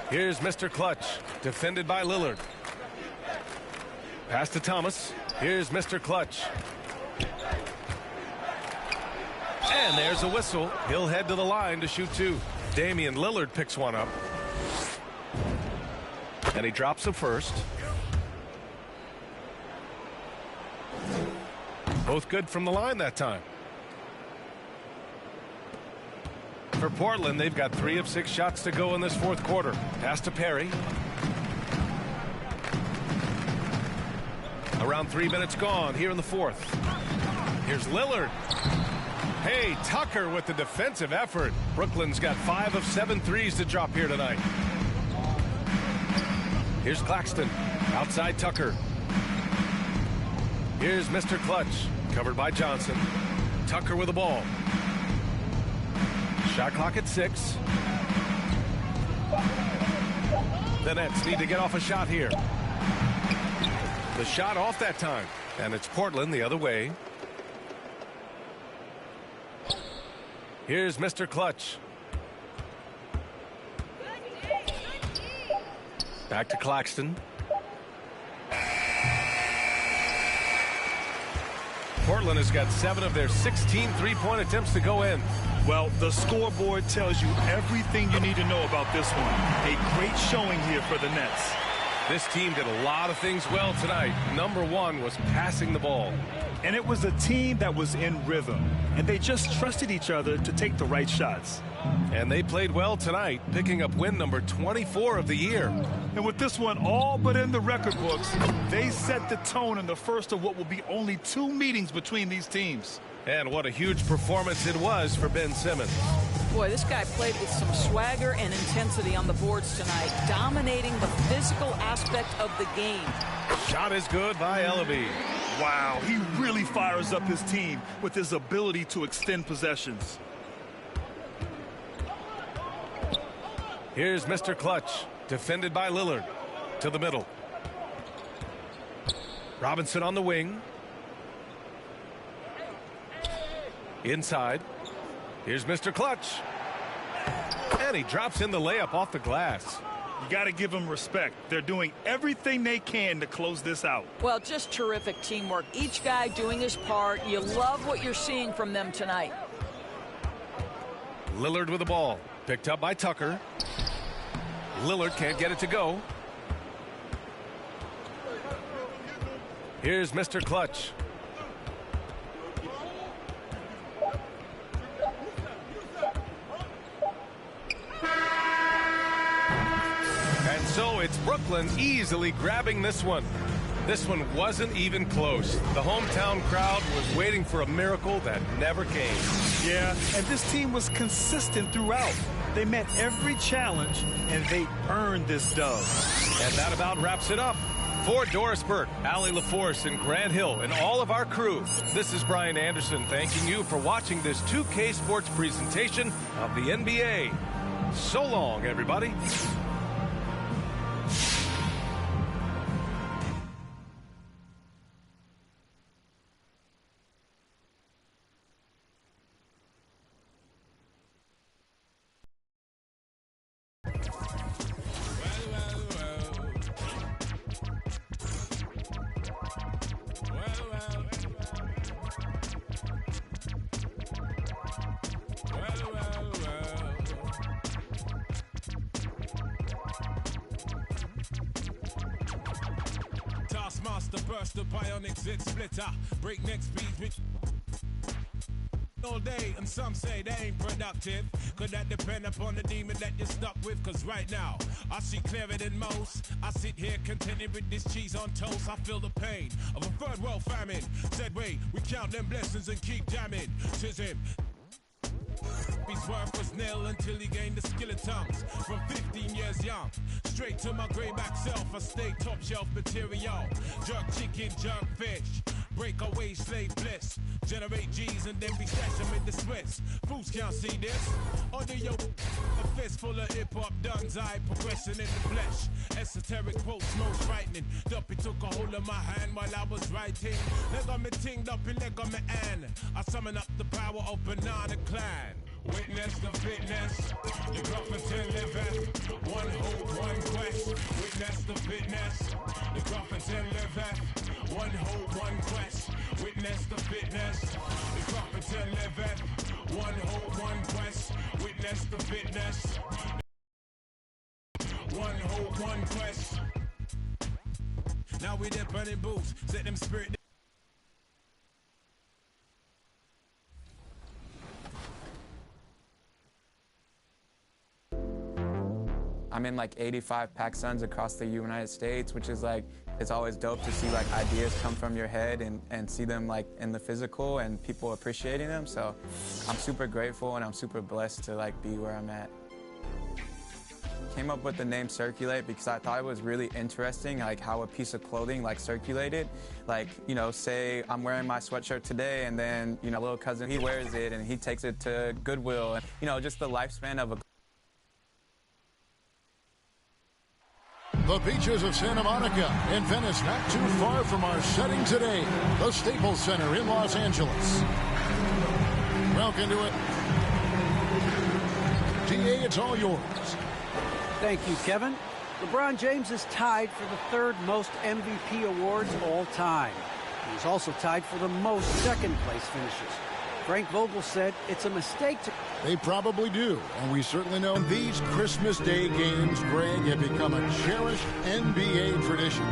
S5: Here's Mr. Clutch, defended by Lillard. Pass to Thomas. Here's Mr. Clutch. And there's a whistle. He'll head to the line to shoot 2. Damian Lillard picks one up. And he drops the first. Both good from the line that time. For Portland, they've got 3 of 6 shots to go in this 4th quarter. Pass to Perry. Around 3 minutes gone here in the 4th. Here's Lillard. Hey, Tucker with the defensive effort. Brooklyn's got 5 of 7 threes to drop here tonight. Here's Claxton. Outside Tucker. Here's Mr. Clutch. Covered by Johnson. Tucker with the ball. Shot clock at 6. The Nets need to get off a shot here. The shot off that time. And it's Portland the other way. Here's Mr. Clutch. Back to Claxton. Portland has got 7 of their 16 three-point attempts to go in.
S7: Well, the scoreboard tells you everything you need to know about this one. A great showing here for the Nets.
S5: This team did a lot of things well tonight. Number 1 was passing the ball.
S7: And it was a team that was in rhythm, and they just trusted each other to take the right shots.
S5: And they played well tonight, picking up win number 24 of the year.
S7: And with this one all but in the record books, they set the tone in the first of what will be only 2 meetings between these teams.
S5: And what a huge performance it was for Ben Simmons.
S9: Boy, this guy played with some swagger and intensity on the boards tonight, dominating the physical aspect of the game.
S5: Shot is good by Ellaby.
S7: Wow, he really fires up his team with his ability to extend possessions.
S5: Here's Mr. Clutch, defended by Lillard. To the middle. Robinson on the wing. Inside. Here's Mr. Clutch. And he drops in the layup off the glass.
S7: You got to give them respect. They're doing everything they can to close this out.
S9: Well, just terrific teamwork. Each guy doing his part. You love what you're seeing from them tonight.
S5: Lillard with the ball. Picked up by Tucker. Lillard can't get it to go. Here's Mr. Clutch. And so it's Brooklyn easily grabbing this one. This one wasn't even close. The hometown crowd was waiting for a miracle that never came.
S7: Yeah, and this team was consistent throughout. They met every challenge, and they earned this dub.
S5: And that about wraps it up. For Doris Burke, Allie LaForce, and Grant Hill, and all of our crew, this is Brian Anderson thanking you for watching this 2K Sports presentation of the NBA. So long, everybody.
S18: Taskmaster burst the bionic zit splitter. Breakneck speed with all day, and some say they ain't productive. Could that depend upon the demon that you're stuck with? Cause right now, I see clearer than most. I sit here contented with this cheese on toast. I feel the pain of a third world famine. Said wait, we count them blessings and keep jamming. Tis him. His worth was nil until he gained the skill of tongues. From 15 years young, straight to my grayback self, I stay top shelf material. Jerk chicken, jerk fish, breakaway slave bliss. Generate G's and then we stash them in the Swiss. Fools can't see this. Under your a fist full of hip-hop duns, I progressing in the flesh. Esoteric quotes, most frightening. Duppy took a hold of my hand while I was writing. Leg on me ting, Duppy leg on me and I summon up the power of Banana Clan. Witness the fitness, the Gruffington liveth. One hope, one quest. Witness the fitness, the Gruffington liveth. One hope, one quest. Witness the fitness, the Gruffington liveth. One hope, one quest. Witness the fitness. One hope, one quest. Now we there burning boots, set them spirit.
S11: I'm in like 85 Pac Suns across the United States, which is like, it's always dope to see like ideas come from your head and see them like in the physical and people appreciating them. So I'm super grateful and I'm super blessed to like be where I'm at. Came up with the name Circulate because I thought it was really interesting, like how a piece of clothing like circulated. Like, you know, say I'm wearing my sweatshirt today and then, you know, little cousin, he wears it and he takes it to Goodwill. And, you know, just the lifespan of a
S12: The beaches of Santa Monica and Venice, not too far from our setting today, the Staples Center in Los Angeles. Welcome to it. DA, it's all yours.
S14: Thank you, Kevin. LeBron James is tied for the third most MVP awards all time. He's also tied for the most second-place finishes. Frank Vogel said it's a mistake to...
S12: They probably do, and we certainly know these Christmas Day games, Greg, have become a cherished NBA tradition.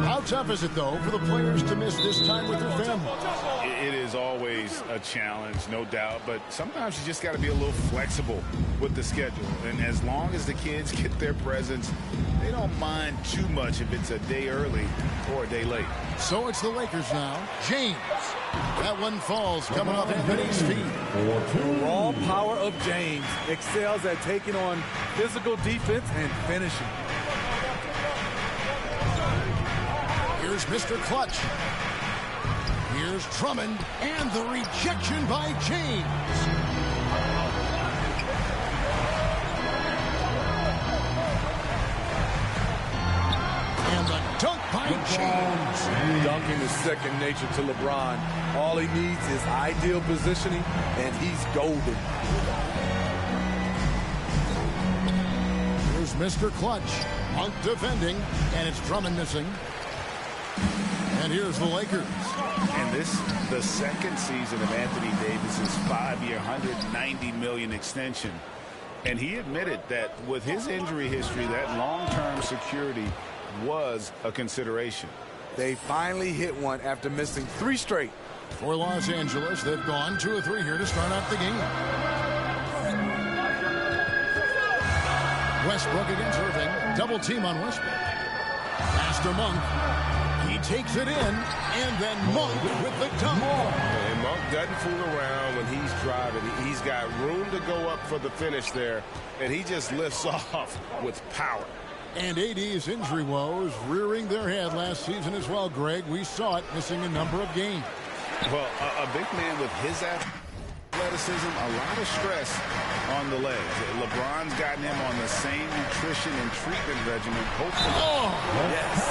S12: How tough is it, though, for the players to miss this time with their families?
S13: It is always a challenge, no doubt, but sometimes you just got to be a little flexible with the schedule. And as long as the kids get their presents, they don't mind too much if it's a day early or a day late.
S12: So it's the Lakers now. James. That one falls coming off Anthony's feet.
S16: The raw power of James excels at taking on physical defense and finishing.
S12: Here's Mr. Clutch. Here's Drummond, and the rejection by James. And the dunk by James.
S16: Dunking is second nature to LeBron. All he needs is ideal positioning, and he's golden.
S12: Here's Mr. Clutch. Monk defending, and it's Drummond missing. And here's the Lakers.
S13: And this, the second season of Anthony Davis's 5-year, $190 million extension. And he admitted that with his injury history, that long-term security was a consideration.
S16: They finally hit one after missing 3 straight.
S12: For Los Angeles, they've gone 2 of 3 here to start out the game. Westbrook against Irving. Double team on Westbrook. Pass to Monk. He takes it in, and then Monk with the dunk.
S15: And Monk doesn't fool around when he's driving. He's got room to go up for the finish there, and he just lifts off with power.
S12: And AD's injury woes rearing their head last season as well, Greg. We saw it, missing a number of games.
S13: Well, a big man with his athleticism, a lot of stress on the legs. LeBron's gotten him on the same nutrition and treatment regimen. Hopefully.
S16: Yes.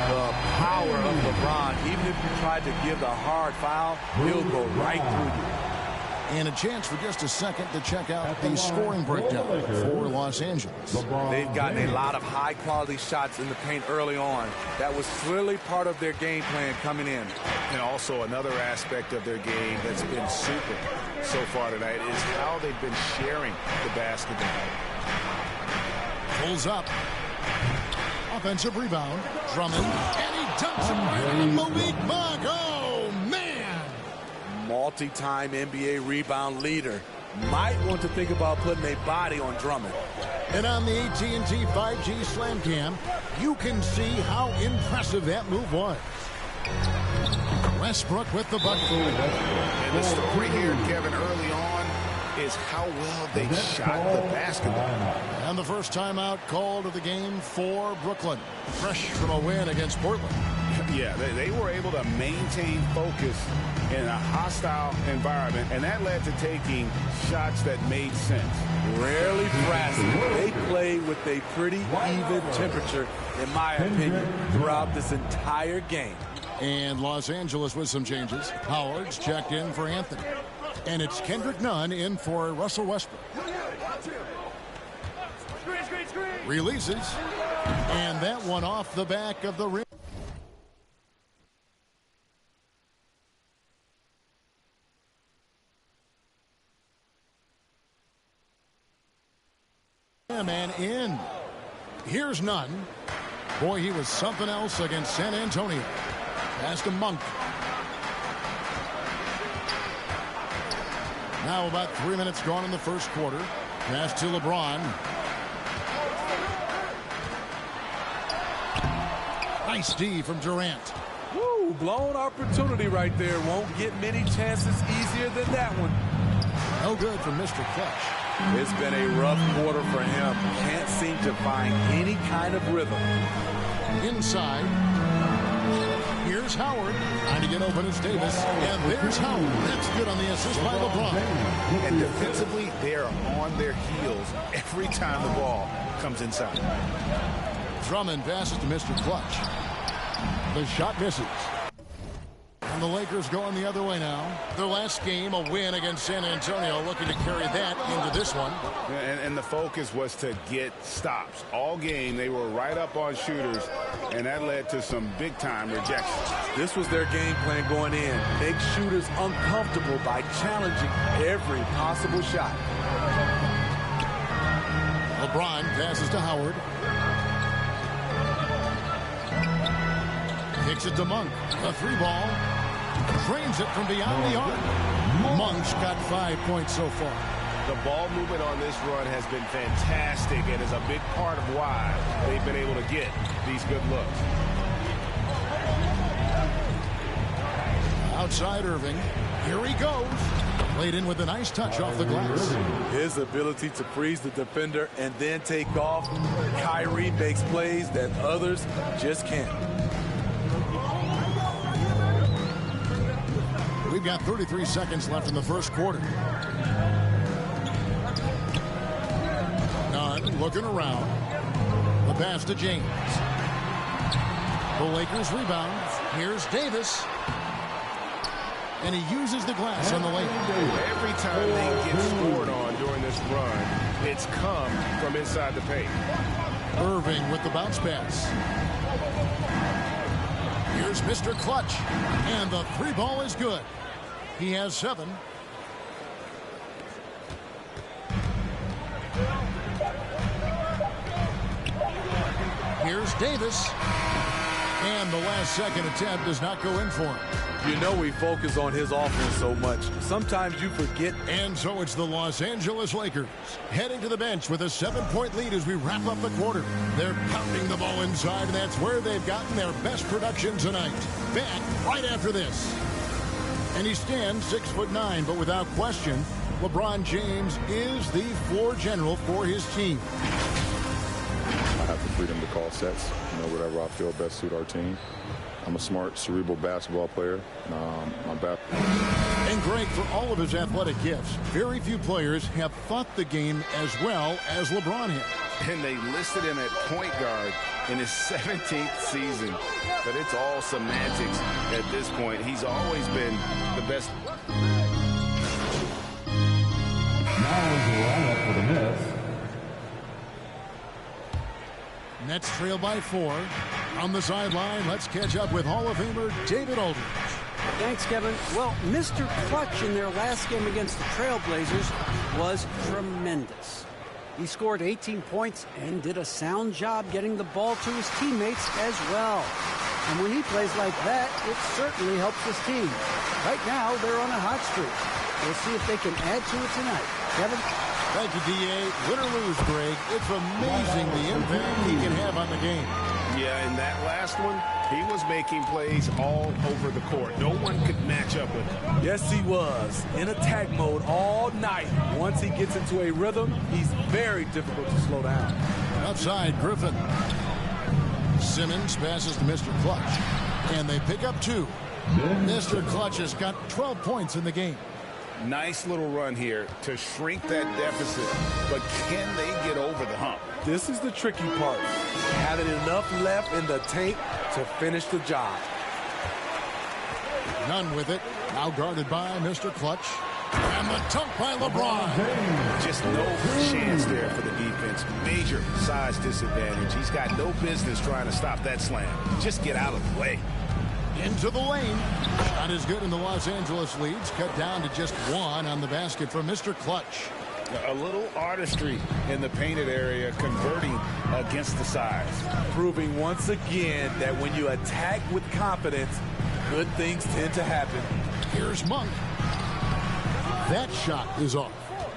S16: The power of LeBron. Even if you tried to give the hard foul, he'll go right through you.
S12: And a chance for just a second to check out the scoring breakdown for Los Angeles.
S16: They've gotten a lot of high-quality shots in the paint early on. That was clearly part of their game plan coming in.
S13: And also another aspect of their game that's been super so far tonight is how they've been sharing the basketball.
S12: Pulls up. Offensive rebound. Drummond. And he dumps it right on Malik Monk. Oh, man.
S16: Multi-time NBA rebound leader. Might want to think about putting a body on Drummond.
S12: And on the AT&T 5G Slam Cam, you can see how impressive that move was. Westbrook with the bucket.
S13: And the story here, Kevin, early on is how well they shot the basketball.
S12: And the first timeout called of the game for Brooklyn. Fresh from a win against Portland.
S13: Yeah, they were able to maintain focus in a hostile environment, and that led to taking shots that made sense.
S16: Rarely frazzled. They played with a pretty even temperature, in my opinion, throughout this entire game.
S12: And Los Angeles with some changes. Howard's checked in for Anthony. And it's Kendrick Nunn in for Russell Westbrook. Releases. And that one off the back of the rim. And in. Here's Nunn. Boy, he was something else against San Antonio. Pass to Monk. Now about 3 minutes gone in the first quarter. Pass to LeBron. Nice D from Durant.
S16: Woo, blown opportunity right there. Won't get many chances easier than that one.
S12: No good for Mr. Clutch.
S16: It's been a rough quarter for him. Can't seem to find any kind of rhythm.
S12: Inside. Here's Howard. Trying to get open as Davis. And there's Howard. That's good on the assist by LeBron.
S13: And defensively, they are on their heels every time the ball comes inside.
S12: Drummond passes to Mr. Clutch. The shot misses. And the Lakers going the other way now. Their last game, a win against San Antonio, looking to carry that into this one.
S13: And the focus was to get stops. All game, they were right up on shooters, and that led to some big-time rejections.
S16: This was their game plan going in. Make shooters uncomfortable by challenging every possible shot.
S12: LeBron passes to Howard. Kicks it to Monk. A 3-ball. Drains it from beyond the arc. Monk's got 5 points so far.
S15: The ball movement on this run has been fantastic and is a big part of why they've been able to get these good looks.
S12: Outside Irving. Here he goes. Played in with a nice touch off the glass.
S16: His ability to freeze the defender and then take off. Kyrie makes plays that others just can't.
S12: We've got 33 seconds left in the first quarter. Nunn looking around. The pass to James. The Lakers rebound. Here's Davis. And he uses the glass on the lane.
S15: Every time they get scored on during this run, it's come from inside the paint.
S12: Irving with the bounce pass. Here's Mr. Clutch. And the three ball is good. He has 7. Here's Davis. And the last second attempt does not go in for him.
S16: You know we focus on his offense so much. Sometimes you forget.
S12: And so it's the Los Angeles Lakers heading to the bench with a 7-point lead as we wrap up the quarter. They're pounding the ball inside, and that's where they've gotten their best production tonight. Back right after this. And he stands 6'9", but without question, LeBron James is the floor general for his team.
S8: I have the freedom to call sets, whatever I feel best suit our team. I'm a smart, cerebral basketball player.
S12: And Greg, for all of his athletic gifts, very few players have thought the game as well as LeBron has.
S15: And they listed him at point guard in his 17th season. But it's all semantics at this point. He's always been the best.
S4: Now is the lineup for the Nets.
S12: Nets trail by 4. On the sideline, let's catch up with Hall of Famer David Aldridge.
S14: Thanks, Kevin. Well, Mr. Clutch in their last game against the Trailblazers was tremendous. He scored 18 points and did a sound job getting the ball to his teammates as well. And when he plays like that, it certainly helps his team. Right now, they're on a hot streak. We'll see if they can add to it tonight. Kevin?
S12: Thank you, D.A. Win or lose, Greg, it's amazing the impact he can have on the game.
S15: Yeah, in that last one, he was making plays all over the court. No one could match up with him.
S16: Yes, he was. In attack mode all night. Once he gets into a rhythm, he's very difficult to slow down.
S12: Outside, Griffin. Simmons passes to Mr. Clutch. And they pick up 2. Mr. Clutch has got 12 points in the game.
S13: Nice little run here to shrink that deficit, but can they get over the hump?
S16: This is the tricky part. Having enough left in the tank to finish the job.
S12: None with it. Now guarded by Mr. Clutch. And the dunk by LeBron.
S13: Just no chance there for the defense. Major size disadvantage. He's got no business trying to stop that slam. Just get out of the way.
S12: Into the lane. Not as good in the Los Angeles leads. Cut down to just 1 on the basket from Mr. Clutch.
S13: A little artistry in the painted area, converting against the size.
S16: Proving once again that when you attack with confidence, good things tend to happen.
S12: Here's Monk. That shot is off.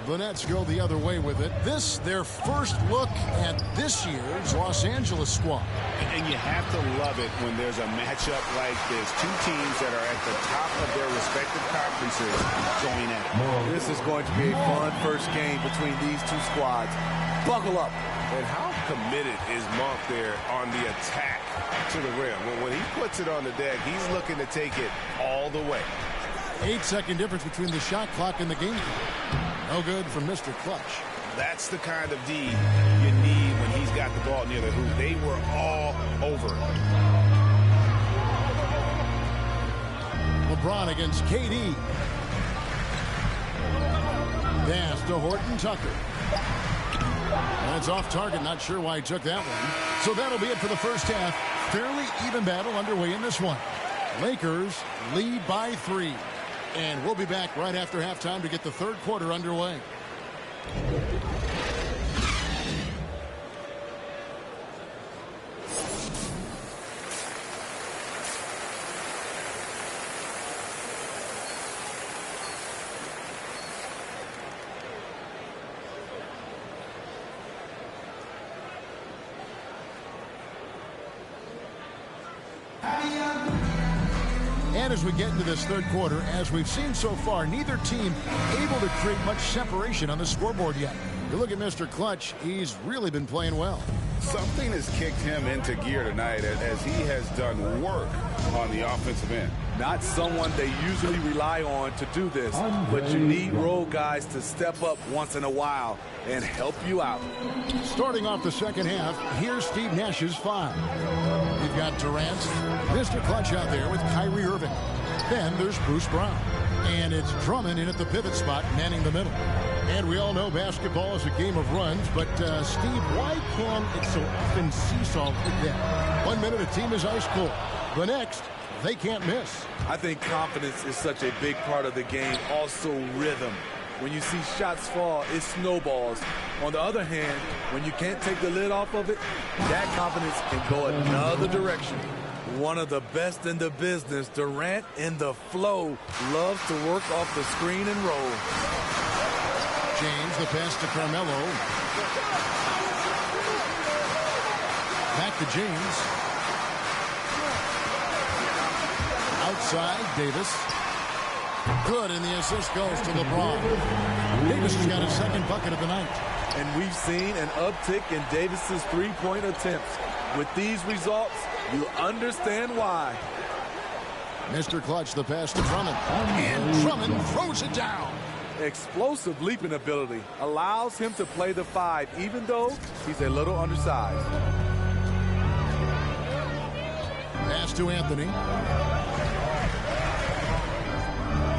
S12: The Nets go the other way with it. This, their first look at this year's Los Angeles squad.
S13: And you have to love it when there's a matchup like this. 2 teams that are at the top of their respective conferences going at it.
S16: This is going to be a fun first game between these 2 squads. Buckle up.
S15: And how committed is Monk there on the attack to the rim? When he puts it on the deck, he's looking to take it all the way.
S12: 8-second difference between the shot clock and the game. No good from Mr. Clutch.
S13: That's the kind of D you need when he's got the ball near the hoop. They were all over it.
S12: LeBron against KD. Pass to Horton Tucker. That's off target. Not sure why he took that one. So that'll be it for the first half. Fairly even battle underway in this one. Lakers lead by 3. And we'll be back right after halftime to get the third quarter underway. And as we get into this third quarter, as we've seen so far, neither team able to create much separation on the scoreboard yet. You look at Mr. Clutch, he's really been playing well.
S13: Something has kicked him into gear tonight as he has done work on the offensive end.
S16: Not someone they usually rely on to do this, but you need role guys to step up once in a while and help you out.
S12: Starting off the second half, here's Steve Nash's 5. We've got Durant, Mr. Clutch out there with Kyrie Irving. Then there's Bruce Brown. And it's Drummond in at the pivot spot, manning the middle. And we all know basketball is a game of runs, but Steve, why can it so often seesaw like that? 1 minute a team is ice cold. The next, they can't miss.
S16: I think confidence is such a big part of the game. Also rhythm. When you see shots fall, it snowballs. On the other hand, when you can't take the lid off of it, that confidence can go another direction. One of the best in the business, Durant in the flow, loves to work off the screen and roll.
S12: James, the pass to Carmelo. Back to James. Outside, Davis. Good, and the assist goes to LeBron. Davis has got his second bucket of the night.
S16: And we've seen an uptick in Davis's three-point attempts. With these results, you understand why.
S12: Mr. Clutch, the pass to Drummond. And Drummond throws it down.
S16: Explosive leaping ability allows him to play the 5, even though he's a little undersized.
S12: Pass to Anthony.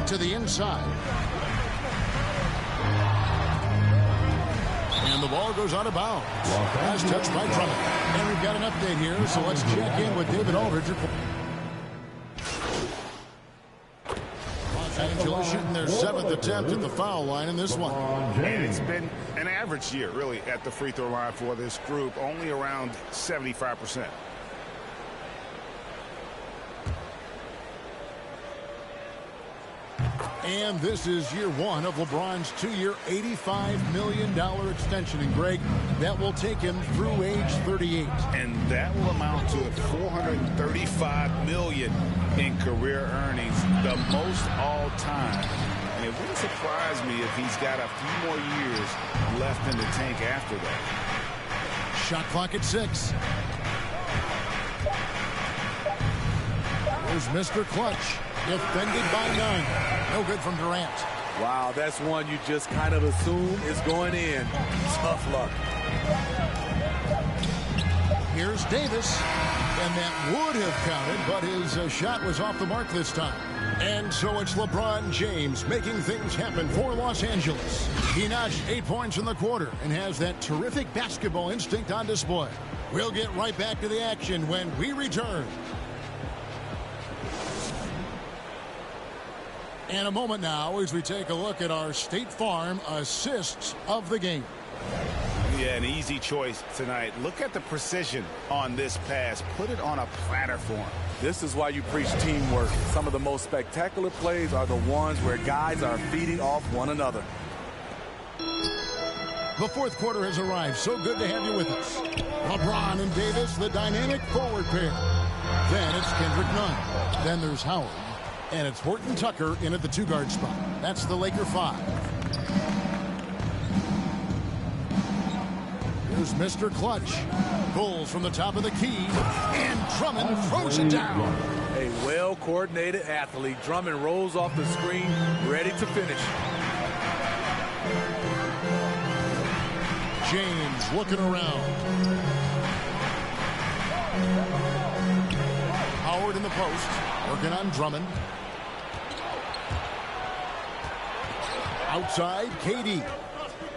S12: To the inside. And the ball goes out of bounds. Pass touched by Drummond. And we've got an update here, so let's check in with David Aldridge. Los Angeles shooting their 7th attempt at the foul line in this one.
S13: And it's been an average year, really, at the free throw line for this group, only around 75%.
S12: And this is year 1 of LeBron's 2-year, $85 million extension. And Greg, that will take him through age 38.
S13: And that will amount to $435 million in career earnings, the most all time. And it wouldn't surprise me if he's got a few more years left in the tank after that.
S12: Shot clock at 6. There's Mr. Clutch. Defended by none. No good from Durant.
S16: Wow, that's one you just kind of assume is going in. Tough luck.
S12: Here's Davis. And that would have counted, but his shot was off the mark this time. And so it's LeBron James making things happen for Los Angeles. He notched 8 points in the quarter and has that terrific basketball instinct on display. We'll get right back to the action when we return. And a moment now as we take a look at our State Farm assists of the game.
S13: Yeah, an easy choice tonight. Look at the precision on this pass. Put it on a platter for him.
S16: This is why you preach teamwork. Some of the most spectacular plays are the ones where guys are feeding off one another.
S12: The fourth quarter has arrived. So good to have you with us. LeBron and Davis, the dynamic forward pair. Then it's Kendrick Nunn. Then there's Howard. And it's Horton Tucker in at the 2-guard spot. That's the Laker 5. Here's Mr. Clutch. Pulls from the top of the key. And Drummond throws it down.
S16: A well-coordinated athlete. Drummond rolls off the screen, ready to finish.
S12: James looking around. Howard in the post. Working on Drummond. Outside, KD.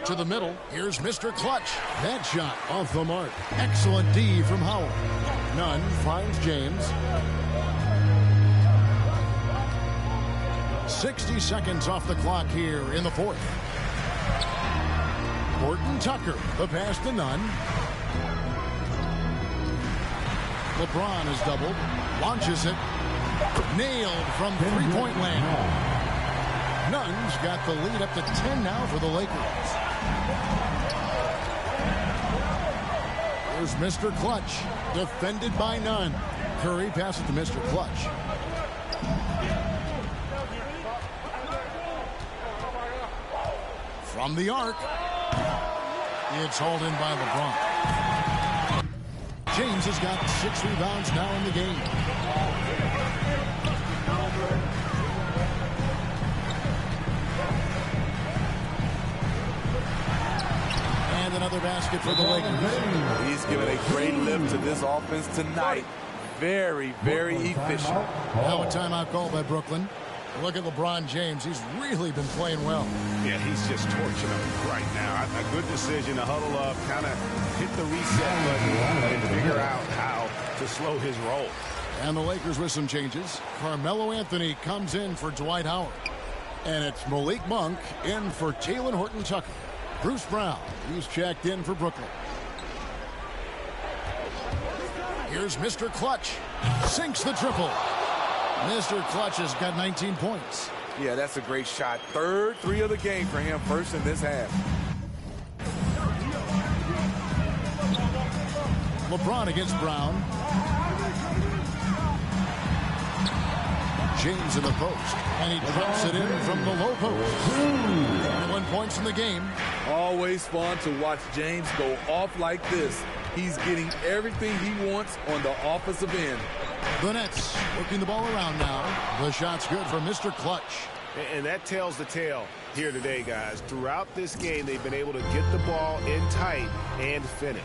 S12: To the middle, here's Mr. Clutch. That shot off the mark. Excellent D from Howard. Nunn finds James. 60 seconds off the clock here in the fourth. Horton Tucker, the pass to Nunn. LeBron is doubled. Launches it. Nailed from three-point land. Nunn's got the lead up to 10 now for the Lakers. There's Mr. Clutch. Defended by Nunn. Curry passes to Mr. Clutch. From the arc. It's hauled in by LeBron. James has got 6 rebounds now in the game. And another basket for the Lakers.
S16: He's given a great lift to this offense tonight. Very, very efficient.
S12: Now a timeout call by Brooklyn. Look at LeBron James. He's really been playing well.
S13: Yeah, he's just torching them right now. A good decision to huddle up, kind of hit the reset button and figure out how to slow his roll.
S12: And the Lakers with some changes. Carmelo Anthony comes in for Dwight Howard. And it's Malik Monk in for Talen Horton-Tucker. Bruce Brown, he's checked in for Brooklyn. Here's Mr. Clutch. Sinks the triple. Mr. Clutch has got 19 points.
S16: Yeah, that's a great shot. Third 3 of the game for him, first in this half.
S12: LeBron against Brown. James in the post. And he drops it in from the low post. 21 points in the game.
S16: Always fun to watch James go off like this. He's getting everything he wants on the offensive end.
S12: The Nets working the ball around now. The shot's good for Mr. Clutch.
S13: And that tells the tale here today, guys. Throughout this game, they've been able to get the ball in tight and finish.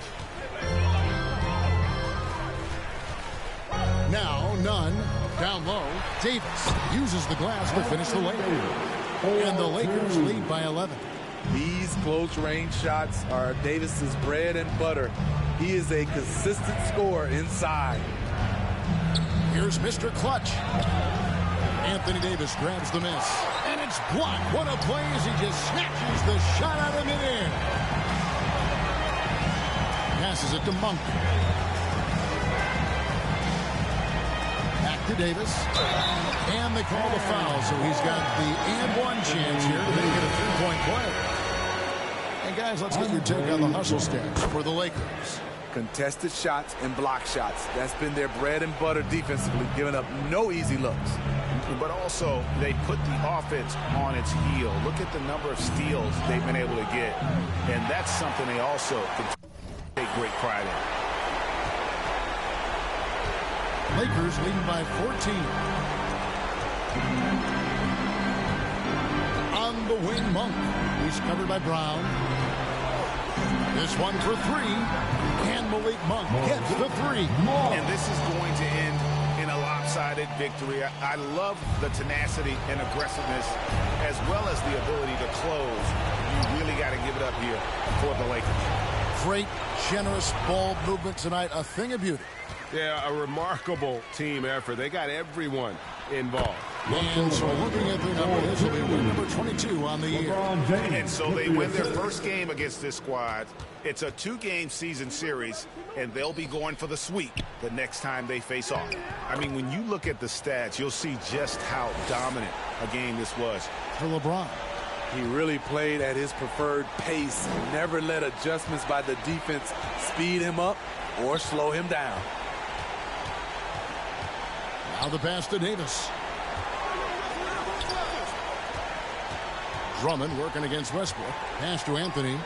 S12: Now, Nunn. Down low. Davis uses the glass to finish the lane. And the Lakers lead by 11.
S16: These close-range shots are Davis's bread and butter. He is a consistent scorer inside.
S12: Here's Mr. Clutch. Anthony Davis grabs the miss. And it's blocked. What a play as he just snatches the shot out of midair. Passes it to Monk. Back to Davis. And they call the foul, so he's got the and-one chance here to make it a 3-point play. And guys, let's get your take on the hustle stats for the Lakers.
S16: Contested shots and block shots. That's been their bread and butter defensively, giving up no easy looks.
S13: But also, they put the offense on its heel. Look at the number of steals they've been able to get. And that's something they also can take great pride in.
S12: Lakers leading by 14. On the wing, Monk. He's covered by Brown. This one for 3. And Malik Monk gets the 3.
S13: And this is going to end in a lopsided victory. I love the tenacity and aggressiveness as well as the ability to close. You really got to give it up here for the Lakers.
S12: Great, generous ball movement tonight. A thing of beauty.
S15: Yeah, a remarkable team effort. They got everyone involved.
S12: And so looking at the number, this will be win number 22 on the year.
S13: And so they win their first game against this squad. It's a 2-game season series, and they'll be going for the sweep the next time they face off. I mean, when you look at the stats, you'll see just how dominant a game this was.
S12: For LeBron.
S16: He really played at his preferred pace. Never let adjustments by the defense speed him up or slow him down.
S12: Now the pass to Davis. Drummond working against Westbrook. Pass to Anthony.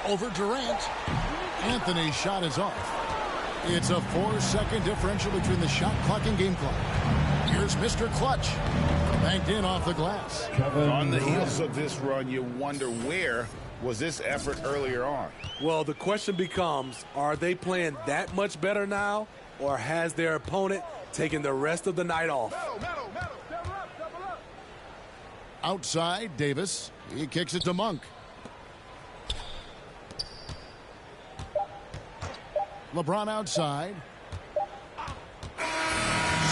S12: Over Durant. Anthony's shot is off. It's a 4-second differential between the shot clock and game clock. Here's Mr. Clutch. Banked in off the glass.
S13: On the heels of this run, you wonder where was this effort earlier on?
S16: Well, the question becomes, are they playing that much better now, or has their opponent taken the rest of the night off?
S12: Outside, Davis. He kicks it to Monk. LeBron outside.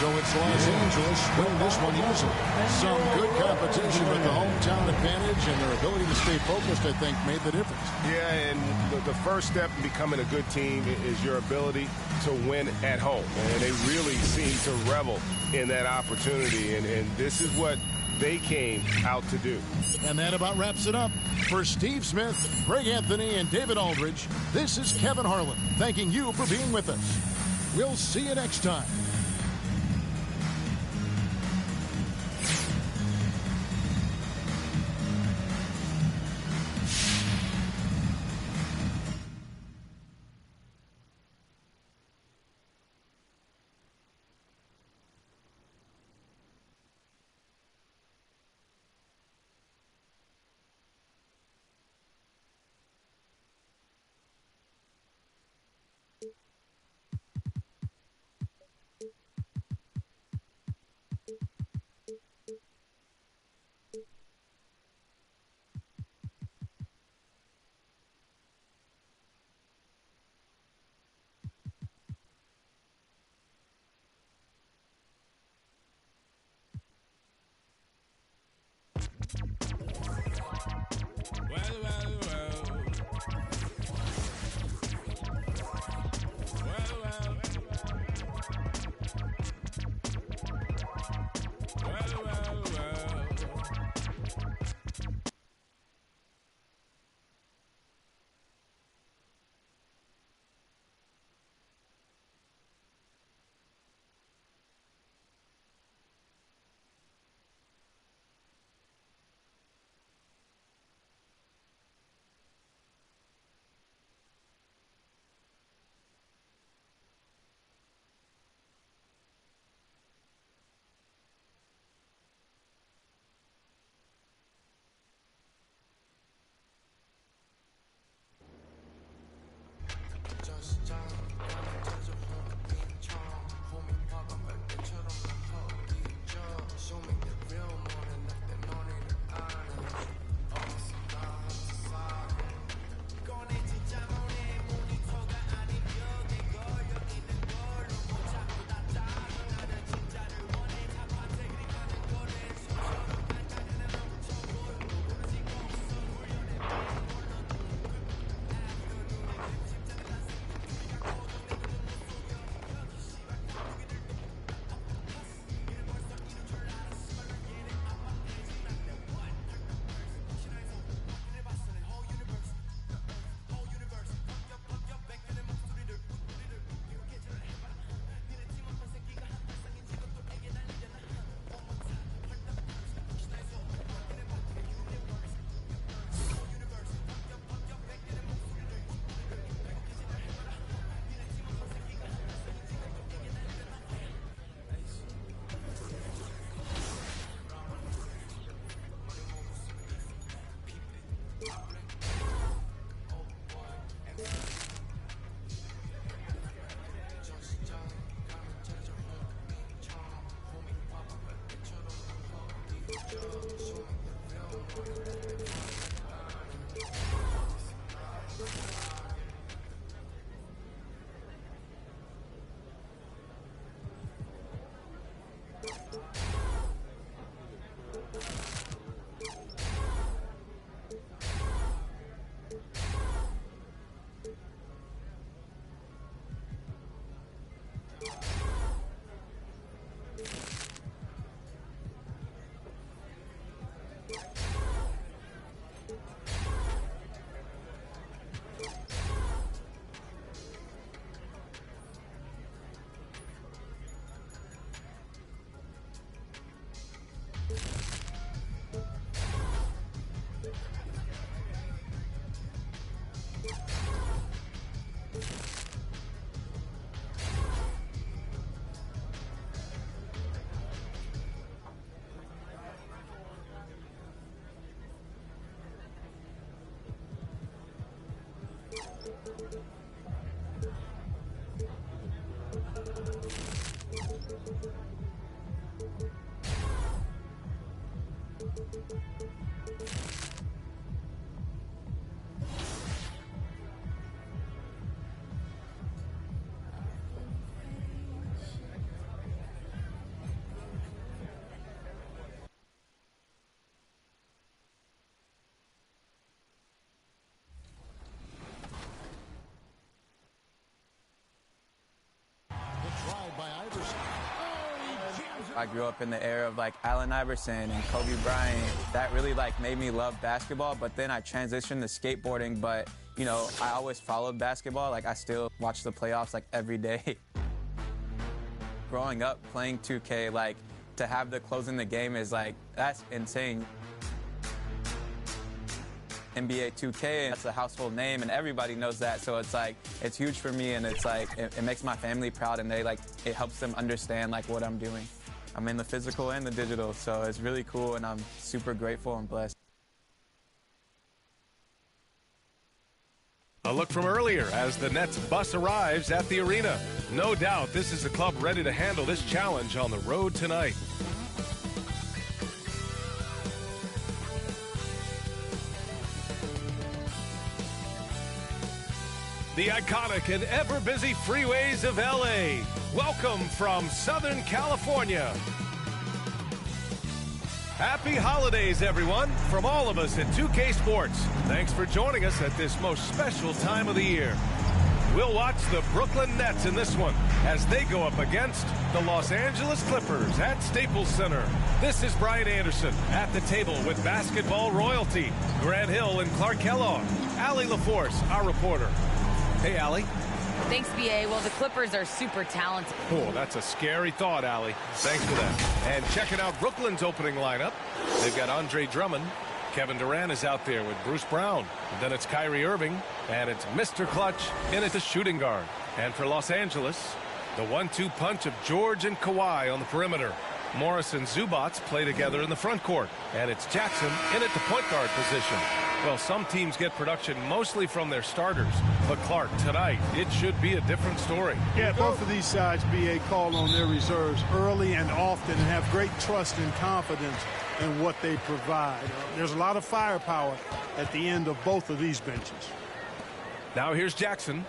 S12: So it's Los Angeles win this one easily. Some good competition, but the hometown advantage and their ability to stay focused, I think, made the difference.
S15: Yeah, and the first step in becoming a good team is your ability to win at home. And they really seem to revel in that opportunity, and this is what they came out to do.
S12: And that about wraps it up. For Steve Smith, Greg Anthony, and David Aldridge, this is Kevin Harlan thanking you for being with us. We'll see you next time.
S11: I grew up in the era of like Allen Iverson and Kobe Bryant. That really like made me love basketball, but then I transitioned to skateboarding. But you know, I always followed basketball. Like I still watch the playoffs like every day. Growing up playing 2K, like to have the closing the game is like, that's insane. NBA 2K, that's a household name and everybody knows that, so it's like, it's huge for me, and it's like, it makes my family proud, and it helps them understand like what I'm doing. I'm in the physical and the digital, so it's really cool, and I'm super grateful and blessed.
S5: A look from earlier as the Nets bus arrives at the arena. No doubt this is a club ready to handle this challenge on the road tonight. The iconic and ever-busy freeways of LA. Welcome from Southern California. Happy holidays, everyone, from all of us at 2K Sports. Thanks for joining us at this most special time of the year. We'll watch the Brooklyn Nets in this one as they go up against the Los Angeles Clippers at Staples Center. This is Brian Anderson at the table with basketball royalty, Grant Hill and Clark Kellogg. Allie LaForce, our reporter. Hey, Allie.
S6: Thanks, B.A. Well, the Clippers are super talented.
S5: Oh, that's a scary thought, Allie. Thanks for that. And checking out Brooklyn's opening lineup, they've got Andre Drummond. Kevin Durant is out there with Bruce Brown. And then it's Kyrie Irving, and it's Mr. Clutch in at the shooting guard. And for Los Angeles, the 1-2 punch of George and Kawhi on the perimeter. Morris and Zubats play together in the front court. And it's Jackson in at the point guard position. Well, some teams get production mostly from their starters. But Clark, tonight, it should be a different story.
S19: Yeah, both of these sides, B.A., call on their reserves early and often and have great trust and confidence in what they provide. There's a lot of firepower at the end of both of these benches.
S5: Now here's Jackson.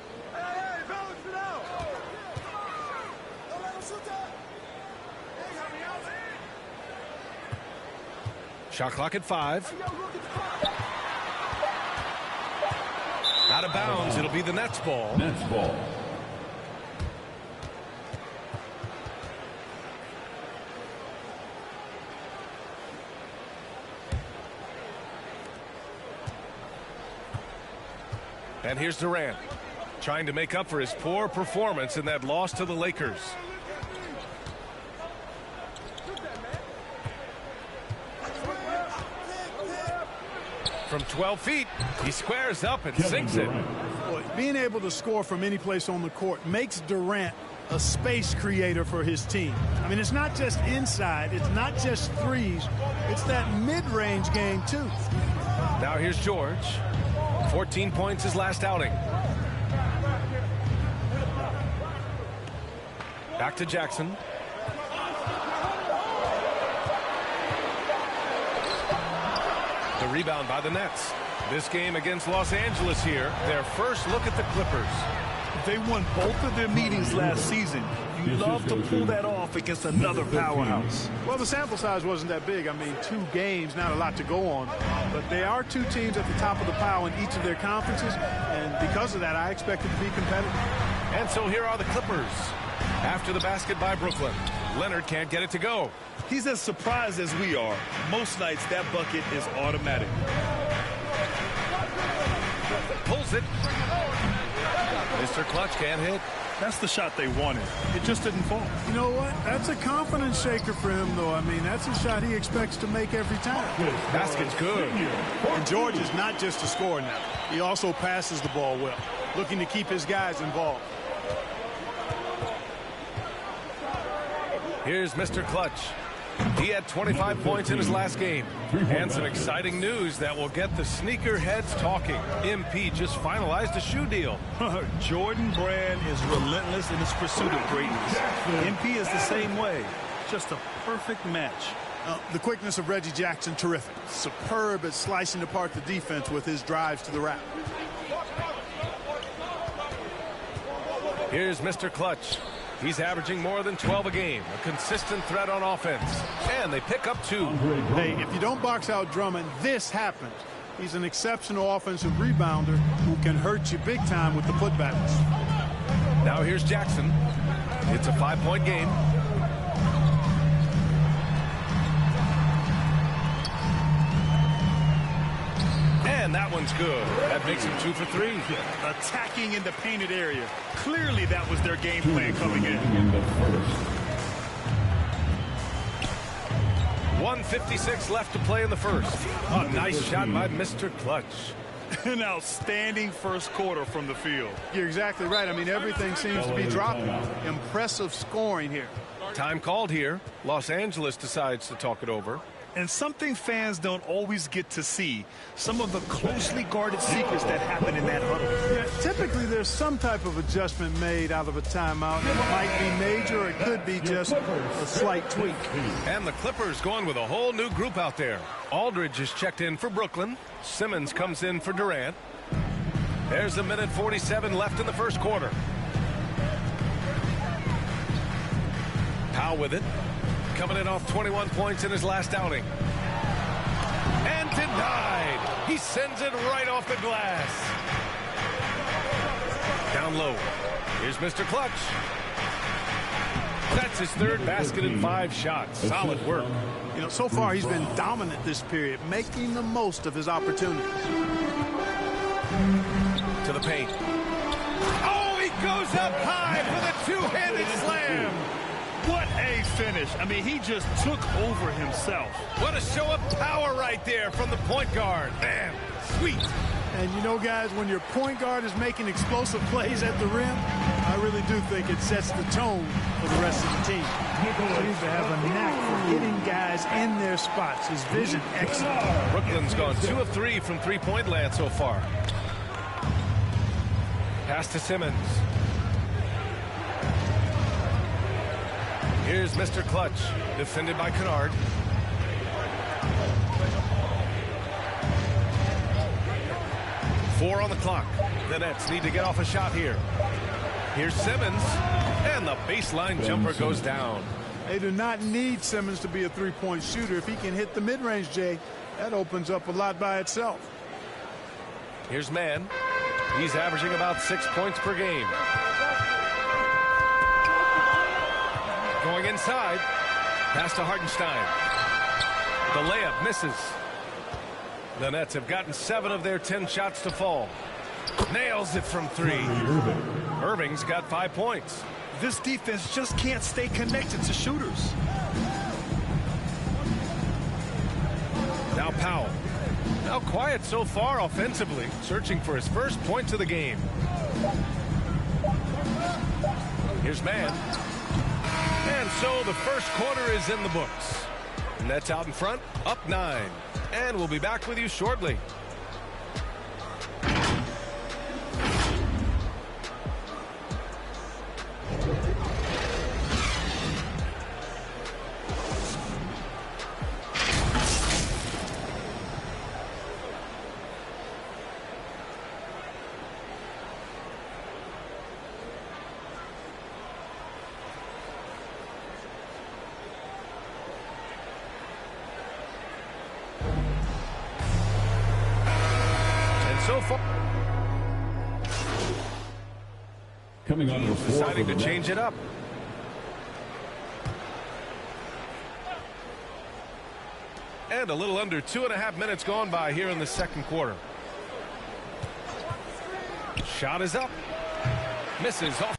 S5: Shot clock at 5. Out of bounds. It'll be the Nets ball.
S4: Nets ball.
S5: And here's Durant, trying to make up for his poor performance in that loss to the Lakers. From 12 feet, he squares up and sinks it.
S19: Boy, being able to score from any place on the court makes Durant a space creator for his team. I mean, it's not just inside, it's not just threes, it's that mid-range game too.
S5: Now here's George. 14 points his last outing. Back to Jackson. The rebound by the Nets. This game against Los Angeles here, their first look at the Clippers.
S7: They won both of their meetings last season. You love to pull that off against another powerhouse.
S19: Well, the sample size wasn't that big. I mean, 2 games, not a lot to go on. But they are 2 teams at the top of the pile in each of their conferences. And because of that, I expect it to be competitive.
S5: And so here are the Clippers. After the basket by Brooklyn, Leonard can't get it to go.
S7: He's as surprised as we are. Most nights, that bucket is automatic.
S5: Pulls it. Mr. Clutch can't hit.
S7: That's the shot they wanted. It just didn't fall.
S19: You know what? That's a confidence shaker for him, though. I mean, that's a shot he expects to make every time.
S5: Basket's good.
S19: And George is not just a scorer now. He also passes the ball well, looking to keep his guys involved.
S5: Here's Mr. Clutch. He had 25 points in his last game. And some exciting news that will get the sneaker heads talking. MP just finalized a shoe deal.
S7: Jordan Brand is relentless in his pursuit of greatness. MP is the same way. Just a perfect match.
S19: The quickness of Reggie Jackson, terrific. Superb at slicing apart the defense with his drives to the rack.
S5: Here's Mr. Clutch. He's averaging more than 12 a game, a consistent threat on offense. And they pick up 2.
S19: Hey, if you don't box out Drummond, this happens. He's an exceptional offensive rebounder who can hurt you big time with the putbacks.
S5: Now here's Jackson. It's a 5-point game. And that one's good. That makes him 2 for 3.
S7: Attacking in the painted area. Clearly that was their game plan coming in.
S5: 1:56 left to play in the first. A nice shot by Mr. Clutch.
S7: An outstanding first quarter from the field.
S19: You're exactly right. I mean, everything seems to be dropping. Impressive scoring here.
S5: Time called here. Los Angeles decides to talk it over.
S7: And something fans don't always get to see, some of the closely guarded secrets that happen in that huddle.
S19: Yeah, typically there's some type of adjustment made out of a timeout. It might be major, or it could be just a slight tweak.
S5: And the Clippers going with a whole new group out there. Aldridge is checked in for Brooklyn. Simmons comes in for Durant. There's 1:47 left in the first quarter. Powell with it. coming in off 21 points in his last outing. And denied. He sends it right off the glass. Down low. Here's Mr. Clutch. That's his third basket in 5 shots. Solid work.
S19: You know, so far he's been dominant this period, making the most of his opportunities.
S5: To the paint. Oh, he goes up high for the two-handed slam.
S7: What a finish. I mean, he just took over himself.
S5: What a show of power right there from the point guard. Man, sweet.
S19: And you know, guys, when your point guard is making explosive plays at the rim, I really do think it sets the tone for the rest of the team. He seems to have a knack for hitting guys in their spots. His vision, excellent.
S5: Brooklyn's gone 2 of 3 from three-point land so far. Pass to Simmons. Here's Mr. Clutch, defended by Kennard. Four on the clock. The Nets need to get off a shot here. Here's Simmons, and the baseline jumper goes down.
S19: They do not need Simmons to be a three-point shooter. If he can hit the mid-range, Jay, that opens up a lot by itself.
S5: Here's Mann. He's averaging about 6 points per game. Going inside. Pass to Hartenstein. The layup misses. The Nets have gotten 7 of their 10 shots to fall. Nails it from 3. Irving's got 5 points.
S7: This defense just can't stay connected to shooters.
S5: Now Powell. Now quiet so far offensively, searching for his first points of the game. Here's Mann. And so the first quarter is in the books. Nets out in front, up 9. And we'll be back with you shortly. So far,
S4: coming on the floor,
S5: deciding to change it up. And a little under 2.5 minutes gone by here in the second quarter. Shot is up. Misses off.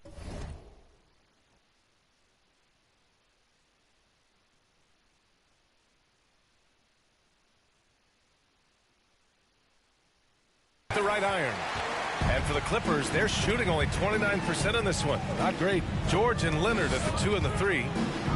S5: The right iron. And for the Clippers, they're shooting only 29% in this one. Not great. George and Leonard at the 2 and the 3.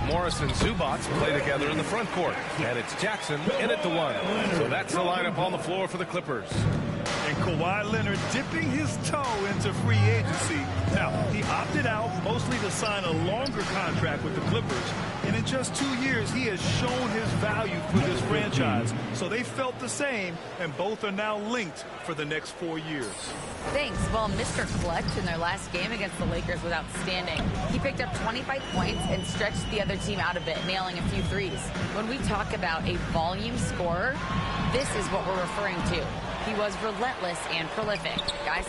S5: Morris and Zubac play together in the front court. And it's Jackson in at the 1. So that's the lineup on the floor for the Clippers.
S7: And Kawhi Leonard dipping his toe into free agency. Now, he opted out mostly to sign a longer contract with the Clippers. And in just 2 years, he has shown his value for this franchise. So they felt the same, and both are now linked for the next 4 years.
S6: Thanks. Well, Mr. Clutch in their last game against the Lakers was outstanding. He picked up 25 points and stretched the other team out a bit, nailing a few threes. When we talk about a volume scorer, this is what we're referring to. He was relentless and prolific. Guys?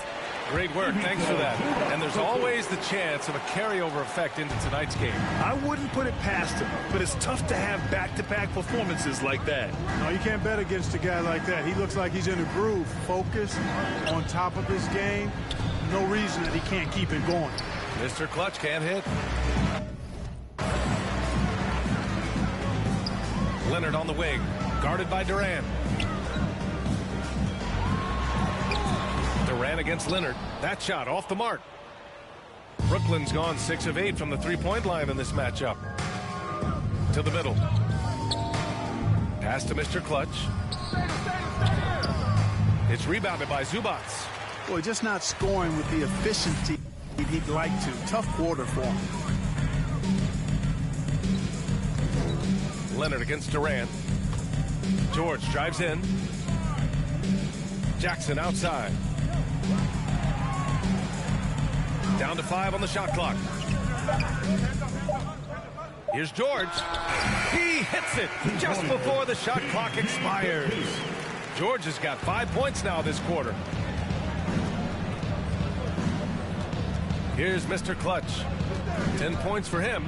S5: Great work. Thanks for that. And there's always the chance of a carryover effect into tonight's game.
S7: I wouldn't put it past him, but it's tough to have back-to-back performances like that.
S19: No, you can't bet against a guy like that. He looks like he's in a groove, focused, on top of his game. No reason that he can't keep it going.
S5: Mr. Clutch can't hit. Leonard on the wing, guarded by Durant. Durant against Leonard. That shot off the mark. Brooklyn's gone 6 of 8 from the three-point line in this matchup. To the middle. Pass to Mr. Clutch. It's rebounded by Zubac.
S19: Boy, just not scoring with the efficiency he'd like to. Tough quarter for him.
S5: Leonard against Durant. George drives in. Jackson outside. Down to 5 on the shot clock. Here's George. He hits it just before the shot clock expires. George has got 5 points now this quarter. Here's Mr. Clutch. 10 points for him.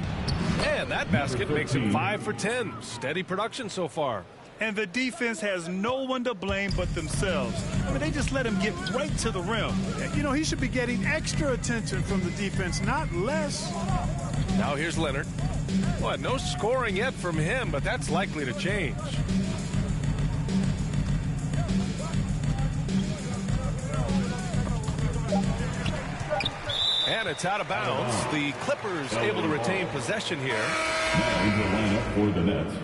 S5: And that basket makes him 5 for 10. Steady production so far.
S7: And the defense has no one to blame but themselves. I mean, they just let him get right to the rim.
S19: You know, he should be getting extra attention from the defense, not less.
S5: Now here's Leonard. Well, no scoring yet from him, but that's likely to change. And it's out of bounds. The Clippers able to retain possession here.
S4: Now the lineup for the Nets.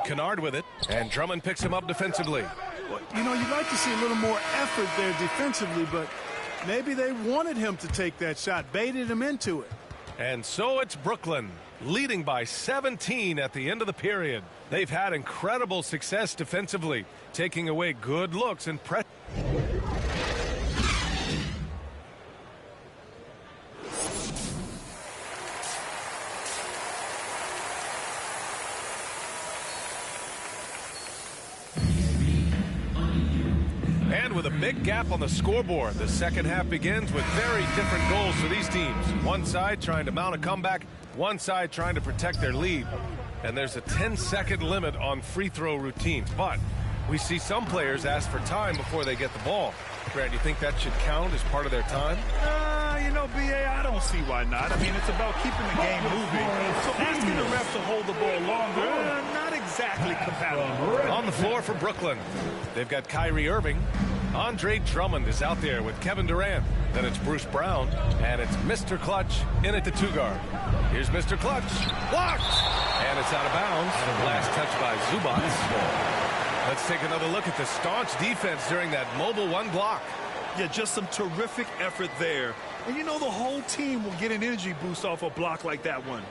S5: Kennard with it, and Drummond picks him up defensively.
S19: You know, you'd like to see a little more effort there defensively, but maybe they wanted him to take that shot, baited him into it.
S5: And so it's Brooklyn, leading by 17 at the end of the period. They've had incredible success defensively, taking away good looks and press. And with a big gap on the scoreboard, the second half begins with very different goals for these teams. One side trying to mount a comeback, one side trying to protect their lead. And there's a 10-second limit on free throw routines. But we see some players ask for time before they get the ball. Grant, you think that should count as part of their time?
S7: You know, B.A., I don't see why not. I mean, it's about keeping the game moving. So asking the refs to hold the ball longer, not exactly compatible.
S5: On the floor for Brooklyn, they've got Kyrie Irving. Andre Drummond is out there with Kevin Durant. Then it's Bruce Brown, and it's Mr. Clutch in at the 2-guard. Here's Mr. Clutch. Blocked! And it's out of bounds. Last touch by Zubac. Let's take another look at the staunch defense during that mobile one block.
S7: Yeah, just some terrific effort there. And you know, the whole team will get an energy boost off a block like that one.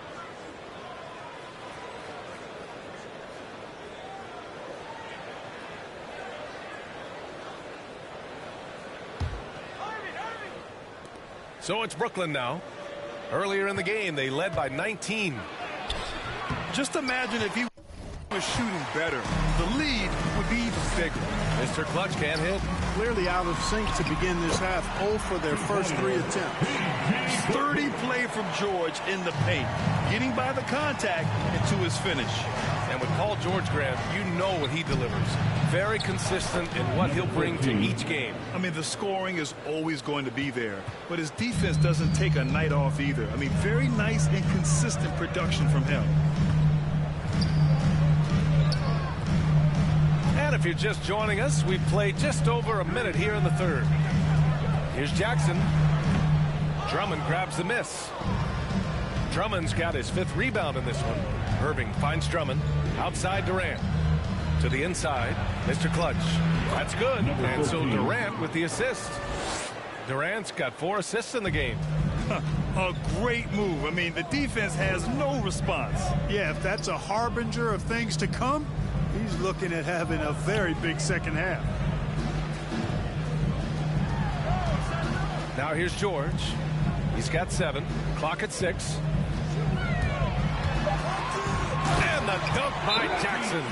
S5: So it's Brooklyn now. Earlier in the game, they led by 19.
S7: Just imagine if he was shooting better. The lead would be even bigger.
S5: Mr. Clutch can't hit.
S19: Clearly out of sync to begin this half. 0 for their first 3 attempts.
S7: Sturdy play from George in the paint, getting by the contact and to his finish.
S5: And with Paul George, Grant, you know what he delivers. Very consistent in what he'll bring to each game.
S7: I mean, the scoring is always going to be there, but his defense doesn't take a night off either. I mean, very nice and consistent production from him.
S5: And if you're just joining us, we've played just over a minute here in the third. Here's Jackson. Drummond grabs the miss. Drummond's got his 5th rebound in this one. Irving finds Drummond. Outside Durant. To the inside, Mr. Clutch. That's good. And so Durant with the assist. Durant's got 4 assists in the game.
S7: A great move. I mean, the defense has no response.
S19: Yeah, if that's a harbinger of things to come, he's looking at having a very big second half.
S5: Now here's George. He's got 7. Clock at 6. And the dunk by Jackson.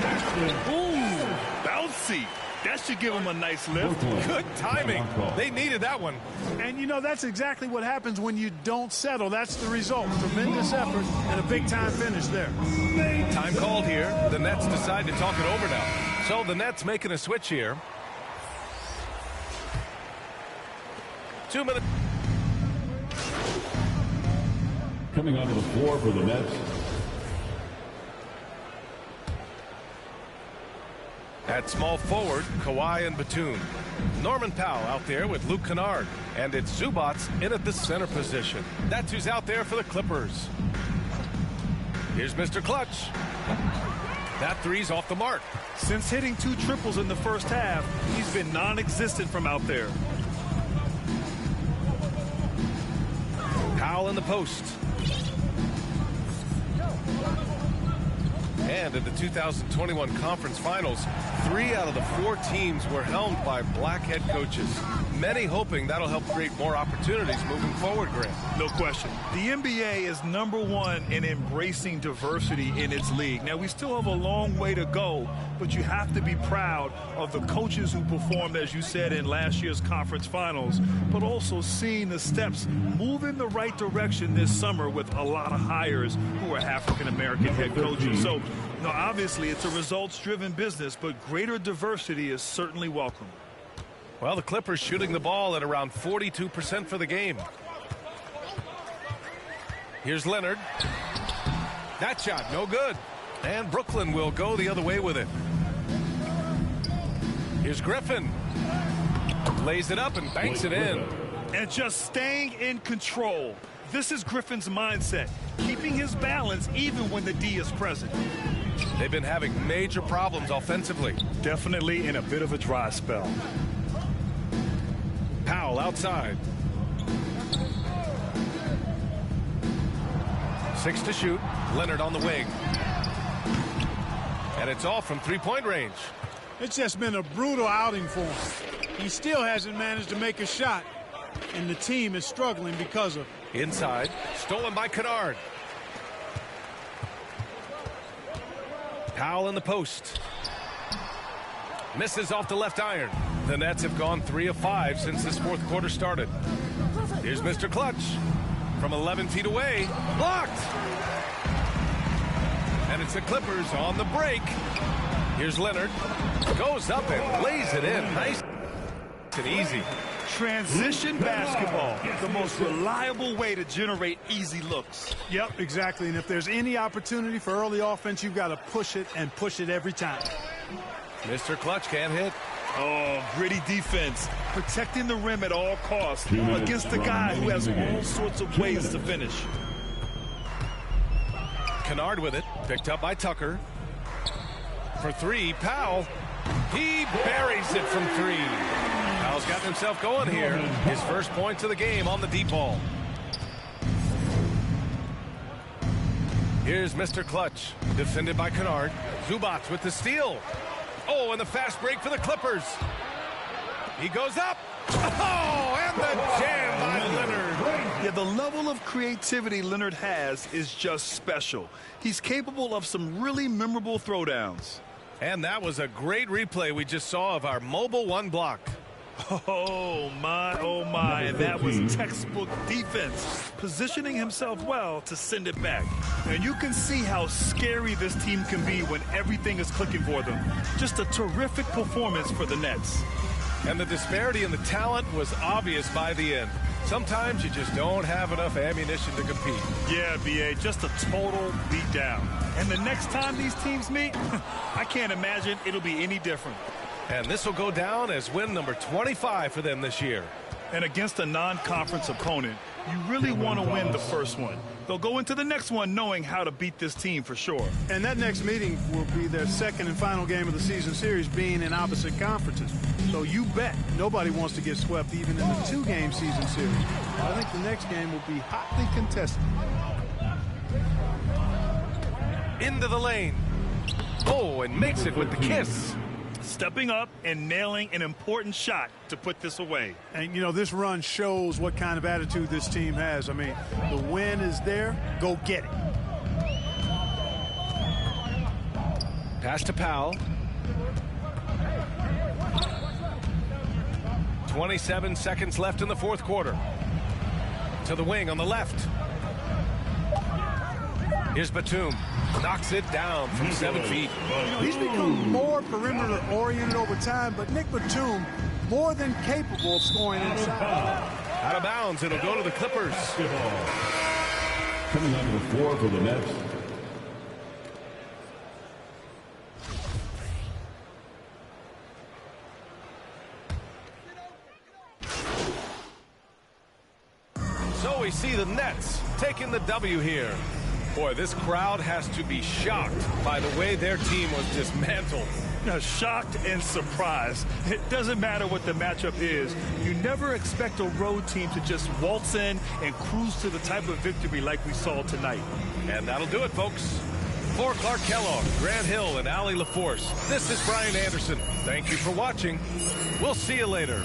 S7: Ooh, bouncy. That should give him a nice lift.
S5: Good timing. They needed that one.
S19: And, you know, that's exactly what happens when you don't settle. That's the result. Tremendous effort and a big-time finish there.
S5: Time called here. The Nets decide to talk it over now. So the Nets making a switch here. 2 minutes.
S4: Coming onto the floor for the Nets.
S5: At small forward, Kawhi and Batum. Norman Powell out there with Luke Kennard. And it's Zubac in at the center position. That's who's out there for the Clippers. Here's Mr. Clutch. That three's off the mark.
S7: Since hitting 2 triples in the first half, he's been non-existent from out there.
S5: Powell in the post. And in the 2021 conference finals, 3 out of the 4 teams were helmed by black head coaches. many hoping that'll help create more opportunities moving forward, Grant.
S7: No question. The NBA is #1 in embracing diversity in its league. Now, we still have a long way to go, but you have to be proud of the coaches who performed, as you said, in last year's conference finals, but also seeing the steps move in the right direction this summer with a lot of hires who are African-American head coaches. So, obviously, it's a results-driven business, but greater diversity is certainly welcome.
S5: Well, the Clippers shooting the ball at around 42% for the game. Here's Leonard. That shot, no good. And Brooklyn will go the other way with it. Here's Griffin. Lays it up and banks it in.
S7: And just staying in control. This is Griffin's mindset, keeping his balance even when the D is present.
S5: They've been having major problems offensively.
S7: Definitely in a bit of a dry spell.
S5: Powell outside. 6 to shoot. Leonard on the wing. And it's off from three-point range.
S19: It's just been a brutal outing for him. He still hasn't managed to make a shot, and the team is struggling because of it.
S5: Inside. Stolen by Kennard. Powell in the post. Misses off the left iron. The Nets have gone 3 of 5 since this fourth quarter started. Here's Mr. Clutch from 11 feet away. Blocked! And it's the Clippers on the break. Here's Leonard. Goes up and lays it in. Nice and easy.
S7: Transition basketball, the most reliable way to generate easy looks.
S19: Yep, exactly. And if there's any opportunity for early offense, you've got to push it and push it every time.
S5: Mr. Clutch can't hit.
S7: Oh, gritty defense. Protecting the rim at all costs against a guy who has all sorts of ways to finish.
S5: Kennard with it. Picked up by Tucker. For 3, Powell. He buries it from 3. Powell's got himself going here. His first points of the game on the deep ball. Here's Mr. Clutch. Defended by Kennard. Zubac with the steal. Oh, and the fast break for the Clippers. He goes up. Oh, and the jam by Leonard.
S7: Yeah, the level of creativity Leonard has is just special. He's capable of some really memorable throwdowns.
S5: And that was a great replay we just saw of our mobile one block.
S7: Oh, my. And that was textbook defense, positioning himself well to send it back. And you can see how scary this team can be when everything is clicking for them. Just a terrific performance for the Nets.
S5: And the disparity in the talent was obvious by the end. Sometimes you just don't have enough ammunition to compete.
S7: Yeah, B.A., just a total beatdown. And the next time these teams meet, I can't imagine it'll be any different.
S5: And this will go down as win number 25 for them this year.
S7: And against a non-conference opponent, you really want to win the first one. They'll go into the next one knowing how to beat this team for sure.
S19: And that next meeting will be their second and final game of the season series, being in opposite conferences. So you bet nobody wants to get swept even in the 2-game season series. I think the next game will be hotly contested.
S5: Into the lane. Oh, and makes it with the kiss.
S7: Stepping up and nailing an important shot to put this away.
S19: And, this run shows what kind of attitude this team has. I mean, the win is there. Go get it.
S5: Pass to Powell. 27 seconds left in the fourth quarter. To the wing on the left. Here's Batum. Knocks it down from 7 feet.
S19: He's become more perimeter-oriented over time, but Nick Batum more than capable of scoring inside.
S5: Out of bounds, it'll go to the Clippers.
S4: Coming on the floor for the Nets.
S5: So we see the Nets taking the W here. Boy, this crowd has to be shocked by the way their team was dismantled.
S7: Shocked and surprised. It doesn't matter what the matchup is. You never expect a road team to just waltz in and cruise to the type of victory like we saw tonight.
S5: And that'll do it, folks. For Clark Kellogg, Grant Hill, and Allie LaForce, this is Brian Anderson. Thank you for watching. We'll see you later.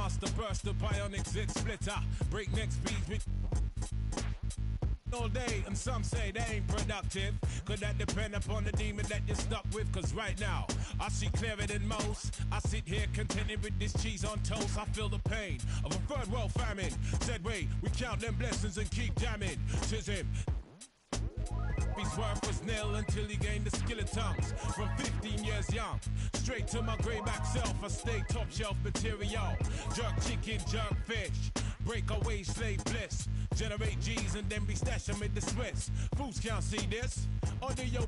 S18: master burst the bionic zit splitter. Breakneck speed with all day, and some say they ain't productive. Could that depend upon the demon that you're stuck with? Cause right now, I see clearer than most. I sit here contented with this cheese on toast. I feel the pain of a third world famine. Said wait, we count them blessings and keep jamming. Tis him. His worth was nil until he gained the skill of tongues. From 15 years young, straight to my greyback self, I stay top shelf material. Jerk chicken, jerk fish, breakaway slave bliss. Generate G's and then be stash them in the Swiss. Fools can't see this. Under your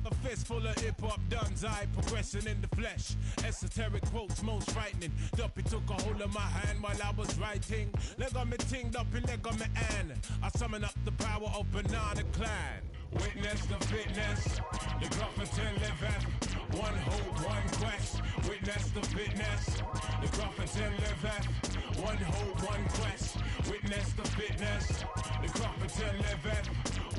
S18: a fist full of hip-hop duns, I progressing in the flesh. Esoteric quotes most frightening. Duppy took a hold of my hand while I was writing. Leg on me ting, Duppy leg on me and I summon up the power of Banana Clan. Witness the fitness, the Gruffington liveth. One hope, one quest. Witness the fitness, the Gruffington liveth. One hope, one quest. Witness the fitness, the Gruffington liveth.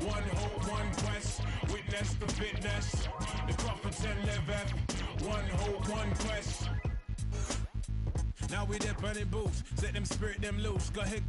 S18: One hope, one quest. Witness the fitness, the Gruffington liveth. One hope, one quest. Now we there burning boots, set them spirit them loose. Go ahead.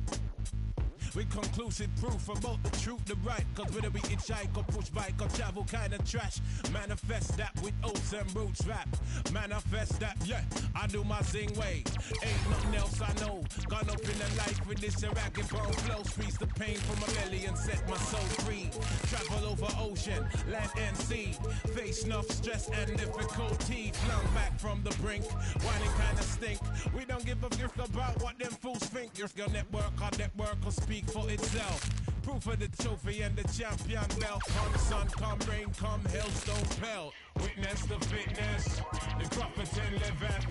S18: With conclusive proof about the truth, the right. Cause whether we hitchhike or push bike or travel kind of trash, manifest that with oats and roots rap. Manifest that, yeah, I do my zing ways. Ain't nothing else I know. Gone up in the life with this ragged bone flow. Squeeze the pain from my belly and set my soul free. Travel over ocean, land and sea. Face enough stress and difficulty. Flung back from the brink, whining kind of stink. We don't give a gift about what them fools think. Your network, our network will speak for itself. Proof of the trophy and the champion belt. Come sun, come rain, come hailstone pelt. Witness the fitness, the Gruffington liveth.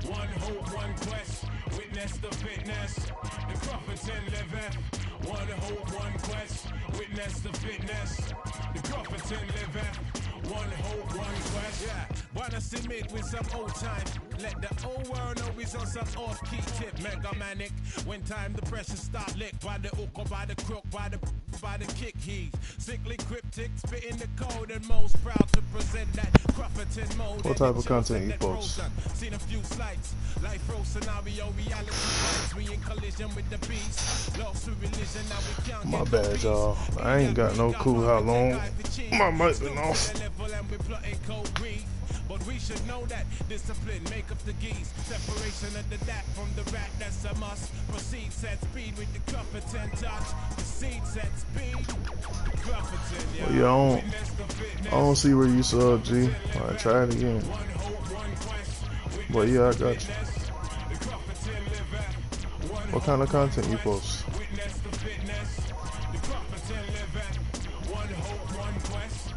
S18: One hope, one quest. Witness the fitness, the Gruffington liveth. One hope, one quest. Witness the fitness, the Gruffington liveth. One hope, one quest. Yeah, wanna submit with some old time. Let the old world know we's on some off-key tip. Mega manic. When time the pressure start lick by the hook or by the crook, by the kick heave. Sickly cryptic, spitting the code and most proud to present that Gruffington mode.
S17: What type of content you post?
S18: Seen a few slights. Life row scenario, reality bites. We in collision with the beast. Lost to religion, now we can't.
S17: My bad, y'all. I ain't got no clue how long my mic been off.
S18: But we should know that discipline make up the geese. Separation of the dat from the rat, that's a must. Proceed, set speed with the Gruffington touch. Proceed, set speed. Gruffington,
S17: yeah. I don't see where you saw G. Alright, try it again. But yeah, I got you. What kind of content you post?
S18: One hope, one quest.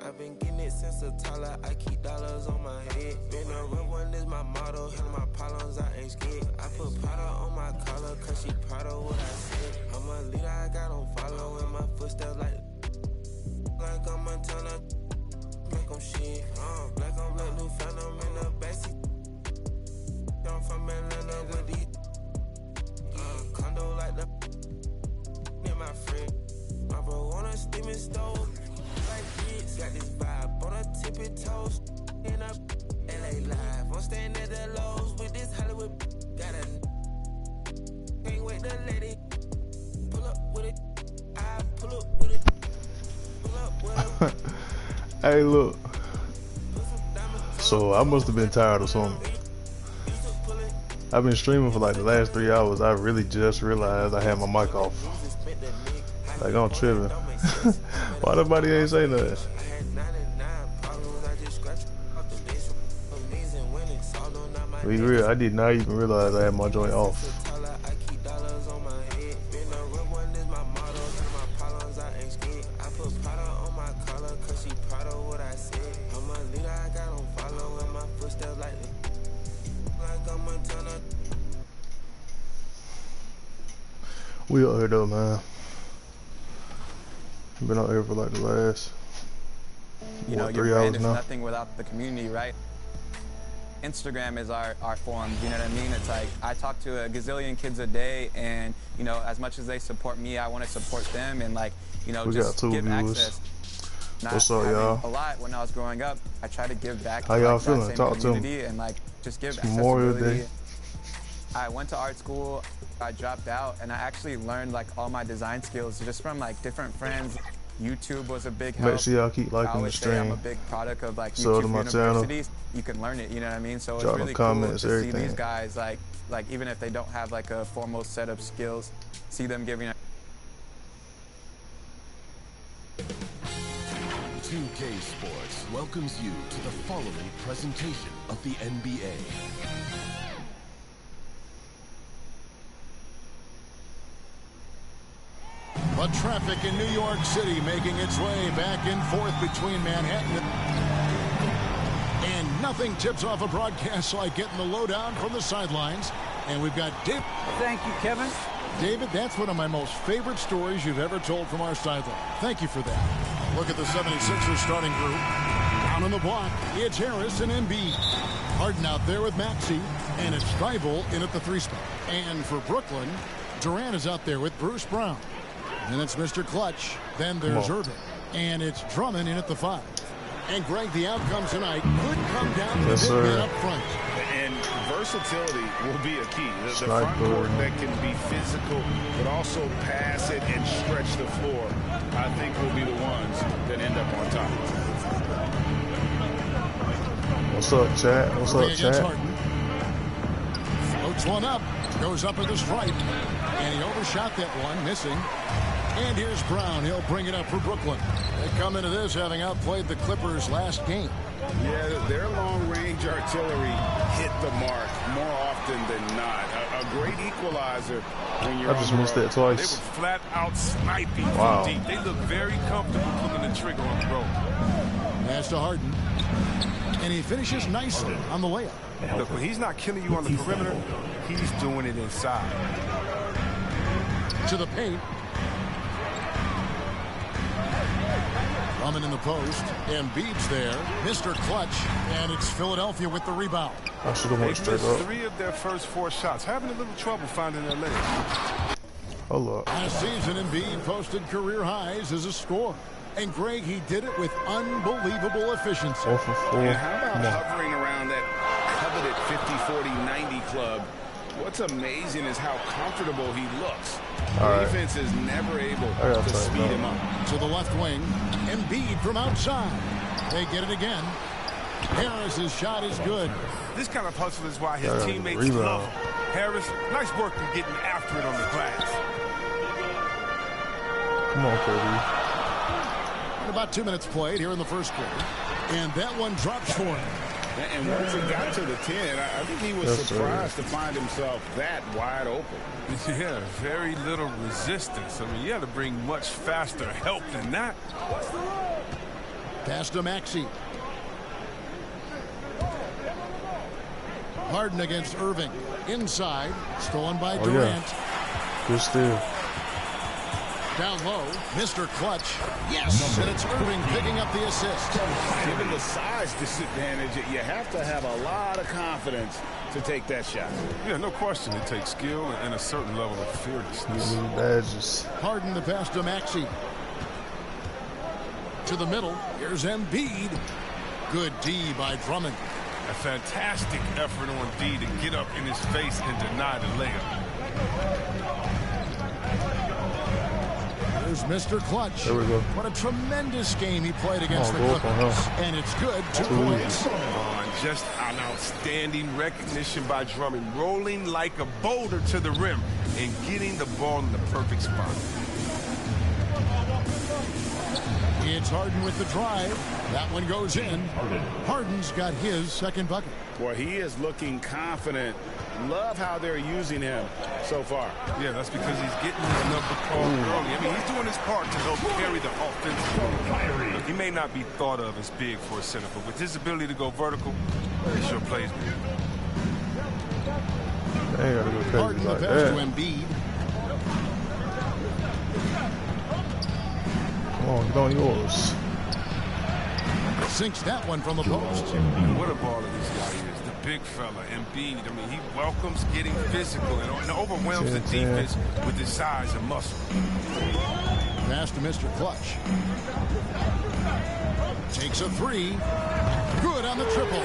S20: I've been getting it since a toddler. I keep dollars on my head. Been a real one is my motto. Handle my problems, I ain't scared. I put powder on my collar, cause she proud of what I said. I'm a leader, I got on following my footsteps like I'm Montana. Make them shit. Like I'm Black New Phantom in the backseat. I'm from Atlanta with these. Condo like the in my friend. My bro on a steaming stove. Got this vibe on a tippy toes. In a LA live. I'm staying at the lows with this Hollywood. Got a can't wait to let it pull up with it. I pull up with it. Pull up with it.
S17: Hey, look. So I must have been tired or something. I've been streaming for like the last 3 hours. I really just realized I had my mic off. Like, I'm tripping. Why nobody ain't say nothing? Be real, I did not even realize I had my joint off. We out here though, man. Been out here for like the last,
S11: you know,
S17: what,
S11: your
S17: 3
S11: brand
S17: hours
S11: is
S17: now?
S11: nothing without the community, right? Instagram is our forum, you know what I mean? It's like, I talk to a gazillion kids a day, and, you know, as much as they support me, I want to support them, and, like, you know,
S17: We
S11: just
S17: got 2
S11: give
S17: viewers.
S11: access. Not
S17: What's up,
S11: having
S17: y'all?
S11: a lot when I was growing up, I try to give back
S17: How
S11: to
S17: y'all
S11: like,
S17: feeling?
S11: that same
S17: Talk to 'em.
S11: community and, like, just give
S17: It's Memorial
S11: accessibility.
S17: Day.
S11: I went to art school, I dropped out, and I actually learned like all my design skills just from like different friends. YouTube was a big help.
S17: Make sure y'all keep liking
S11: I
S17: the
S11: always say I'm a
S17: stream.
S11: big product of like
S17: Sub to
S11: YouTube
S17: my channel.
S11: universities. You can learn it, you know what I mean? So
S17: Drop
S11: it's really
S17: comments,
S11: cool to see
S17: everything.
S11: these guys like even if they don't have like a formal set of skills, see them giving.
S1: 2K Sports welcomes you to the following presentation of the NBA.
S12: But traffic in New York City making its way back and forth between Manhattan and nothing tips off a broadcast like getting the lowdown from the sidelines. And we've got David.
S14: Thank you, Kevin.
S12: David, that's one of my most favorite stories you've ever told from our sideline. Thank you for that. Look at the 76ers starting group. Down on the block, it's Harris and Embiid. Harden out there with Maxey, and it's Thibault in at the 3 spot. And for Brooklyn, Durant is out there with Bruce Brown. And it's Mr. Clutch. Then there's Irving. And it's Drummond in at the 5. And Greg, the outcome tonight could come down to the big man up front.
S13: And versatility will be a key. The front court that can be physical, but also pass it and stretch the floor, I think will be the ones that end up on top.
S17: What's up, chat? What's up, chat?
S12: Floats one up. Goes up at the stripe. And he overshot that one, missing. And here's Brown. He'll bring it up for Brooklyn. They come into this having outplayed the Clippers last game.
S13: Yeah, their long-range artillery hit the mark more often than not. A great equalizer when you're
S17: I just missed that twice.
S22: They were flat out sniping
S17: Wow.
S22: from deep. They look very comfortable pulling the trigger on the road.
S12: Pass to Harden. And he finishes nicely on the layup.
S22: Look, when he's not killing you on the perimeter, he's doing it inside.
S12: To the paint. Drummond in the post. Embiid's there. Mr. Clutch. And it's Philadelphia with the rebound.
S17: I should have went
S22: They've
S17: straight
S22: missed
S17: up.
S22: 3 of their first 4 shots, having a little trouble finding their legs.
S17: Hold up.
S12: Last season, Embiid posted career highs as a scorer. And Greg, he did it with unbelievable efficiency.
S17: 4 for 4.
S13: And how about
S17: Come on.
S13: hovering around that coveted 50-40-90 club? What's amazing is how comfortable he looks.
S17: All right.
S13: Defense is never able
S17: I gotta
S13: to
S17: tighten
S13: speed
S17: up.
S13: him up.
S12: To the left wing. Embiid from outside. They get it again. Harris's shot is good.
S22: This kind of hustle is why his
S17: Yeah,
S22: teammates
S17: rebound.
S22: love him. Harris, nice work in getting after it on the glass.
S17: Come on, Kobe.
S12: And about 2 minutes played here in the first quarter. And that one drops for him.
S13: And once it got to the 10, I think he was
S17: Yes,
S13: surprised to find himself that wide open.
S22: Yeah, very little resistance. I mean, you had to bring much faster help than that.
S12: Pass to Maxey. Harden against Irving. Inside. Stolen by Durant.
S17: Good steal.
S12: Down low. Mr. Clutch. Yes. And it's Irving picking up the assist.
S13: Given the size disadvantage, you have to have a lot of confidence to take that shot.
S22: Yeah, no question. It takes skill and a certain level of fearlessness.
S17: New badges.
S12: Harden the pass to Maxey. To the middle. Here's Embiid. Good D by Drummond.
S22: A fantastic effort on D to get up in his face and deny the layup.
S12: There's Mr. Clutch.
S17: There we go.
S12: What a tremendous game he played against the Clippers. And it's good. 2 points.
S22: Just an outstanding recognition by Drummond, rolling like a boulder to the rim and getting the ball in the perfect spot.
S12: It's Harden with the drive. That one goes in. Harden's got his second bucket.
S13: Boy, he is looking confident. Love how they're using him so far.
S22: Yeah, that's because he's getting his number called early. I mean, he's doing his part to help carry the offense. Look, he may not be thought of as big for a center, but with his ability to go vertical, he sure plays big.
S17: They gotta go crazy
S12: Harden
S17: like
S12: the pass
S17: that.
S12: to Embiid.
S17: Come on, get on yours.
S12: Sinks that one from the post.
S22: What a baller this guy is. The big fella, Embiid. I mean, he welcomes getting physical and overwhelms the defense with his size and muscle.
S12: Pass to Mr. Clutch. Takes a 3. Good on the triple.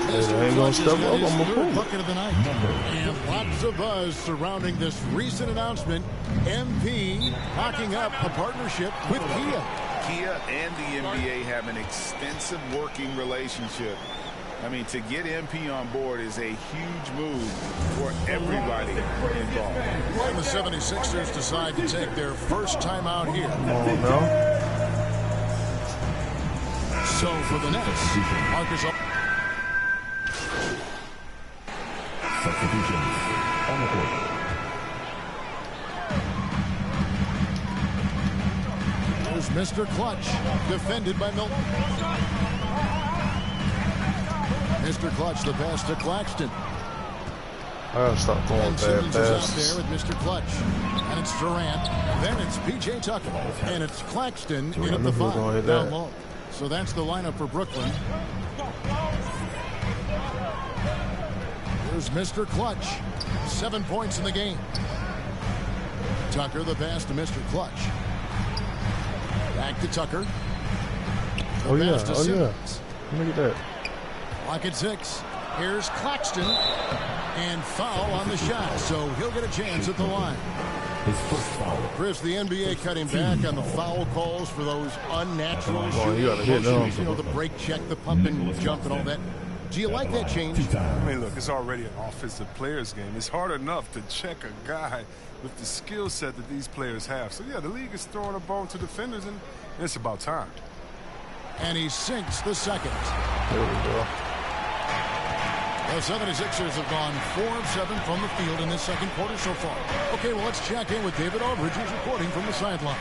S17: They ain't gonna step up on my phone.
S12: Bucket of the night. And lots of buzz surrounding this recent announcement. MP hooking up a partnership with Kia.
S13: Kia and the NBA have an extensive working relationship. I mean, to get MP on board is a huge move for everybody involved.
S12: And the 76ers decide to take their first time out here.
S17: Oh, no.
S12: So for the Nets, Marcus.
S4: Substitutions on the court.
S12: There's Mr. Clutch, defended by Milton. Mr. Clutch, the pass to Claxton.
S17: I gotta stop going bad
S12: Simmons is out
S17: passes.
S12: there with Mr. Clutch. And it's Durant. Then it's P.J. Tucker. And it's Claxton in at the 5 down low. So that's the lineup for Brooklyn. There's Mr. Clutch. 7 points in the game. Tucker, the pass to Mr. Clutch. Back to Tucker.
S17: Oh yeah, oh yeah. Look at that.
S12: Lock at 6. Here's Claxton. And foul on the shot. So he'll get a chance at the line.
S4: His first foul.
S12: Chris, the NBA cutting back on the foul calls for those unnatural
S17: You gotta hit
S12: motions, the break check, the pump and jump and all that. Do you like that change?
S22: I mean, look, it's already an offensive players game. It's hard enough to check a guy with the skill set that these players have. So, yeah, the league is throwing a ball to defenders, and it's about time.
S12: And he sinks the second.
S17: There we go.
S12: The 76ers have gone 4 of 7 from the field in this second quarter so far. Okay, well, let's check in with David Aldridge, who's reporting from the sideline.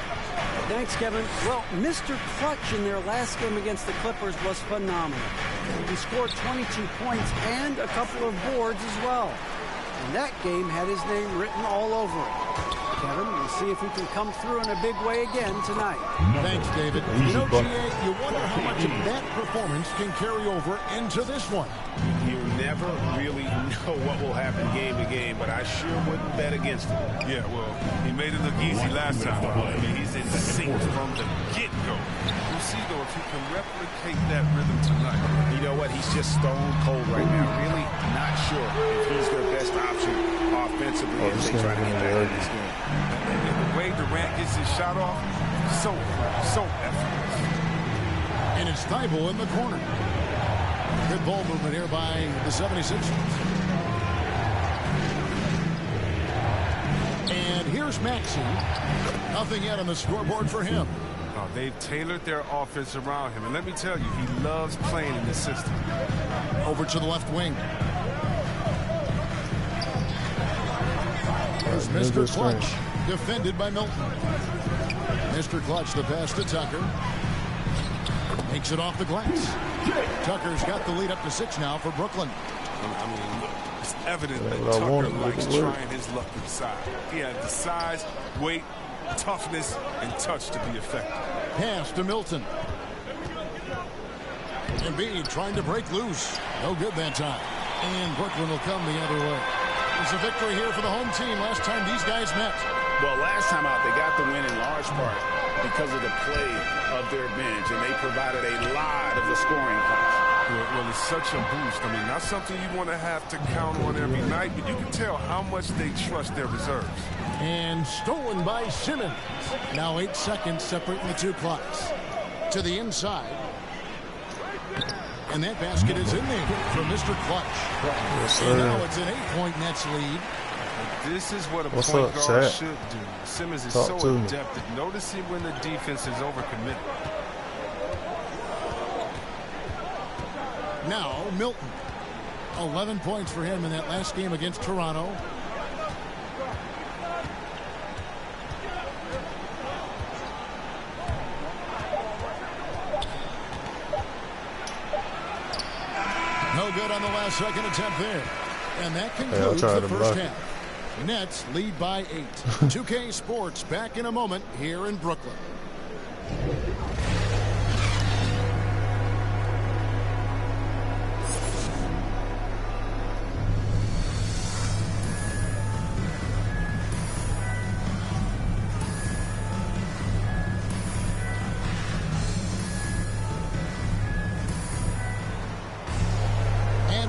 S14: Thanks, Kevin. Well, Mr. Clutch in their last game against the Clippers was phenomenal. He scored 22 points and a couple of boards as well. And that game had his name written all over it. Kevin, we'll see if he can come through in a big way again tonight.
S12: Thanks, David. You know, GA, you wonder how much of that performance can carry over into this one.
S13: You never really know what will happen game to game, but I sure wouldn't bet against him.
S22: Yeah, well, he made it look easy last time. I mean, he's in sync from the get-go. We'll see, though, if he can replicate that rhythm tonight.
S13: You know what? He's just stone cold right now. Really not sure if he's their best option offensively as they try to get back in this game.
S22: And the way Durant gets his shot off, so effortless.
S12: And it's Thibault in the corner. Good ball movement here by the 76ers. And here's Maxey. Nothing yet on the scoreboard for him.
S22: Oh, they've tailored their offense around him. And let me tell you, he loves playing in this system.
S12: Over to the left wing. There's Mr. Clutch, defended by Milton. Mr. Clutch, the pass to Tucker. Makes it off the glass. Tucker's got the lead up to 6 now for Brooklyn.
S22: I mean, look, it's evident that Tucker likes trying his luck inside. He has the size, weight, toughness, and touch to be effective.
S12: Pass to Milton. Embiid trying to break loose. No good that time. And Brooklyn will come the other way. It's a victory here for the home team. Last time these guys met.
S13: Well, last time out, they got the win in large part because of the play of their bench, and they provided a lot of the scoring points.
S22: Well, it's such a boost. I mean, not something you want to have to count on every night, but you can tell how much they trust their reserves.
S12: And stolen by Simmons. Now 8 seconds separating the two clocks. To the inside. And that basket is in there for Mr. Clutch.
S17: Yes,
S12: and now it's an 8-point Nets lead.
S22: This is what a
S17: What's
S22: point
S17: up,
S22: guard
S17: Chat?
S22: should do. Simmons is
S17: Talk to
S22: so
S17: me.
S22: adept at noticing when the defense is overcommitted.
S12: Now Milton. 11 points for him in that last game against Toronto. No good on the last second attempt there. And that concludes the first half. Nets lead by 8. 2K Sports back in a moment here in Brooklyn.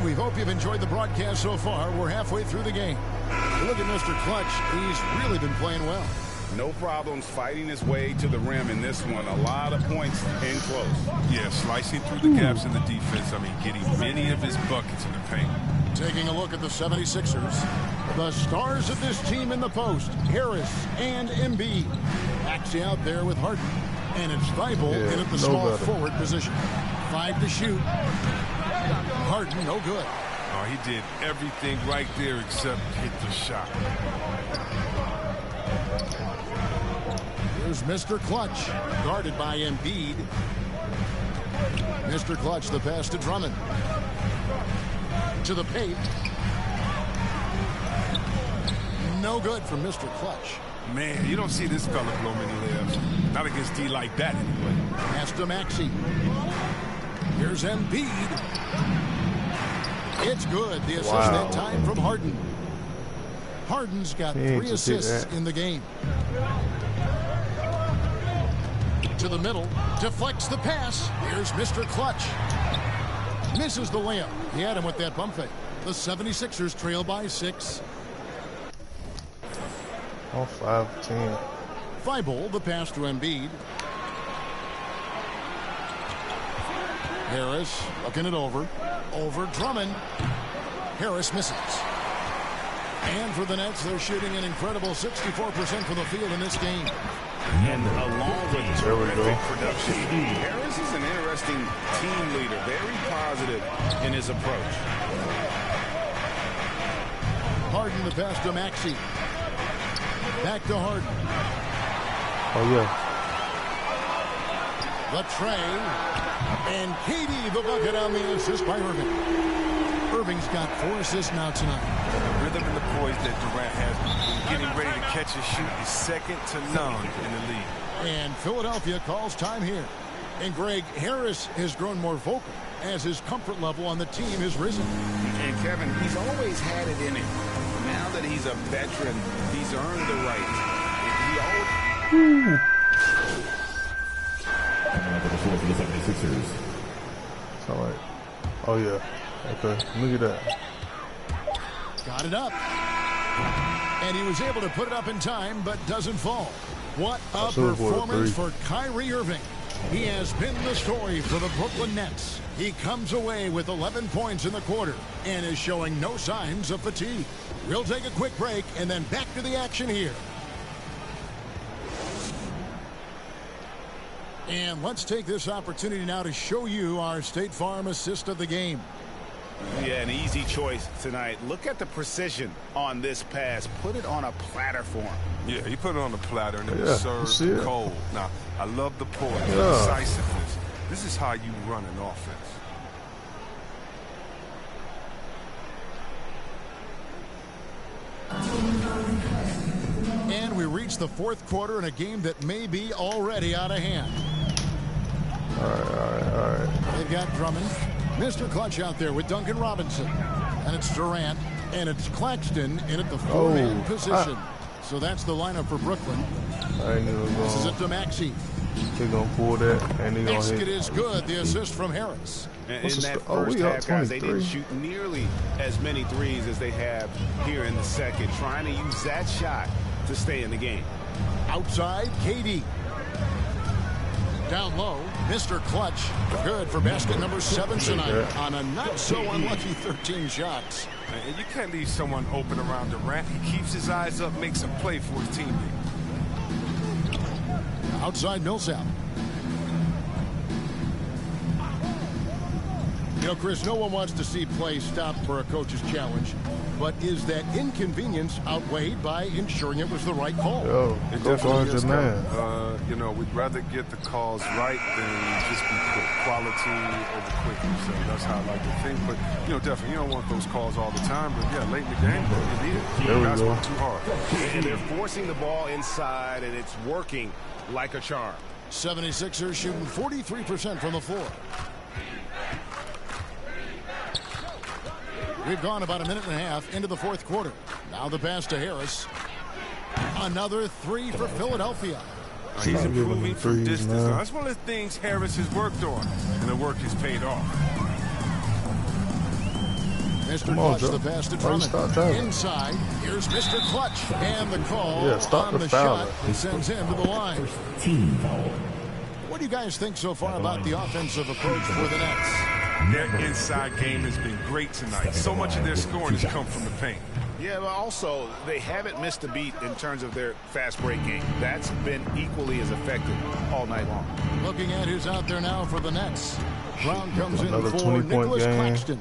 S12: We hope you've enjoyed the broadcast so far. We're halfway through the game. Look at Mr. Clutch. He's really been playing well.
S13: No problems fighting his way to the rim in this one. A lot of points in close.
S22: Yeah, slicing through the gaps in the defense. I mean, getting many of his buckets in the paint.
S12: Taking a look at the 76ers. The stars of this team in the post, Harris and Embiid. Maxey out there with Harden. And it's Thibault in at the small forward position. 5 to shoot. Harden, no good.
S22: Oh, he did everything right there except hit the shot.
S12: Here's Mr. Clutch, guarded by Embiid. Mr. Clutch, the pass to Drummond. To the paint. No good from Mr. Clutch.
S22: Man, you don't see this fella blow many layups. Not against D like that, anyway.
S12: Pass to Maxey. Here's Embiid. It's good. The assist that time from Harden. Harden's got 3 assists in the game. To the middle. Deflects the pass. Here's Mr. Clutch. Misses the layup. He had him with that bump fake. The 76ers trail by 6.
S17: Oh, 5-10.
S12: Thibault, the pass to Embiid. Harris looking it over. Over Drummond. Harris misses. And for the Nets, they're shooting an incredible 64% from the field in this game.
S13: And along with terrific production, Harris is an interesting team leader. Very positive in his approach.
S12: Harden the pass to Maxey. Back to Harden.
S17: Oh, yeah.
S12: The tray. And KD the bucket on the assist by Irving. Irving's got 4 assists now tonight.
S22: The rhythm and the poise that Durant has been getting ready to catch and shoot is second to none in the league.
S12: And Philadelphia calls time here. And Greg, Harris has grown more vocal as his comfort level on the team has risen.
S13: And Kevin, he's always had it in him. Now that he's a veteran, he's earned the right.
S4: For the 76ers.
S17: All right. Oh, yeah. Okay. Look at that.
S12: Got it up. And he was able to put it up in time, but doesn't fall. What a performance for Kyrie Irving. He has been the story for the Brooklyn Nets. He comes away with 11 points in the quarter and is showing no signs of fatigue. We'll take a quick break and then back to the action here. And let's take this opportunity now to show you our State Farm assist of the game.
S13: Yeah, an easy choice tonight. Look at the precision on this pass. Put it on a platter for him.
S22: Yeah, he put it on the platter and it was served cold. Now, I love the poise, the decisiveness. This is how you run an offense.
S12: And we reach the 4th quarter in a game that may be already out of hand.
S17: All right.
S12: They've got Drummond. Mr. Clutch out there with Duncan Robinson. And it's Durant. And it's Claxton in at the 4-man position. So that's the lineup for Brooklyn.
S17: I knew it was
S12: This is it to Maxey.
S17: He gonna pull that, and he gonna
S12: Basket
S17: hit.
S12: is good. The assist from Harris.
S13: In that first half, guys, they didn't shoot nearly as many threes as they have here in the second, trying to use that shot to stay in the game.
S12: Outside, KD. Down low, Mr. Clutch. Good for basket number 7 tonight on a not-so-unlucky 13 shots.
S22: And you can't leave someone open around Durant. He keeps his eyes up, makes a play for his teammate.
S12: Outside Millsap. You know, Chris, no one wants to see play stop for a coach's challenge, but is that inconvenience outweighed by ensuring it was the right call?
S17: Yo,
S22: It
S17: go
S22: definitely
S17: find
S22: is,
S17: your man.
S22: You know, we'd rather get the calls right than just be quick. Quality over quickness. So that's how I like to think. But, you know, definitely, you don't want those calls all the time. But, yeah, late in the game, you need it.
S17: There we
S22: Guys
S17: go.
S22: work too hard.
S13: And they're forcing the ball inside, and it's working like a charm.
S12: 76ers shooting 43% from the floor. We've gone about a minute and a half into the fourth quarter. Now the pass to Harris. Another three for Philadelphia.
S22: He's improving from
S17: threes,
S22: distance.
S17: man.
S22: Now, that's one of the things Harris has worked on, and the work has paid off.
S12: Mr.
S17: Come on,
S12: Clutch,
S17: Joe.
S12: the pass to
S17: Why you stop
S12: Drummond.
S17: driving?
S12: Inside, here's Mr. Clutch. And the call
S17: Yeah, stop
S12: on
S17: the
S12: the
S17: fouling.
S12: shot that sends him to the line.
S4: Team foul.
S12: What do you guys think so far about the offensive approach for the Nets?
S22: Their inside game has been great tonight. So much of their scoring has come from the paint.
S13: Yeah, but also, they haven't missed a beat in terms of their fast break game. That's been equally as effective all night long.
S12: Looking at who's out there now for the Nets. Brown comes in
S17: Another
S12: for
S17: 20-point
S12: Nicholas
S17: game.
S12: Claxton.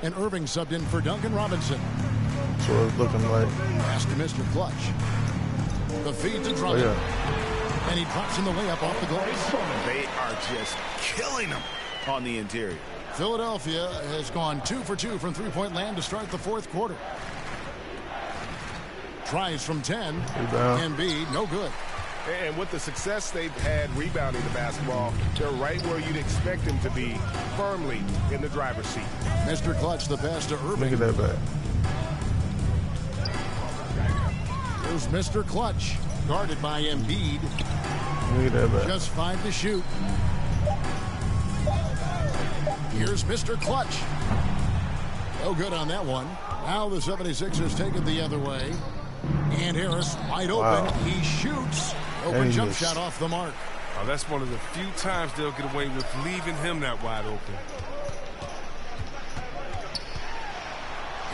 S12: And Irving subbed in for Duncan Robinson.
S17: That's what it's looking like.
S12: Pass to Mr. Clutch. The feed to Drummond.
S17: yeah.
S12: And he drops in the layup off the glass.
S13: They are just killing them on the interior.
S12: Philadelphia has gone 2 for 2 from three-point land to start the fourth quarter. Tries from 10.
S17: Rebound.
S12: Embiid, no good.
S13: And with the success they've had rebounding the basketball, they're right where you'd expect them to be, firmly in the driver's seat.
S12: Mr. Clutch, the pass to Irving.
S17: Look at that back.
S12: Here's Mr. Clutch, guarded by Embiid.
S17: Look at that back.
S12: Just 5 to shoot. Here's Mr. Clutch. No good on that one. Now the 76ers take it the other way. And Harris wide open.
S17: Wow.
S12: He shoots. Open
S17: And he
S12: jump
S17: missed.
S12: shot off the mark.
S22: Oh, that's one of the few times they'll get away with leaving him that wide open.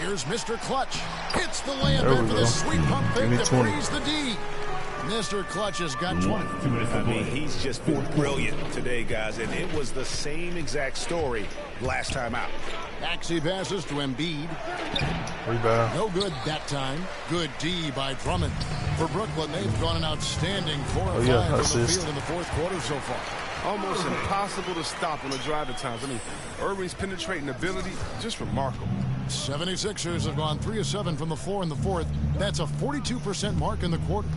S12: Here's Mr. Clutch. Hits the layup
S17: There we
S12: after
S17: go.
S12: the sweet pump
S17: Give
S12: fake
S17: me
S12: to
S17: 20.
S12: freeze the D. Mr. Clutch has got 20.
S13: I mean, he's just been brilliant today, guys, and it was the same exact story last time out.
S12: Maxey passes to Embiid.
S17: Rebound.
S12: No good that time. Good D by Drummond. For Brooklyn, they've gone an outstanding 4 of 5
S17: yeah,
S12: from the
S17: assist.
S12: field in the fourth quarter so far.
S22: Almost impossible to stop on the drive at times. I mean, Irving's penetrating ability, just remarkable.
S12: 76ers have gone 3 of 7 from the floor in the fourth. That's a 42% mark in the quarter.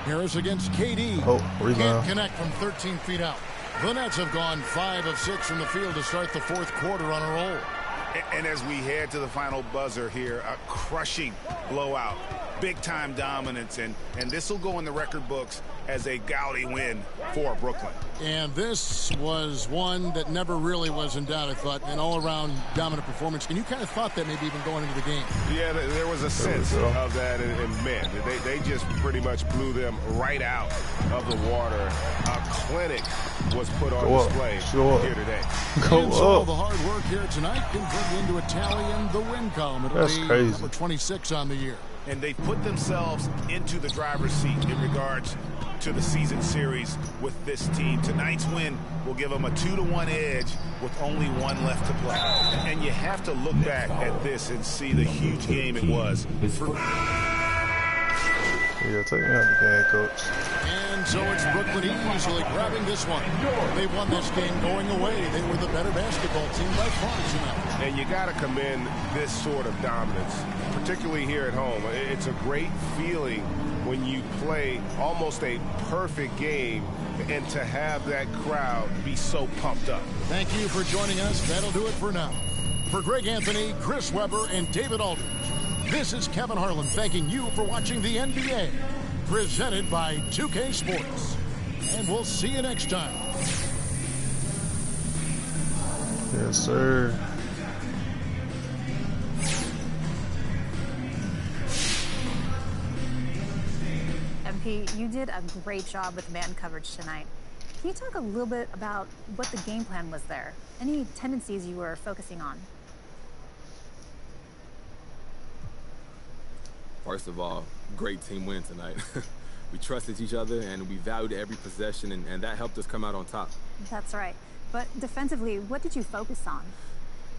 S12: Harris against KD.
S17: Oh, rebound.
S12: Can't connect from 13 feet out. The Nets have gone 5 of 6 from the field to start the fourth quarter on a roll.
S13: And as we head to the final buzzer here, a crushing blowout, big-time dominance, and this will go in the record books as a gaudy win for Brooklyn.
S12: And this was one that never really was in doubt, I thought, an all-around dominant performance. And you kind of thought that maybe even going into the game.
S13: Yeah, there was a sense of that, and man, they just pretty much blew them right out of the water. A clinic was put on display here today.
S12: And so all the hard work here tonight converted into a tally in the win column. It'll
S17: That's
S12: be
S17: crazy.
S12: number 26 on the year.
S13: And they put themselves into the driver's seat in regards to the season series with this team. Tonight's win will give them a 2-1 edge with only 1 left to play. And you have to look back at this and see the huge game it was.
S17: Yeah, take me out the game, coach.
S12: And so it's Brooklyn easily grabbing this one. They won this game going away. They were the better basketball team by far tonight.
S13: And you got to commend this sort of dominance, particularly here at home. It's a great feeling when you play almost a perfect game and to have that crowd be so pumped up.
S12: Thank you for joining us. That'll do it for now. For Greg Anthony, Chris Webber, and David Aldridge, this is Kevin Harlan thanking you for watching the NBA presented by 2K Sports. And we'll see you next time.
S17: Yes, sir.
S3: MP, you did a great job with man coverage tonight. Can you talk a little bit about what the game plan was there? Any tendencies you were focusing on?
S10: First of all, great team win tonight. We trusted each other and we valued every possession, and that helped us come out on top.
S3: That's right. But defensively, what did you focus on?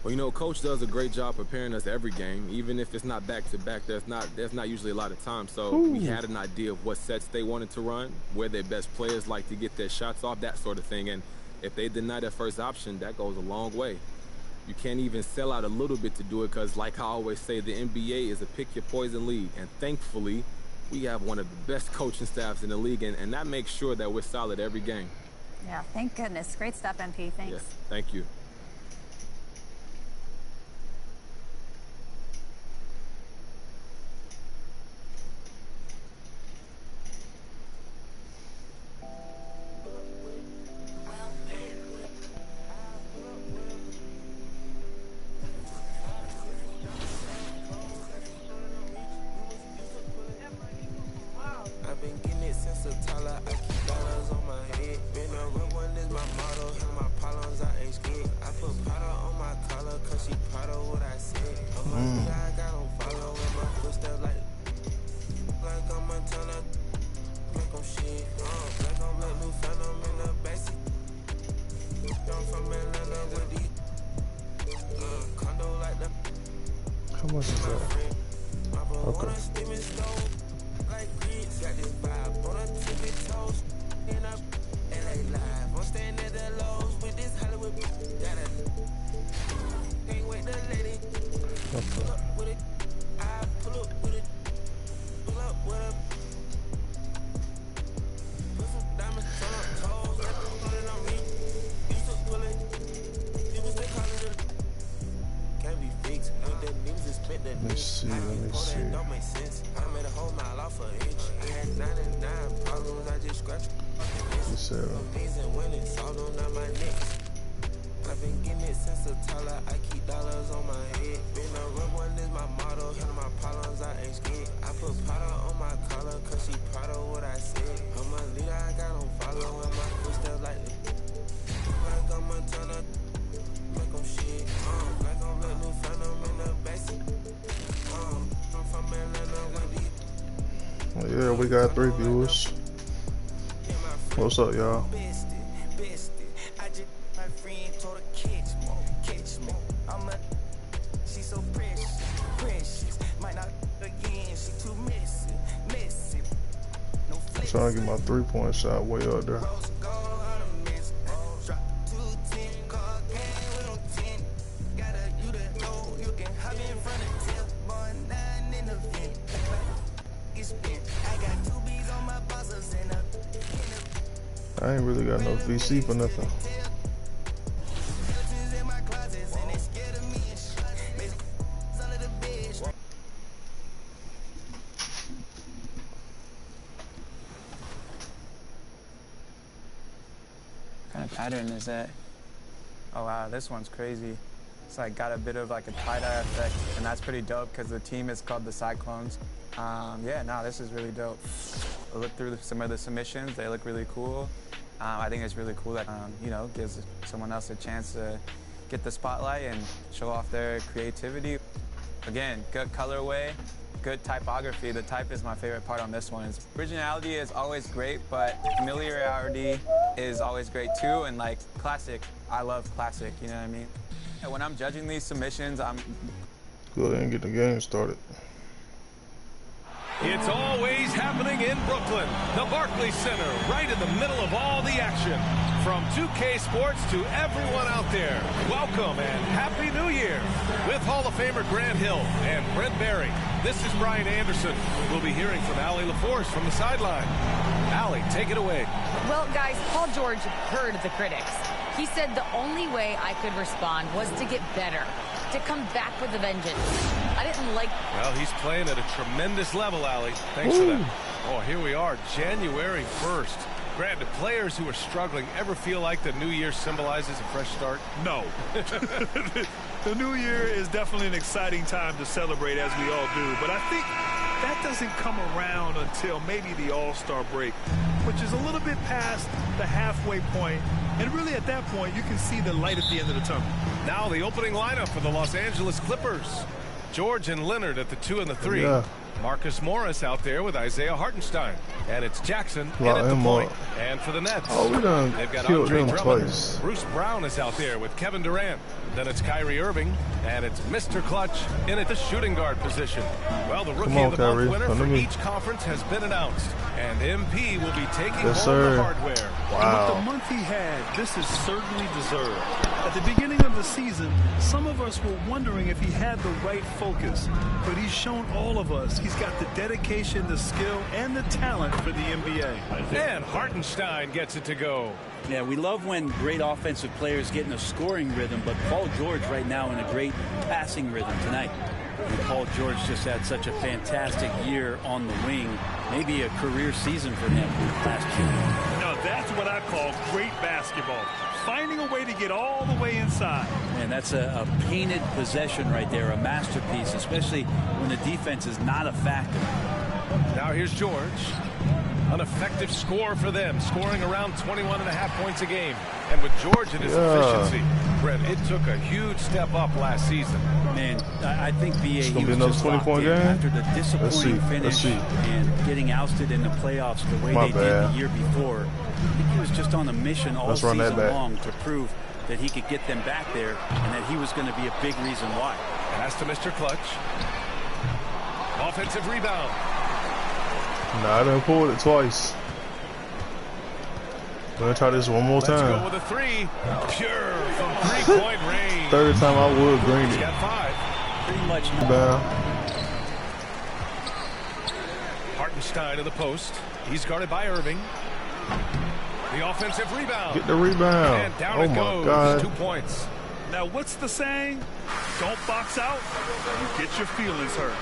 S10: Well, you know, Coach does a great job preparing us every game. Even if it's not back-to-back, there's not usually a lot of time. So we had an idea of what sets they wanted to run, where their best players like to get their shots off, that sort of thing. And if they deny their first option, that goes a long way. You can't even sell out a little bit to do it because, like I always say, the NBA is a pick-your-poison league. And thankfully, we have one of the best coaching staffs in the league, and that makes sure that we're solid every game.
S3: Yeah, thank goodness. Great stuff, MP. Thanks.
S10: Yes, thank you.
S20: I've been getting it since a toddler. I keep dollars on my head. Been a real one is my motto. Hit my problems, I ain't scared. I put powder on my collar, cause she proud of what I said. I'm like, I got on follow with my footsteps like I'm a ton of make them shit. Like I'm a new phantom in the backseat. I'm from Atlanta with these condo like the.
S17: How much is that? Okay.
S20: Like grits, got this vibe on a tippy toes. In up LA live, I'm staying at the Lowe's with this Hollywood. Got it. Can't wait the lady. Pull up with it. I pull up with it. Pull up with it. Put some diamonds on her toes. Let them put it on me. Used to pull it. People still calling it. Can't be fixed. With the names and spent the
S17: Let me see.
S20: don't make sense. I made a whole mile off of each. I had 99 problems, I just scratched. Things and winning, salt on my neck. I've been getting it since a toddler. I keep dollars on my head. Been a real one is my motto. Hit my problems, I ain't scared. I put powder on my collar, cause she proud of what I said. I'm a leader, I got on follow in my footsteps like I'm a ton of make them shit. Like I'm a new phantom in the backseat. I'm from Atlanta with these.
S17: Yeah, we got 3 viewers. What's up, y'all?
S20: I just my friend told her catch me. She's so precious. Might not again. She too messy. No
S17: I'm trying to get my 3-point shot way up there. I ain't really got no VC for nothing.
S11: What kind of pattern is that? Oh wow, this one's crazy. It's like got a bit of like a tie-dye effect, and that's pretty dope because the team is called the Cyclones. Yeah, no, this is really dope. I looked through some of the submissions; they look really cool. I think it's really cool that you know, gives someone else a chance to get the spotlight and show off their creativity. Again, good colorway, good typography. The type is my favorite part on this one. Originality is always great, but familiarity is always great too. And like classic, I love classic. You know what I mean? And when I'm judging these submissions, I'm
S17: go ahead and get the game started.
S5: It's always happening in Brooklyn, the Barclays Center, right in the middle of all the action. From 2K Sports to everyone out there, welcome and Happy New Year. With Hall of Famer Grant Hill and Brent Barry, this is Brian Anderson. We'll be hearing from Allie LaForce from the sideline. Allie, take it away.
S6: Well, guys, Paul George heard the critics. He said the only way I could respond was to get better, to come back with a vengeance. I didn't like...
S5: Well, he's playing at a tremendous level, Allie. Thanks for that. Oh, here we are, January 1st. Grant, do players who are struggling ever feel like the new year symbolizes a fresh start?
S7: No. The new year is definitely an exciting time to celebrate, as we all do. But I think that doesn't come around until maybe the All-Star break, which is a little bit past the halfway point. And really, at that point, you can see the light at the end of the tunnel.
S5: Now the opening lineup for the Los Angeles Clippers. George and Leonard at the 2 and the 3.
S17: Yeah.
S5: Marcus Morris out there with Isaiah Hartenstein. And it's Jackson in at the point. And for the Nets, they've got Andre Drummond.
S17: Twice.
S5: Bruce Brown is out there with Kevin Durant. Then it's Kyrie Irving. And it's Mr. Clutch in at the shooting guard position. Well, the Rookie of the Month winner for each conference has been announced. And MP will be taking home the hardware.
S7: Wow. With the month he had, this is certainly deserved. At the beginning of the season, some of us were wondering if he had the right focus. But he's shown all of us he's got the dedication, the skill, and the talent for the NBA.
S5: And Hartenstein gets it to go.
S2: Yeah, we love when great offensive players get in a scoring rhythm, but Paul George right now in a great passing rhythm tonight. And Paul George just had such a fantastic year on the wing, maybe a career season for him last year.
S7: Now that's what I call great basketball. Finding a way to get all the way inside.
S2: And that's a painted possession right there, a masterpiece, especially when the defense is not a factor.
S5: Now here's George. An effective score for them, scoring around 21.5 points a game. And with George and his efficiency, Brent, it took a huge step up last season.
S2: Man, I think VA,
S17: it's
S2: he was just locked in after the disappointing finish and getting ousted in the playoffs the way they did the year before. I think he was just on a mission all season long to prove that he could get them back there and that he was going to be a big reason why.
S5: Pass to Mr. Clutch. Offensive rebound.
S17: No, I done pulled it twice. I'm gonna try this one more time.
S5: Let's go with a 3. Pure from 3-point range.
S17: Third time I would green it.
S5: He's got 5.
S2: Pretty much.
S5: Hartenstein to the post. He's guarded by Irving. The offensive rebound.
S17: Get the rebound.
S5: And down it goes.
S17: God.
S5: 2 points.
S7: Now, what's the saying? Don't box out. You get your feelings hurt.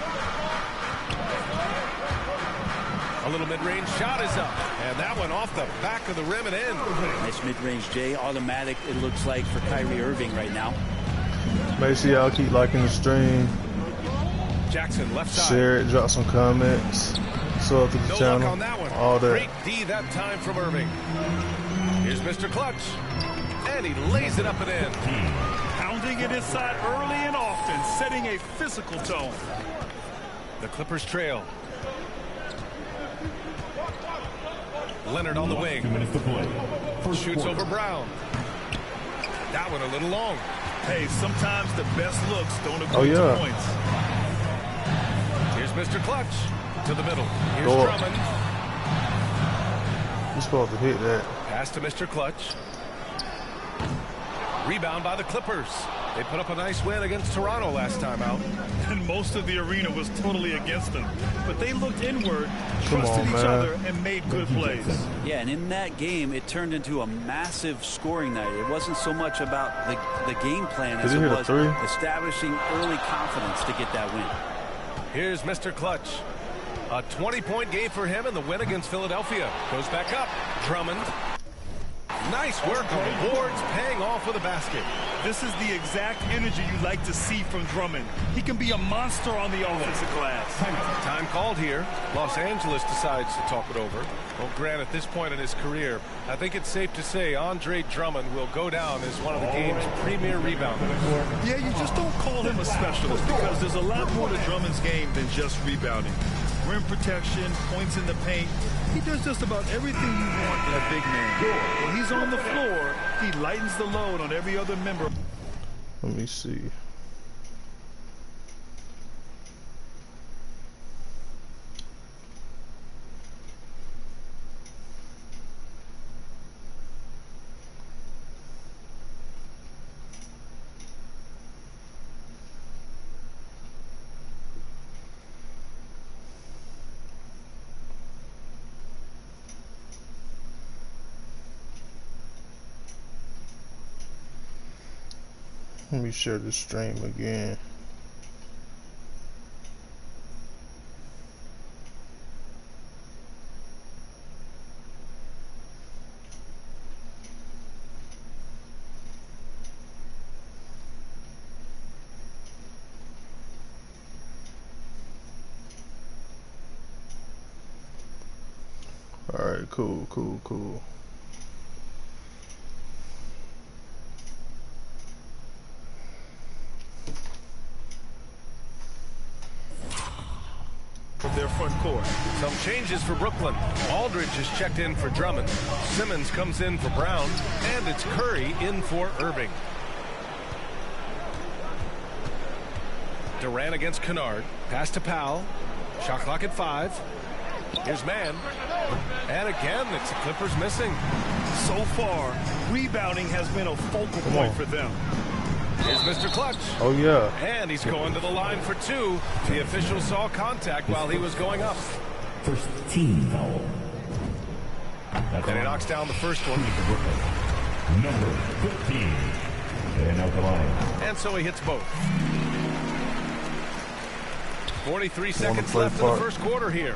S5: A little mid-range shot is up. And that one off the back of the rim and in.
S2: Nice mid-range J. Automatic, it looks like, for Kyrie Irving right now.
S17: Make sure y'all keep liking the stream.
S5: Jackson left side.
S17: Share it, drop some comments. Sub to the channel.
S5: Luck on that one.
S17: All that.
S5: Great D that time from Irving. Here's Mr. Clutch. And he lays it up and in.
S7: Pounding it inside early and often, setting a physical tone.
S5: The Clippers trail. Leonard on the wing.
S4: 2 minutes to play.
S5: Shoots over Brown. That one a little long.
S7: Hey, sometimes the best looks don't agree to points.
S5: Here's Mr. Clutch to the middle. Here's
S17: Go
S5: Drummond.
S17: You're supposed to hit that.
S5: Pass to Mr. Clutch. Rebound by the Clippers. They put up a nice win against Toronto last time out.
S7: And most of the arena was totally against them. But they looked inward, trusted each other, and made good plays.
S2: Yeah, and in that game, it turned into a massive scoring night. It wasn't so much about the game plan as it was establishing early confidence to get that win.
S5: Here's Mr. Clutch. A 20-point game for him in the win against Philadelphia. Goes back up. Drummond. Nice work on the boards, paying off with a basket.
S7: This is the exact energy you like to see from Drummond. He can be a monster on the offensive glass.
S5: Time called here. Los Angeles decides to talk it over. Well, Grant, at this point in his career, I think it's safe to say Andre Drummond will go down as one of the game's premier rebounders.
S7: Yeah, you just don't call him a specialist because there's a lot more to Drummond's game than just rebounding. Rim protection, points in the paint. He does just about everything you want in a big man. When he's on the floor, he lightens the load on every other member.
S17: Let me see. Let me share the stream again. Alright, cool.
S5: From their front court. Some changes for Brooklyn. Aldridge is checked in for Drummond. Simmons comes in for Brown. And it's Curry in for Irving. Durant against Kennard. Pass to Powell. Shot clock at 5. Here's Mann. And again, it's the Clippers missing.
S7: So far, rebounding has been a focal point for them.
S5: Here's Mr. Clutch.
S17: Oh, yeah.
S5: And he's going to the line for 2. The official saw contact while he was going up.
S4: First team foul.
S5: And he knocks down the first one.
S4: Number 15. And out the line.
S5: And so he hits both. 43 seconds left in the first quarter here.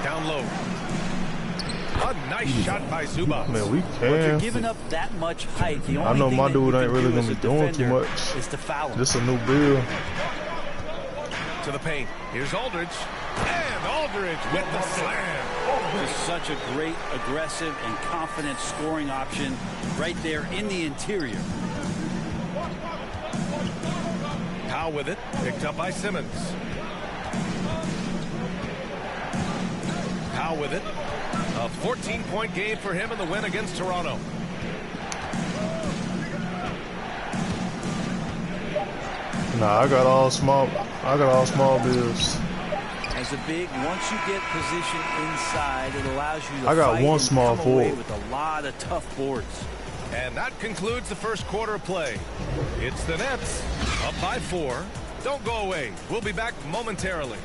S5: Down low. A nice shot by Zubac.
S17: Man, we
S2: Well, if you're
S17: can.
S2: giving up that much height, the only
S17: I know
S2: thing
S17: my
S2: that
S17: dude
S2: you
S17: ain't
S2: can
S17: really
S2: do
S17: gonna
S2: as
S17: be
S2: a
S17: doing too
S2: defender
S17: much.
S2: is to foul him.
S17: This a new bill.
S5: To the paint. Here's Aldridge. And Aldridge with the slam.
S2: Just such a great, aggressive, and confident scoring option right there in the interior.
S5: Powell with it. Picked up by Simmons. Powell with it. A 14-point game for him in the win against Toronto.
S17: Nah, I got all small bills.
S2: As a big, once you get position inside, it allows you to
S17: I got
S2: fight
S17: one
S2: and
S17: small
S2: come away
S17: forward.
S2: with a lot of tough boards.
S5: And that concludes the first quarter of play. It's the Nets up by 4. Don't go away. We'll be back momentarily.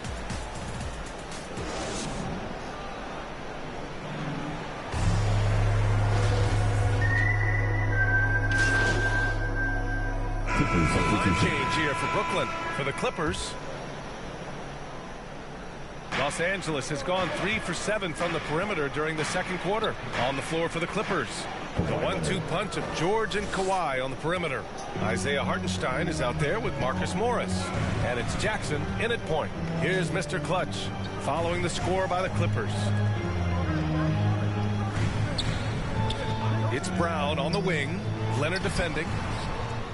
S5: Line change here for Brooklyn. For the Clippers, Los Angeles has gone 3 for 7 from the perimeter during the second quarter. On the floor for the Clippers, the 1-2 punch of George and Kawhi on the perimeter. Isaiah Hartenstein is out there with Marcus Morris. And it's Jackson in at point. Here's Mr. Clutch following the score by the Clippers. It's Brown on the wing. Leonard defending.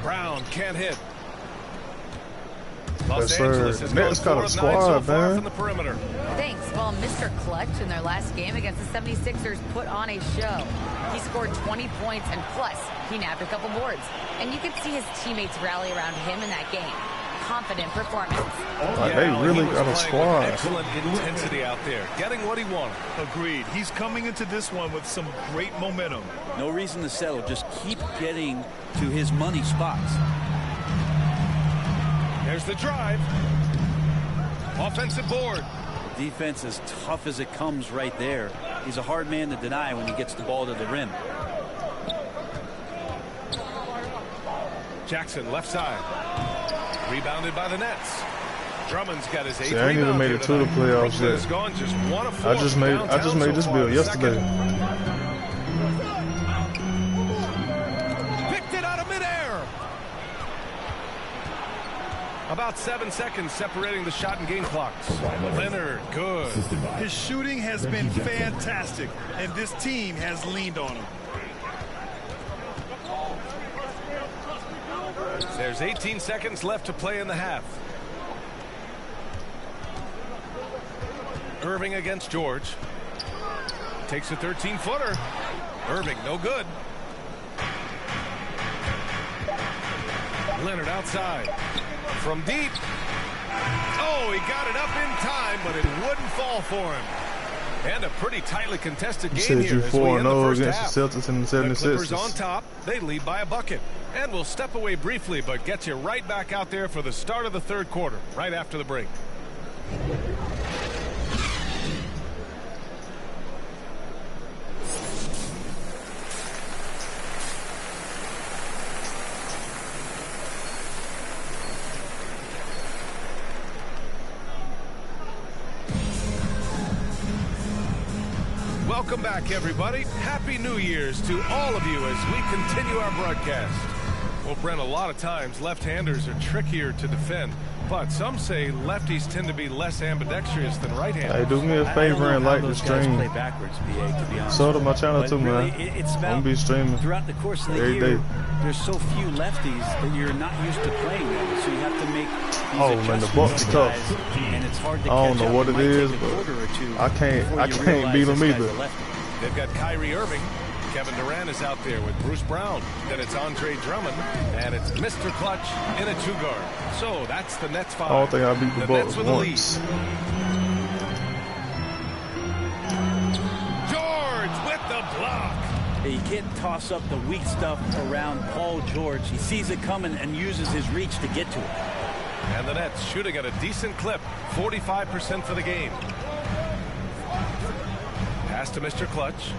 S5: Brown can't hit. Los Angeles has gone 4 of 9 so far from the perimeter.
S6: Thanks. Well, Mr. Clutch in their last game against the 76ers put on a show. He scored 20 points and plus he nabbed a couple boards. And you could see his teammates rally around him in that game. Confident performance.
S17: Like, they really got a squad.
S5: Excellent intensity out there, getting what he wanted.
S7: Agreed. He's coming into this one with some great momentum.
S2: No reason to settle. Just keep getting to his money spots.
S5: There's the drive. Offensive board.
S2: Defense as tough as it comes right there. He's a hard man to deny when he gets the ball to the rim.
S5: Jackson left side. Rebounded by the Nets. Drummond's got his 8th
S17: See, I ain't even made it to the playoffs yet.
S5: Gone just 1 of 4
S17: I just made this bill yesterday.
S5: Picked it out of midair. About 7 seconds separating the shot and game clocks. Leonard, good.
S7: His shooting has been fantastic, and this team has leaned on him.
S5: There's 18 seconds left to play in the half. Irving against George. Takes a 13-footer. Irving, no good. Leonard outside. From deep. Oh, he got it up in time, but it wouldn't fall for him. And a pretty tightly contested game here as we end the first half.
S17: The Celtics and the 76ers.
S5: The Clippers on top. They lead by a bucket. And we'll step away briefly, but get you right back out there for the start of the third quarter, right after the break. Welcome back, everybody. Happy New Year's to all of you as we continue our broadcast. Well, Brent, a lot of times left-handers are trickier to defend. But some say lefties tend to be less ambidextrous than right-handers.
S17: Hey, do me a favor and like the stream.
S2: Play backwards, BA, to be honest.
S17: So to my channel too,
S2: really,
S17: man.
S2: It's
S17: I'm
S2: about
S17: gonna be streaming
S2: throughout the course of the
S17: every
S2: year.
S17: day.
S2: There's so few lefties that you're not used to playing with, so you have to make these
S17: Man, the
S2: adjustments
S17: Bucks
S2: to
S17: tough.
S2: guys, and it's hard to
S17: I don't
S2: catch
S17: know
S2: up.
S17: what
S2: It
S17: it
S2: might
S17: is,
S2: take a quarter or two
S17: but I can't beat them either.
S5: They've got Kyrie Irving. Kevin Durant is out there with Bruce Brown. Then it's Andre Drummond. And it's Mr. Clutch in a 2-guard. So that's the Nets 5.
S17: I don't think I beat the Bucks once.
S5: George with the block.
S2: You can't toss up the weak stuff around Paul George. He sees it coming and uses his reach to get to it.
S5: And the Nets shooting at a decent clip. 45% for the game. Pass to Mr. Clutch.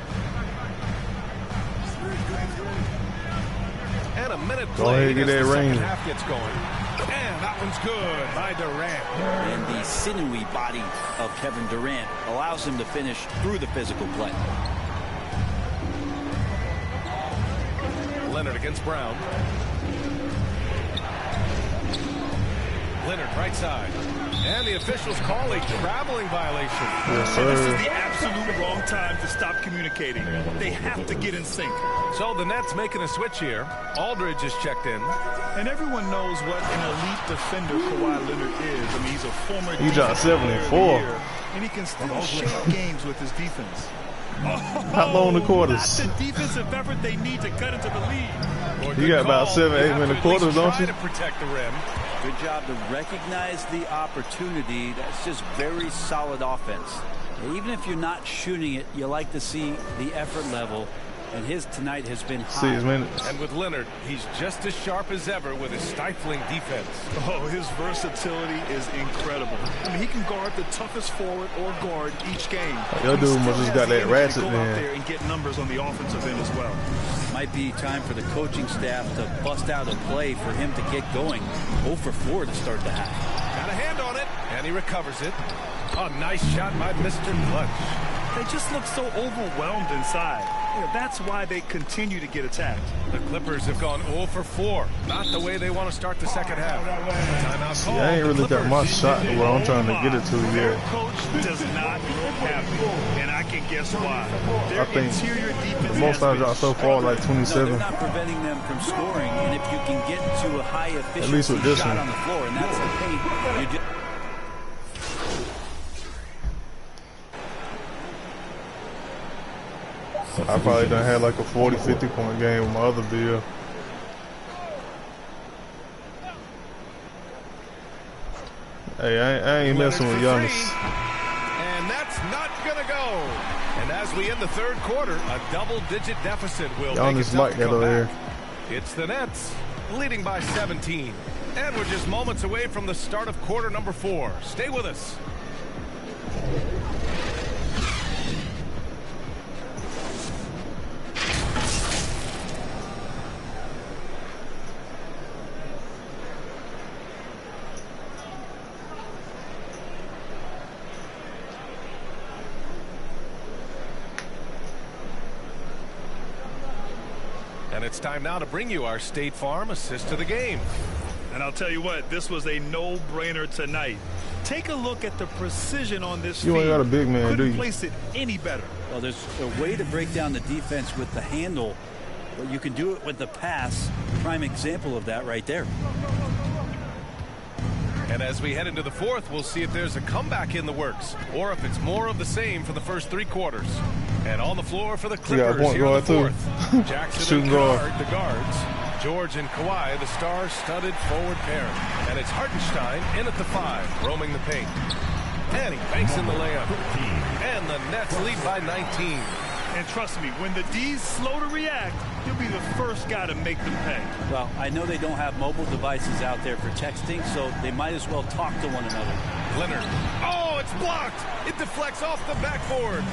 S5: And a minute played as the second half gets going. And that one's good by Durant.
S2: And the sinewy body of Kevin Durant allows him to finish through the physical play.
S5: Leonard against Brown. Leonard right side. And the officials call a traveling violation.
S17: Yes, sir.
S7: This is the absolute wrong time to stop communicating. They have to get in sync.
S5: So the Nets making a switch here. Aldridge is checked in.
S7: And everyone knows what an elite defender Kawhi Leonard is. I mean, he's a former
S17: He dropped 74.
S7: and he can still shape games with his defense.
S17: How long the quarters?
S7: That's the defensive effort they need to cut into the lead.
S17: You got about 7-8 minute quarters, don't you?
S5: To protect the rim.
S2: Good job to recognize the opportunity. That's just very solid offense. Even if you're not shooting it, you like to see the effort level. And his tonight has been high.
S17: 6 minutes.
S5: And with Leonard, he's just as sharp as ever with his stifling defense.
S7: Oh, his versatility is incredible. I mean, he can guard the toughest forward or guard each game.
S17: Your dude must just got that ratchet,
S7: go
S17: man.
S7: out there and get numbers on the offensive end as well.
S2: Might be time for the coaching staff to bust out a play for him to get going. 0 for 4 to start the half.
S5: Got a hand on it, and he recovers it. A nice shot by Mr. Clutch.
S7: They just look so overwhelmed inside. You know, that's why they continue to get attacked.
S5: The Clippers have gone 0 for 4. Not the way they want to start the second half. Timeout
S17: See,
S5: call.
S17: I ain't really got my shot to where I'm trying to get it to yet.
S7: Coach does not look happy, and I can guess why. Their
S17: I think
S7: interior defense
S17: the most I dropped so far like 27.
S2: No, they're not preventing them from scoring, and if you can get to a high efficiency
S17: least with this
S2: shot
S17: one.
S2: on the floor, and that's the paint, you just
S17: I probably done had like a 40, 50 point game with my other bill. Hey, I ain't messing with Giannis.
S5: And that's not going to go. And as we end the third quarter, a double-digit deficit will make
S17: Giannis
S5: it
S17: like
S5: tough
S17: that
S5: to come
S17: over
S5: back. It's the Nets leading by 17. And we're just moments away from the start of quarter number 4. Stay with us. And it's time now to bring you our State Farm assist to the game.
S7: And I'll tell you what, this was a no-brainer tonight. Take a look at the precision on this
S17: You
S7: feed.
S17: ain't got a big man, do
S7: Couldn't
S17: you?
S7: place it any better.
S2: well, there's a way to break down the defense with the handle, but you can do it with the pass. Prime example of that right there.
S5: And as we head into the fourth, we'll see if there's a comeback in the works or if it's more of the same for the first 3 quarters. And on the floor for the
S17: You got a
S5: Clippers
S17: point
S5: here in the
S17: guard,
S5: fourth.
S17: too.
S5: Jackson
S17: Shooting
S5: and
S17: guard.
S5: Kennard, the guards. George and Kawhi, the star-studded forward pair. And it's Hartenstein in at the 5, roaming the paint. And he banks in the layup. And the Nets lead by 19.
S7: And trust me, when the D's slow to react, you'll be the first guy to make them pay.
S2: Well, I know they don't have mobile devices out there for texting, so they might as well talk to one another.
S5: Leonard. Oh, it's blocked. It deflects off the backboard.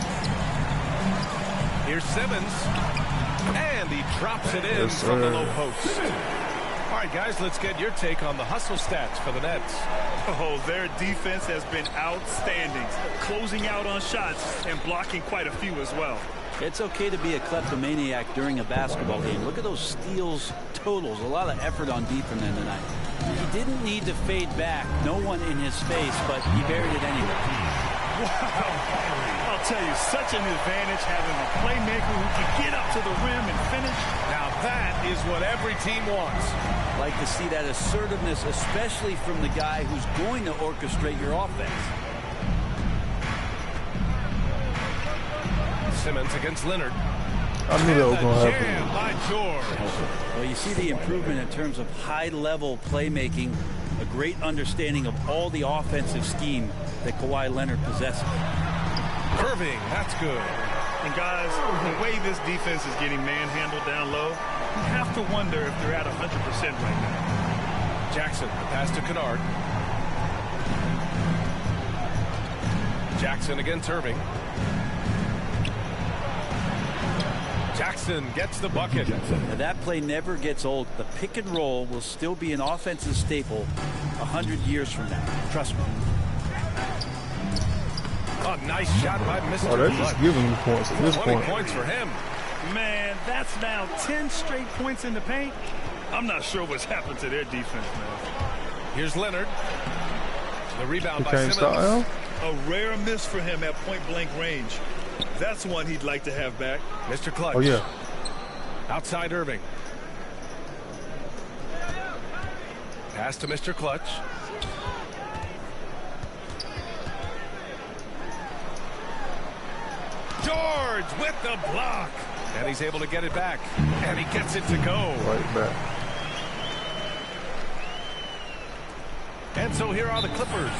S5: Here's Simmons. And he drops it in
S17: Yes,
S5: from the
S17: sir.
S5: low post. All right, guys, let's get your take on the hustle stats for the Nets.
S7: Oh, their defense has been outstanding, closing out on shots and blocking quite a few as well.
S2: It's okay to be a kleptomaniac during a basketball game. Look at those steals totals. A lot of effort on D from them tonight. He didn't need to fade back. No one in his face, but he buried it anyway.
S19: Wow. I'll tell you, such an advantage having a playmaker who can get up to the rim and finish.
S5: Now that is what every team wants.
S2: Like to see that assertiveness, especially from the guy who's going to orchestrate your offense.
S5: Simmons against Leonard.
S17: I knew that was going to happen.
S5: By George.
S2: Well, you see the improvement in terms of high-level playmaking, a great understanding of all the offensive scheme that Kawhi Leonard possesses.
S5: Irving, that's good.
S7: And guys, the way this defense is getting manhandled down low, you have to wonder if they're at 100% right now.
S5: Jackson, the pass to Kennard. Jackson against Irving. Jackson gets the bucket.
S2: Now that play never gets old. The pick and roll will still be an offensive staple 100 years from now. Trust me.
S5: A nice shot by Mr.
S17: Oh, they're just giving you points at this
S5: 20
S17: point.
S5: points for him.
S7: Man, that's now 10 straight points in the paint. I'm not sure what's happened to their defense, man.
S5: Here's Leonard. The rebound
S17: He
S5: by
S17: can't
S5: Simmons.
S17: stop him?
S7: A rare miss for him at point-blank range. That's one he'd like to have back.
S5: Mr. Clutch.
S17: Oh, yeah.
S5: Outside Irving. Pass to Mr. Clutch. George with the block. And he's able to get it back. And he gets it to go.
S17: Right back.
S5: And so here are the Clippers.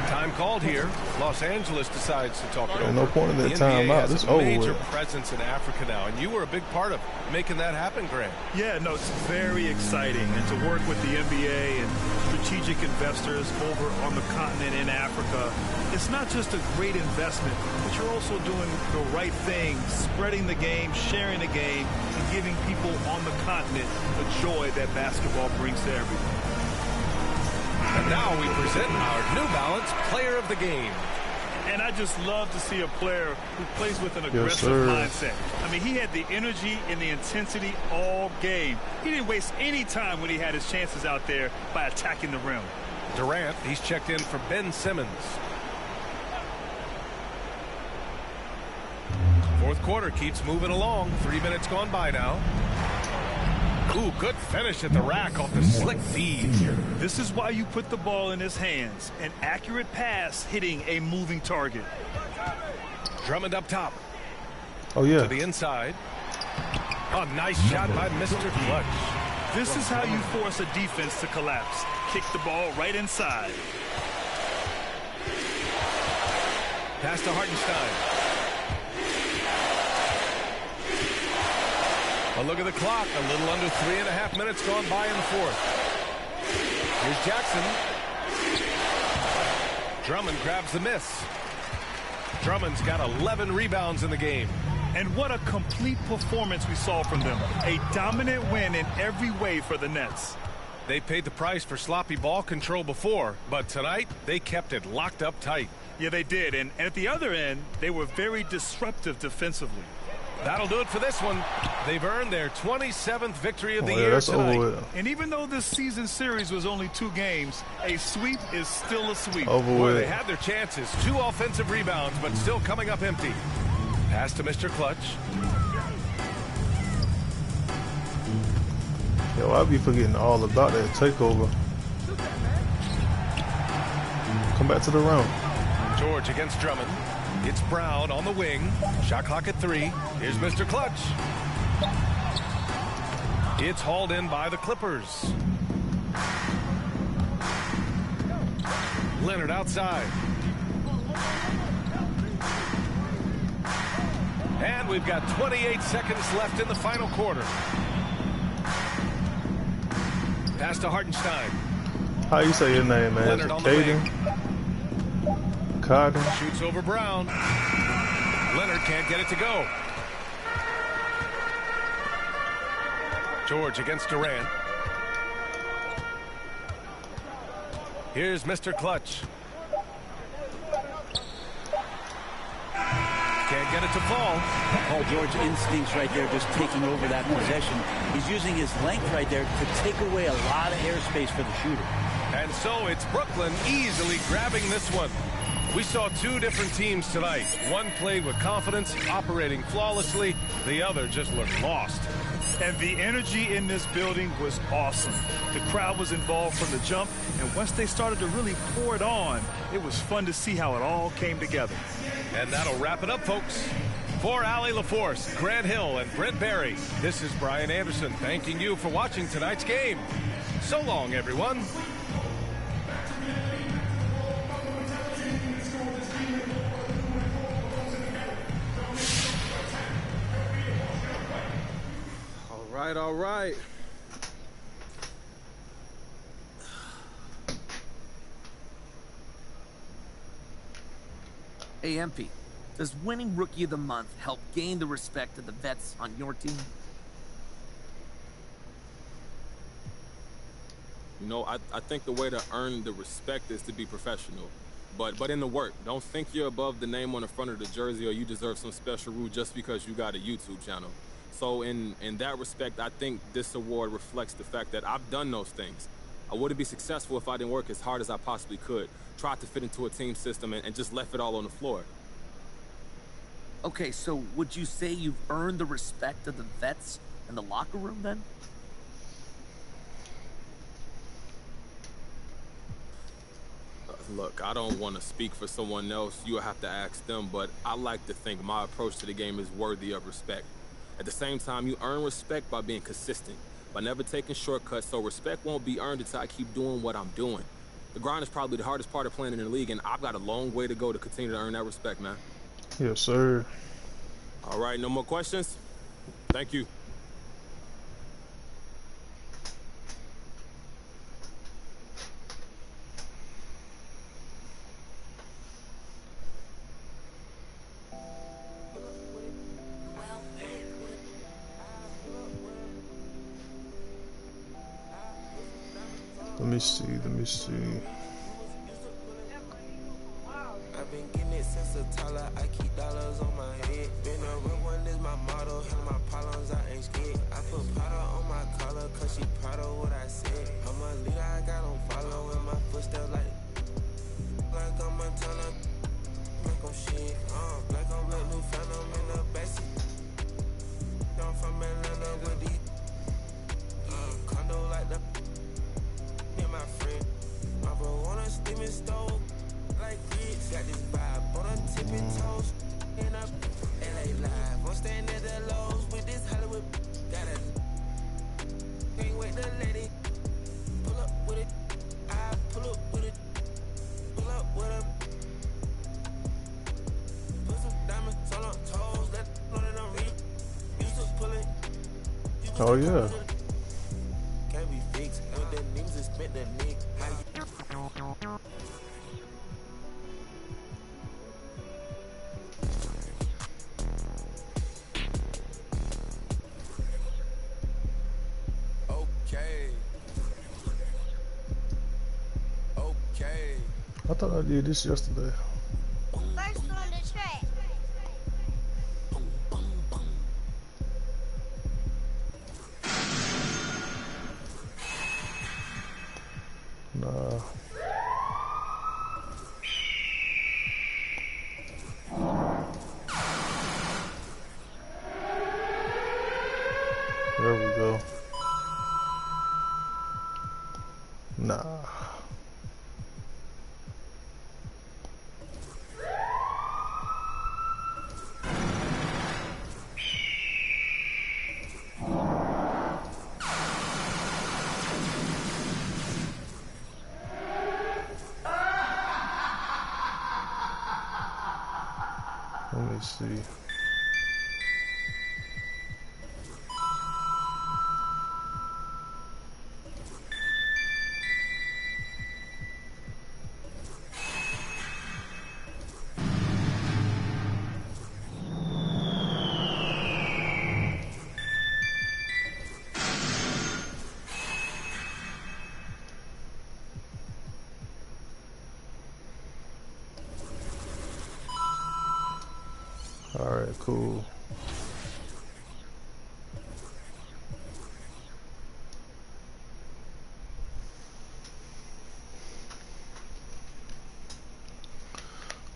S5: Time called here. Los Angeles decides to talk it over.
S17: No point in that
S5: The
S17: timeout.
S5: NBA has
S17: This
S5: a
S17: over
S5: major
S17: with.
S5: presence in Africa now, and you were a big part of making that happen, Grant.
S7: Yeah, no, it's very exciting. And to work with the NBA and strategic investors over on the continent in Africa, it's not just a great investment, but you're also doing the right thing, spreading the game, sharing the game, and giving people on the continent the joy that basketball brings to everyone.
S5: And now we present our New Balance Player of the Game.
S7: And I just love to see a player who plays with an
S17: Yes,
S7: aggressive
S17: sir.
S7: mindset. I mean, he had the energy and the intensity all game. He didn't waste any time when he had his chances out there by attacking the rim.
S5: Durant, he's checked in for Ben Simmons. Fourth quarter keeps moving along. 3 minutes gone by now. Ooh, good finish at the rack off the slick feed.
S7: This is why you put the ball in his hands. An accurate pass hitting a moving target.
S5: Drummond up top.
S17: Oh, yeah.
S5: To the inside. A nice shot by Mr. Clutch.
S7: This is how you force a defense to collapse. Kick the ball right inside.
S5: Pass to Hartenstein. A look at the clock. A little under 3.5 minutes gone by in the fourth. Here's Jackson. Drummond grabs the miss. Drummond's got 11 rebounds in the game.
S7: And what a complete performance we saw from them. A dominant win in every way for the Nets.
S5: They paid the price for sloppy ball control before, but tonight they kept it locked up tight.
S7: Yeah, they did. And at the other end, they were very disruptive defensively.
S5: That'll do it for this one. They've earned their 27th victory of the
S17: yeah,
S5: year
S17: that's
S5: tonight.
S17: over with.
S7: And even though this season series was only 2 games, a sweep is still a sweep.
S17: Over
S5: Boy,
S17: with.
S5: they had their chances. 2 offensive rebounds, but still coming up empty. Pass to Mr. Clutch.
S17: Yo, I'll be forgetting all about that takeover. Come back to the round.
S5: George against Drummond. It's Brown on the wing. Shot clock at 3. Here's Mr. Clutch. It's hauled in by the Clippers. Leonard outside. And we've got 28 seconds left in the final quarter. Pass to Hartenstein.
S17: How you say your name, man?
S5: Leonard on the
S17: Caden? Cotton?
S5: Shoots over Brown. Leonard can't get it to go. George against Durant. Here's Mr. Clutch. Can't get it to fall.
S2: Paul George's instincts right there, just taking over that possession. He's using his length right there to take away a lot of airspace for the shooter.
S5: And so it's Brooklyn easily grabbing this one. We saw two different teams tonight. One played with confidence, operating flawlessly. The other just looked lost.
S7: And the energy in this building was awesome. The crowd was involved from the jump, and once they started to really pour it on, it was fun to see how it all came together.
S5: And that'll wrap it up, folks. For Allie LaForce, Grant Hill, and Brent Barry, this is Brian Anderson thanking you for watching tonight's game. So long, everyone.
S10: All right.
S9: Hey, MP, does winning Rookie of the Month help gain the respect of the vets on your team?
S10: You know, I think the way to earn the respect is to be professional. But in the work, don't think you're above the name on the front of the jersey or you deserve some special rule just because you got a YouTube channel. So in that respect, I think this award reflects the fact that I've done those things. I wouldn't be successful if I didn't work as hard as I possibly could, tried to fit into a team system, and just left it all on the floor.
S9: Okay, so would you say you've earned the respect of the vets in the locker room then?
S10: Look, I don't want to speak for someone else. You'll have to ask them, but I like to think my approach to the game is worthy of respect. At the same time, you earn respect by being consistent, by never taking shortcuts, so respect won't be earned until I keep doing what I'm doing. The grind is probably the hardest part of playing in the league, and I've got a long way to go to continue to earn that respect, man.
S17: Yes, sir.
S10: All right, no more questions? Thank you.
S17: Let me see.
S20: I've been getting it since a toddler. I keep dollars on my head. Been a real one is my motto. Handle my problems, I ain't scared. I put powder on my collar, cause she proud of what I said. I'm a leader, I got on following my footsteps like I'm a tunnel. Like I'm shit, like I'm a new phantom in the backseat. I'm from Atlanta with these condo like the my friend. My bro on a steaming stove like grits. Got this vibe on a tippy toes. In up LA live. I'm staying at the Lowe's with this Hollywood. Got a can't wait to let it pull up with it. I pull up with it. Pull up with it. Put some diamonds on her toes. Let know that I'm real. Used to pull it.
S17: Oh yeah.
S20: Can't be fixed. With the names that spent the nick. Okay.
S17: I thought I did this yesterday.
S21: First on the track.
S17: Nah. There we go. Nah. Let me see. All right, cool.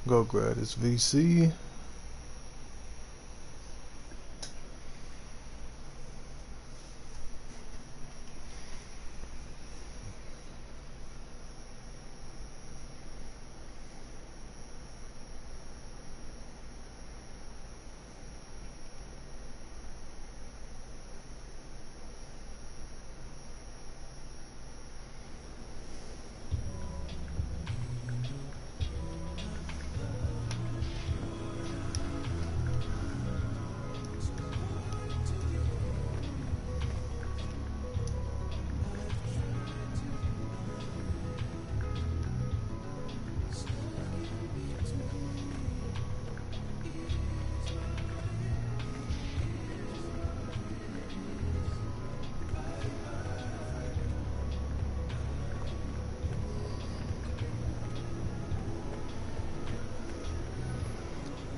S17: Go grab this VC.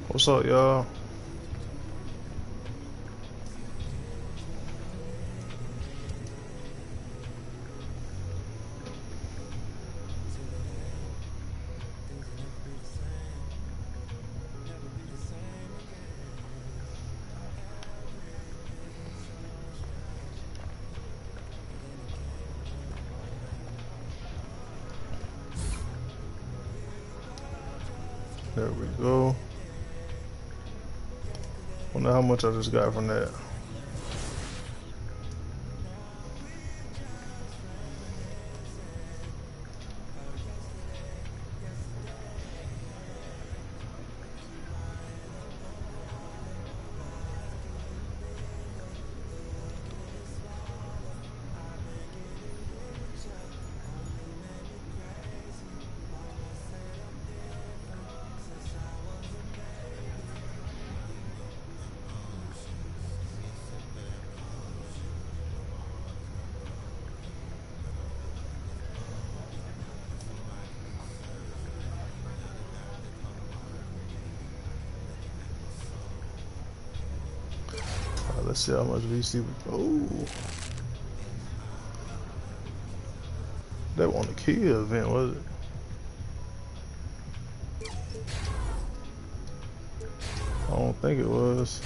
S17: What's up, y'all? There we go. Wonder how much I just got from that. Let's see how much VC we oh. That wasn't a key event, was it? I don't think it was.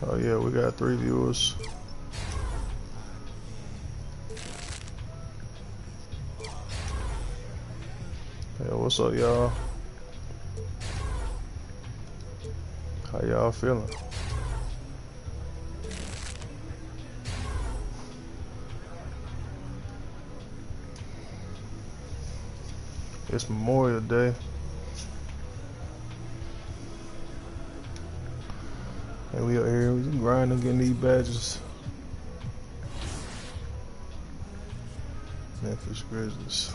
S17: Oh yeah, we got 3 viewers. Yeah, what's up, y'all? How y'all feeling? It's Memorial Day. And we are here, we just grinding, getting these badges. Memphis Grizzlies.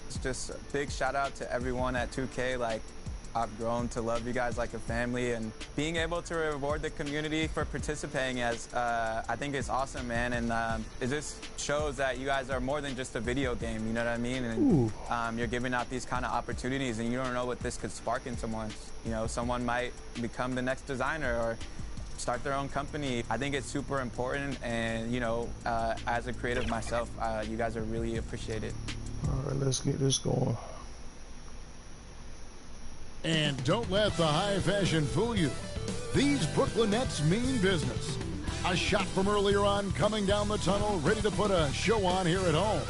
S11: It's just a big shout out to everyone at 2K. Like, I've grown to love you guys like a family, and being able to reward the community for participating as I think it's awesome, man. And it just shows that you guys are more than just a video game, you know what I mean? And you're giving out these kind of opportunities, and you don't know what this could spark in someone. You know, someone might become the next designer or start their own company. I think it's super important, and you know, as a creative myself, you guys are really appreciated.
S17: All right, let's get this going.
S12: And don't let the high fashion fool you. These Brooklyn Nets mean business. A shot from earlier on coming down the tunnel, ready to put a show on here at home.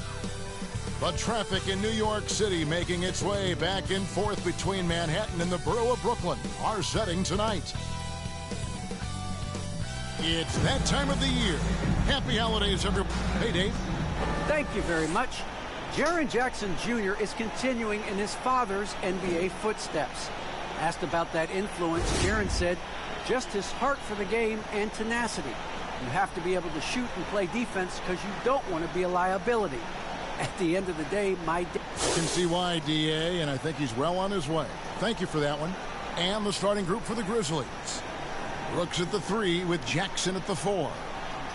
S12: But traffic in New York City making its way back and forth between Manhattan and the borough of Brooklyn. Our setting tonight. It's that time of the year. Happy holidays, everyone. Hey, Dave.
S14: Thank you very much. Jaren Jackson Jr. is continuing in his father's NBA footsteps. Asked about that influence, Jaren said, just his heart for the game and tenacity. You have to be able to shoot and play defense because you don't want to be a liability. At the end of the day, my dad...
S12: You can see why, DA, and I think he's well on his way. Thank you for that one. And the starting group for the Grizzlies. Brooks at the 3 with Jackson at the 4.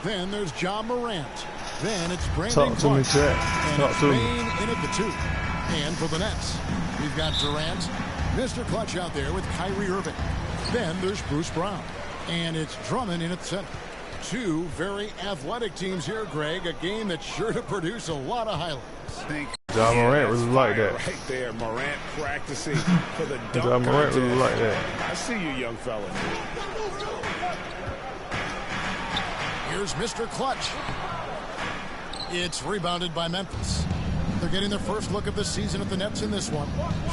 S12: Then there's John Morant. Then it's Brandon Clark. And it's Bane in at the 2. And for the Nets, we've got Durant, Mr. Clutch out there with Kyrie Irving. Then there's Bruce Brown. And it's Drummond in at the center. Two very athletic teams here, Greg. A game that's sure to produce a lot of highlights.
S17: John Morant really like that.
S13: Right there, Morant practicing for the dunk
S17: John Morant really like that.
S13: I see you, young fella.
S12: Here's Mr. Clutch. It's rebounded by Memphis. They're getting their first look of the season at the Nets in this one.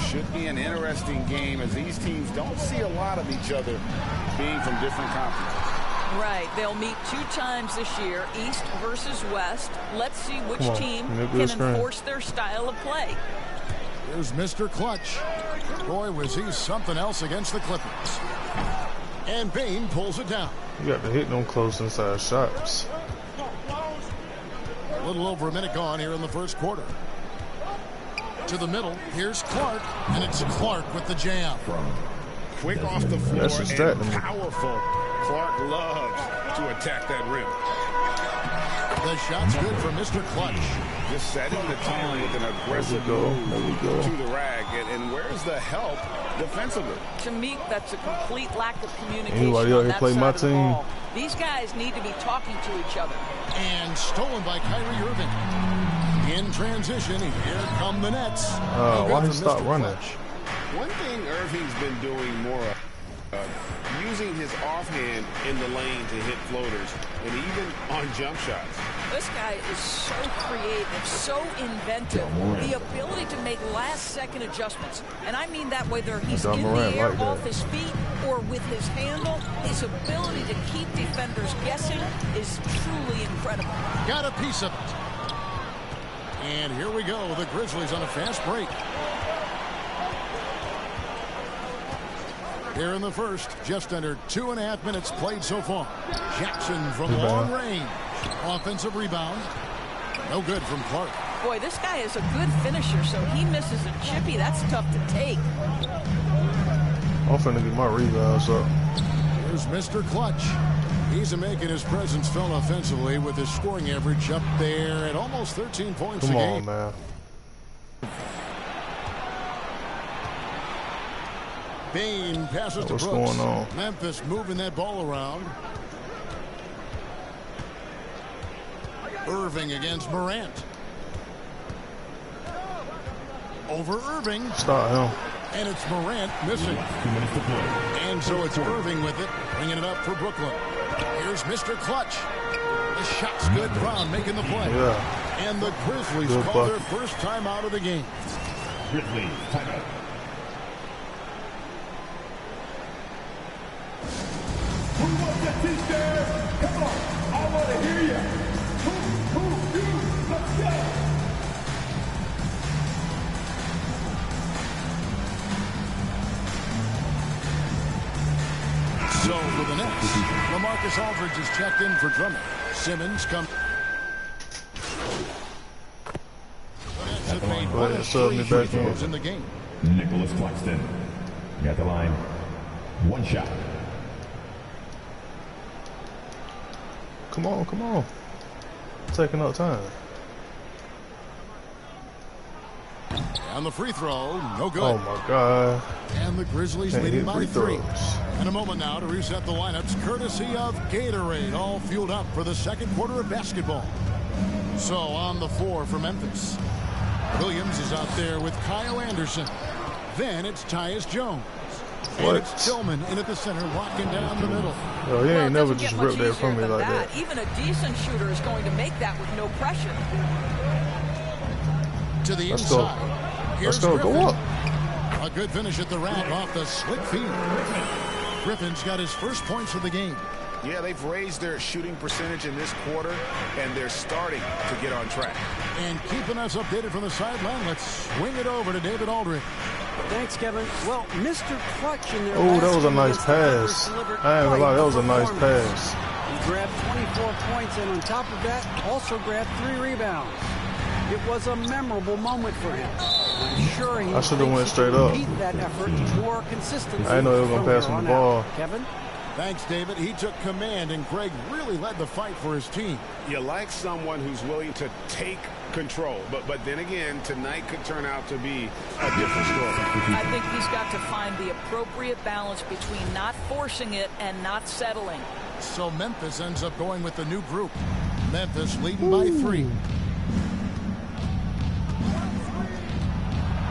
S13: Should be an interesting game as these teams don't see a lot of each other being from different conferences.
S8: Right. They'll meet 2 times this year, East versus West. Let's see which team can enforce their style of play.
S12: Here's Mr. Clutch. Boy, was he something else against the Clippers. And Bane pulls it down.
S17: You got to hit them close inside shots.
S12: A little over a minute gone here in the first quarter. To the middle, here's Clark, and it's Clark with the jam.
S13: Quick off the floor and powerful. Clark loves to attack that rim.
S12: The shot's good for Mr. Clutch.
S13: Just setting the tone with an aggressive move to the rack. And where's the help defensively?
S8: To me, that's a complete lack of communication.
S17: Anybody out here play my team?
S8: These guys need to be talking to each other.
S12: And stolen by Kyrie Irving. In transition, here come the Nets.
S17: Why did he stop running?
S13: One thing Irving's been doing more of, using his offhand in the lane to hit floaters, and even on jump shots.
S8: This guy is so creative, so inventive. The ability to make last-second adjustments. And I mean that whether he's in the air, off his feet, or with his handle, his ability to keep defenders guessing is truly incredible.
S12: Got a piece of it. And here we go. The Grizzlies on a fast break. Here in the first, just under 2.5 minutes played so far. Jackson from long range. Offensive rebound. No good from Clark.
S8: Boy, this guy is a good finisher, so he misses a chippy. That's tough to take.
S17: I'm finna get my rebounds up.
S12: Here's Mr. Clutch. He's making his presence felt offensively with his scoring average up there at almost 13 points a game.
S17: Come on, man.
S12: Bane passes to Brooks.
S17: What's going on?
S12: Memphis moving that ball around. Irving against Morant. Over Irving.
S17: Stop him.
S12: And it's Morant missing. And so it's Irving with it, bringing it up for Brooklyn. Here's Mr. Clutch. The shot's good. Brown making the play.
S17: Yeah.
S12: And the Grizzlies call their first time out of the game.
S4: Grizzlies timeout.
S18: Who wants a t-shirt? Come on, I want to hear you. Let's go.
S12: So for the Nets, LaMarcus Aldridge is checked in for Drummond. Simmons comes. In the game.
S4: Nicholas Claxton at the line. One shot.
S17: Come on, come on. Taking up time.
S12: On the free throw, no good.
S17: Oh my God.
S12: And the Grizzlies leading by 3. In a moment now to reset the lineups, courtesy of Gatorade, all fueled up for the second quarter of basketball. So on the floor for Memphis, Williams is out there with Kyle Anderson. Then it's Tyus Jones. And it's Tillman in at the center, locking down the middle.
S17: Oh, he ain't never just ripped that from me like that.
S8: Even a decent shooter is going to make that with no pressure.
S12: To the inside.
S17: Let's go. Go up.
S12: A good finish at the rack off the slick feed. Griffin's got his first points of the game.
S13: Yeah, they've raised their shooting percentage in this quarter, and they're starting to get on track.
S12: And keeping us updated from the sideline, let's swing it over to David Aldridge.
S14: Thanks, Kevin. Well, Mr. Clutch in there.
S17: Oh, that was a nice pass. I ain't gonna lie, that was a nice pass.
S14: He grabbed 24 points, and on top of that, also grabbed 3 rebounds. It was a memorable moment for him. I'm sure he
S17: I should have went straight up.
S14: Repeat that effort more consistently.
S17: I didn't know he was gonna pass him the ball.
S14: Kevin?
S12: Thanks, David. He took command, and Greg really led the fight for his team.
S13: You like someone who's willing to take control, but then again, tonight could turn out to be a different story.
S8: I think he's got to find the appropriate balance between not forcing it and not settling.
S12: So Memphis ends up going with the new group. Memphis leading by 3.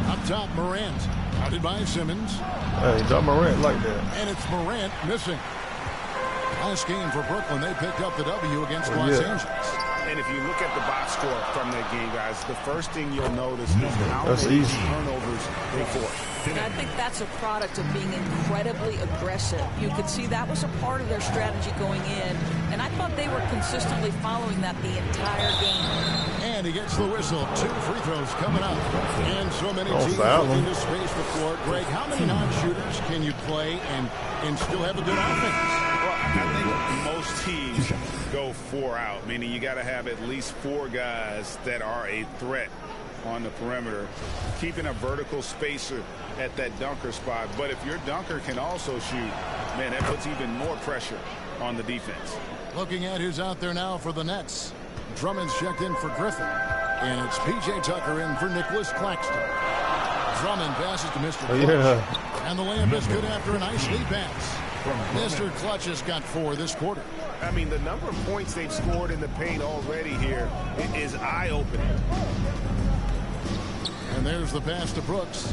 S12: Up top, Morant. Guarded by Simmons.
S17: Hey, John Morant like that.
S12: And it's Morant missing. Last game for Brooklyn, they picked up the W against Los Angeles.
S13: And if you look at the box score from that game, guys, the first thing you'll notice is how many turnovers they forced.
S8: And I think that's a product of being incredibly aggressive. You could see that was a part of their strategy going in, and I thought they were consistently following that the entire game.
S12: And he gets the whistle. 2 free throws coming up. And so many teams looking to space the floor. Greg, how many non-shooters can you play and still have a good offense?
S13: Well, I think most teams go 4 out, meaning you got to have at least 4 guys that are a threat on the perimeter, keeping a vertical spacer at that dunker spot. But if your dunker can also shoot, man, that puts even more pressure on the defense.
S12: Looking at who's out there now for the Nets. Drummond's checked in for Griffin. And it's P.J. Tucker in for Nicholas Claxton. Drummond passes to Mr. Clutch. And the layup is good after a nice lead pass. Mr. Clutch has got 4 this quarter.
S13: I mean, the number of points they've scored in the paint already here is eye-opening.
S12: And there's the pass to Brooks.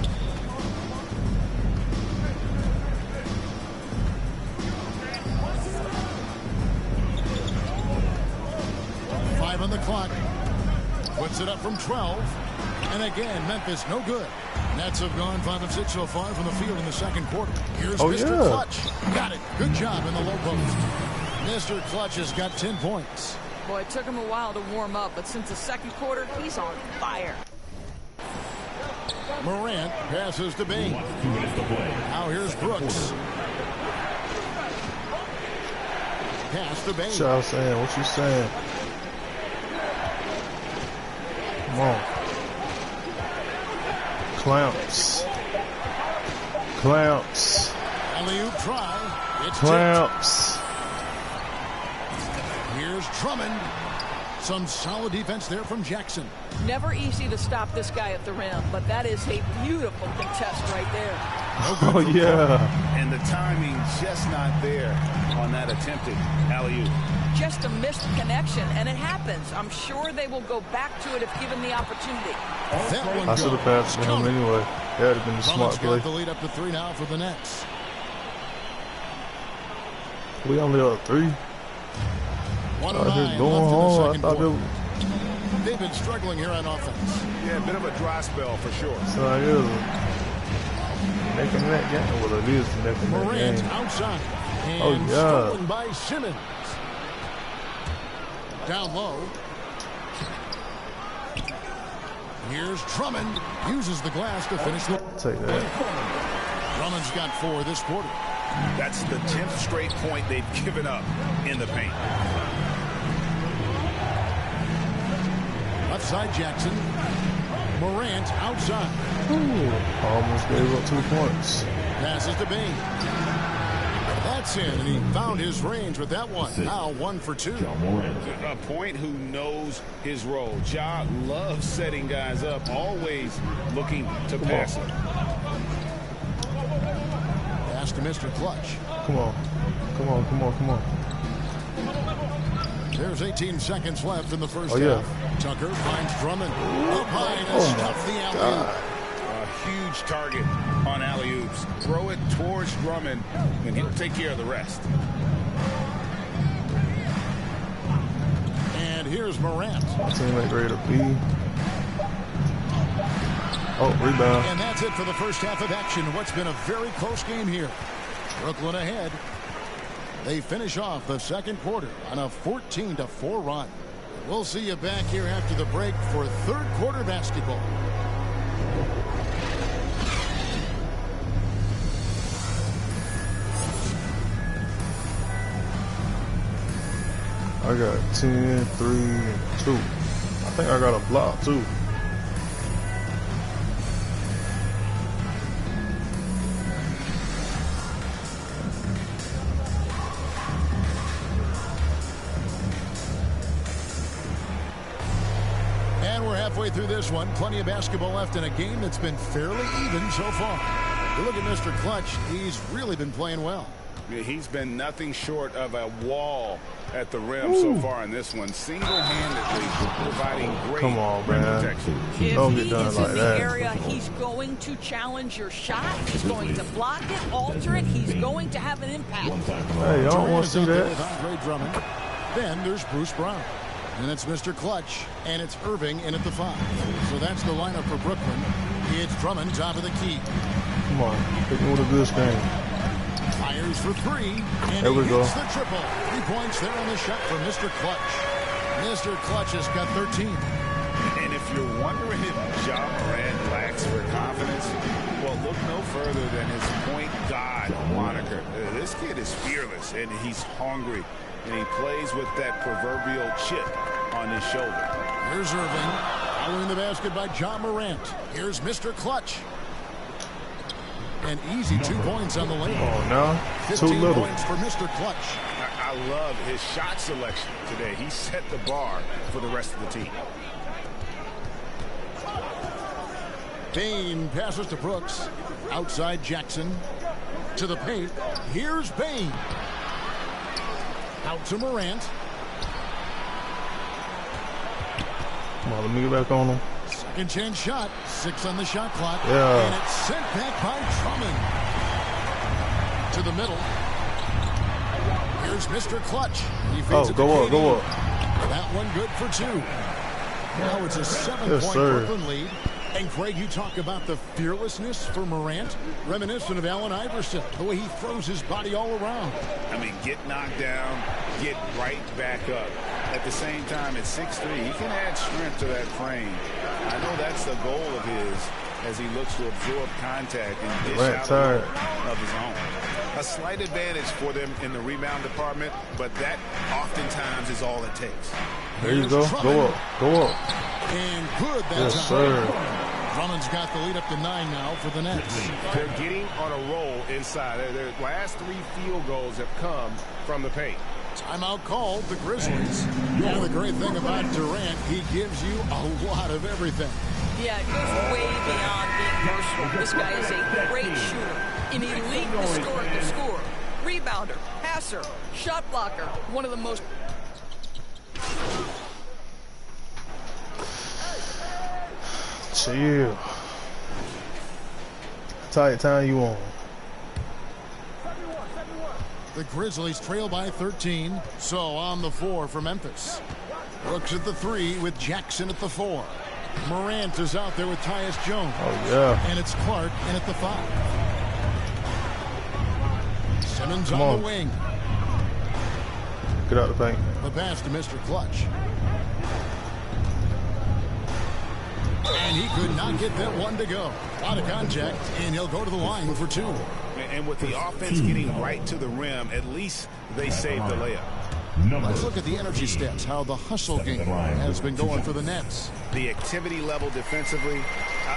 S12: Five on the clock. Puts it up from 12. And again, Memphis no good. Nets have gone 5 of 6 so far from the field in the second quarter. Here's Mr. Clutch. Got it. Good job in the low post. Mr. Clutch has got 10 points.
S8: Boy, it took him a while to warm up, but since the second quarter, he's on fire.
S12: Morant passes to Bain. Now here's Brooks. Pass to Bain.
S17: What y'all saying? What you saying? Come on. Clamps. Clamps.
S12: Alley-oop try. It's
S17: clamps.
S12: Tipped. Here's Drummond. Some solid defense there from Jackson.
S8: Never easy to stop this guy at the rim, but that is a beautiful contest right there.
S17: Oh, yeah.
S13: And the timing just not there on that attempted alley-oop.
S8: Just a missed connection, and it happens. I'm sure they will go back to it if given the opportunity.
S17: I should have passed to him anyway. That would have been a smart play.
S12: Got the lead up to 3 now for the Nets.
S17: We only up 3.
S12: 109
S17: going home. I thought
S12: they've been struggling here on offense.
S13: Yeah, a bit of a dry spell for sure.
S17: So it is making that game. Well, it is making that
S12: Morant
S17: game.
S12: outside. And
S17: Oh, yeah.
S12: stolen by Simmons. Down low. Here's Drummond. Uses the glass to finish the...
S17: Take that.
S12: Drummond's got 4 this quarter.
S13: That's the 10th straight point they've given up in the paint. Left side Jackson. Morant outside.
S17: Ooh, almost gave up 2 points.
S12: Passes to Bain. That's in, and he found his range with that one. Now 1 for 2.
S13: A point who knows his role. Ja loves setting guys up, always looking to pass it.
S12: Pass to Mr. Clutch.
S17: Come on. Come on, come on, come on.
S12: There's 18 seconds left in the first
S17: yeah.
S12: half. Tucker finds Drummond. Up high and stuff the alley-oop.
S13: A huge target on alley-oops. Throw it towards Drummond, and he'll take care of the rest.
S12: And here's Morant.
S17: Teammate ready to be. Oh, rebound.
S12: And that's it for the first half of action. What's been a very close game here. Brooklyn ahead. They finish off the second quarter on a 14-4 run. We'll see you back here after the break for third quarter basketball.
S17: I got 10, 3, and 2. I think I got a block too.
S12: And we're halfway through this one. Plenty of basketball left in a game that's been fairly even so far. You look at Mr. Clutch. He's really been playing well.
S13: Yeah, he's been nothing short of a wall at the rim so far in this one, single-handedly providing great rim protection.
S17: Don't get done like
S8: the
S17: that.
S8: area, he's going to challenge your shot. He's going to block it, alter it. He's going to have an impact.
S17: Hey, I don't want to see that.
S12: Andre Drummond. Then there's Bruce Brown. And it's Mr. Clutch, and it's Irving in at the 5. So that's the lineup for Brooklyn. It's Drummond, top of the key.
S17: Come on, pick me with a good game.
S12: Fires for 3, and
S17: there we
S12: he
S17: go.
S12: hits the triple. 3 points there on the shot from Mr. Clutch. Mr. Clutch has got 13.
S13: And if you're wondering if Ja Morant lacks for confidence, well, look no further than his point guard moniker. This kid is fearless, and he's hungry, and he plays with that proverbial chip on his shoulder.
S12: Here's Irving, following the basket by Ja Morant. Here's Mr. Clutch. An easy 2 points on the layup.
S17: Oh, no.
S12: 15
S17: Too little.
S12: points for Mr. Clutch.
S13: I love his shot selection today. He set the bar for the rest of the team.
S12: Bain passes to Brooks. Outside Jackson. To the paint. Here's Bain. Out to Morant.
S17: Come on, let me get back on him.
S12: Second chance shot. 6 on the shot clock.
S17: Yeah.
S12: And it's sent back by Drummond. To the middle. Here's Mr. Clutch. He feeds it to
S17: go up,
S12: KD.
S17: go up.
S12: That one good for 2. Now it's a 7-point Brooklyn lead. And Craig, you talk about the fearlessness for Morant, reminiscent of Allen Iverson, the way he throws his body all around.
S13: I mean, get knocked down, get right back up. At the same time, at 6'3", he can add strength to that frame. I know that's the goal of his as he looks to absorb contact and dish out of his own. A slight advantage for them in the rebound department, but that oftentimes is all it takes.
S17: There you go. Go up. Go up.
S12: And good that
S17: yes,
S12: time.
S17: Sir.
S12: Drummond's got the lead up to 9 now for the Nets.
S13: They're getting on a roll inside. Their last 3 field goals have come from the paint.
S12: Timeout called, the Grizzlies. Yeah, the great thing about Durant, he gives you a lot of everything.
S8: Yeah, it goes way beyond being versatile. This guy is a great shooter, an elite historical scorer, rebounder, passer, shot blocker, one of the most...
S17: Chill. Tight time you on.
S12: The Grizzlies trail by 13. So on the 4 for Memphis. Brooks at the 3 with Jackson at the 4. Morant is out there with Tyus Jones.
S17: Oh, yeah.
S12: And it's Clark in at the 5. Simmons on the wing.
S17: Get out of the paint.
S12: The pass to Mr. Clutch. And he could not get that one to go. Out of contact, and he'll go to the line for 2.
S13: And with the offense getting right to the rim, at least they saved the layup.
S12: Let's look at the energy stats, how the hustle game has been going for the Nets.
S13: The activity level defensively,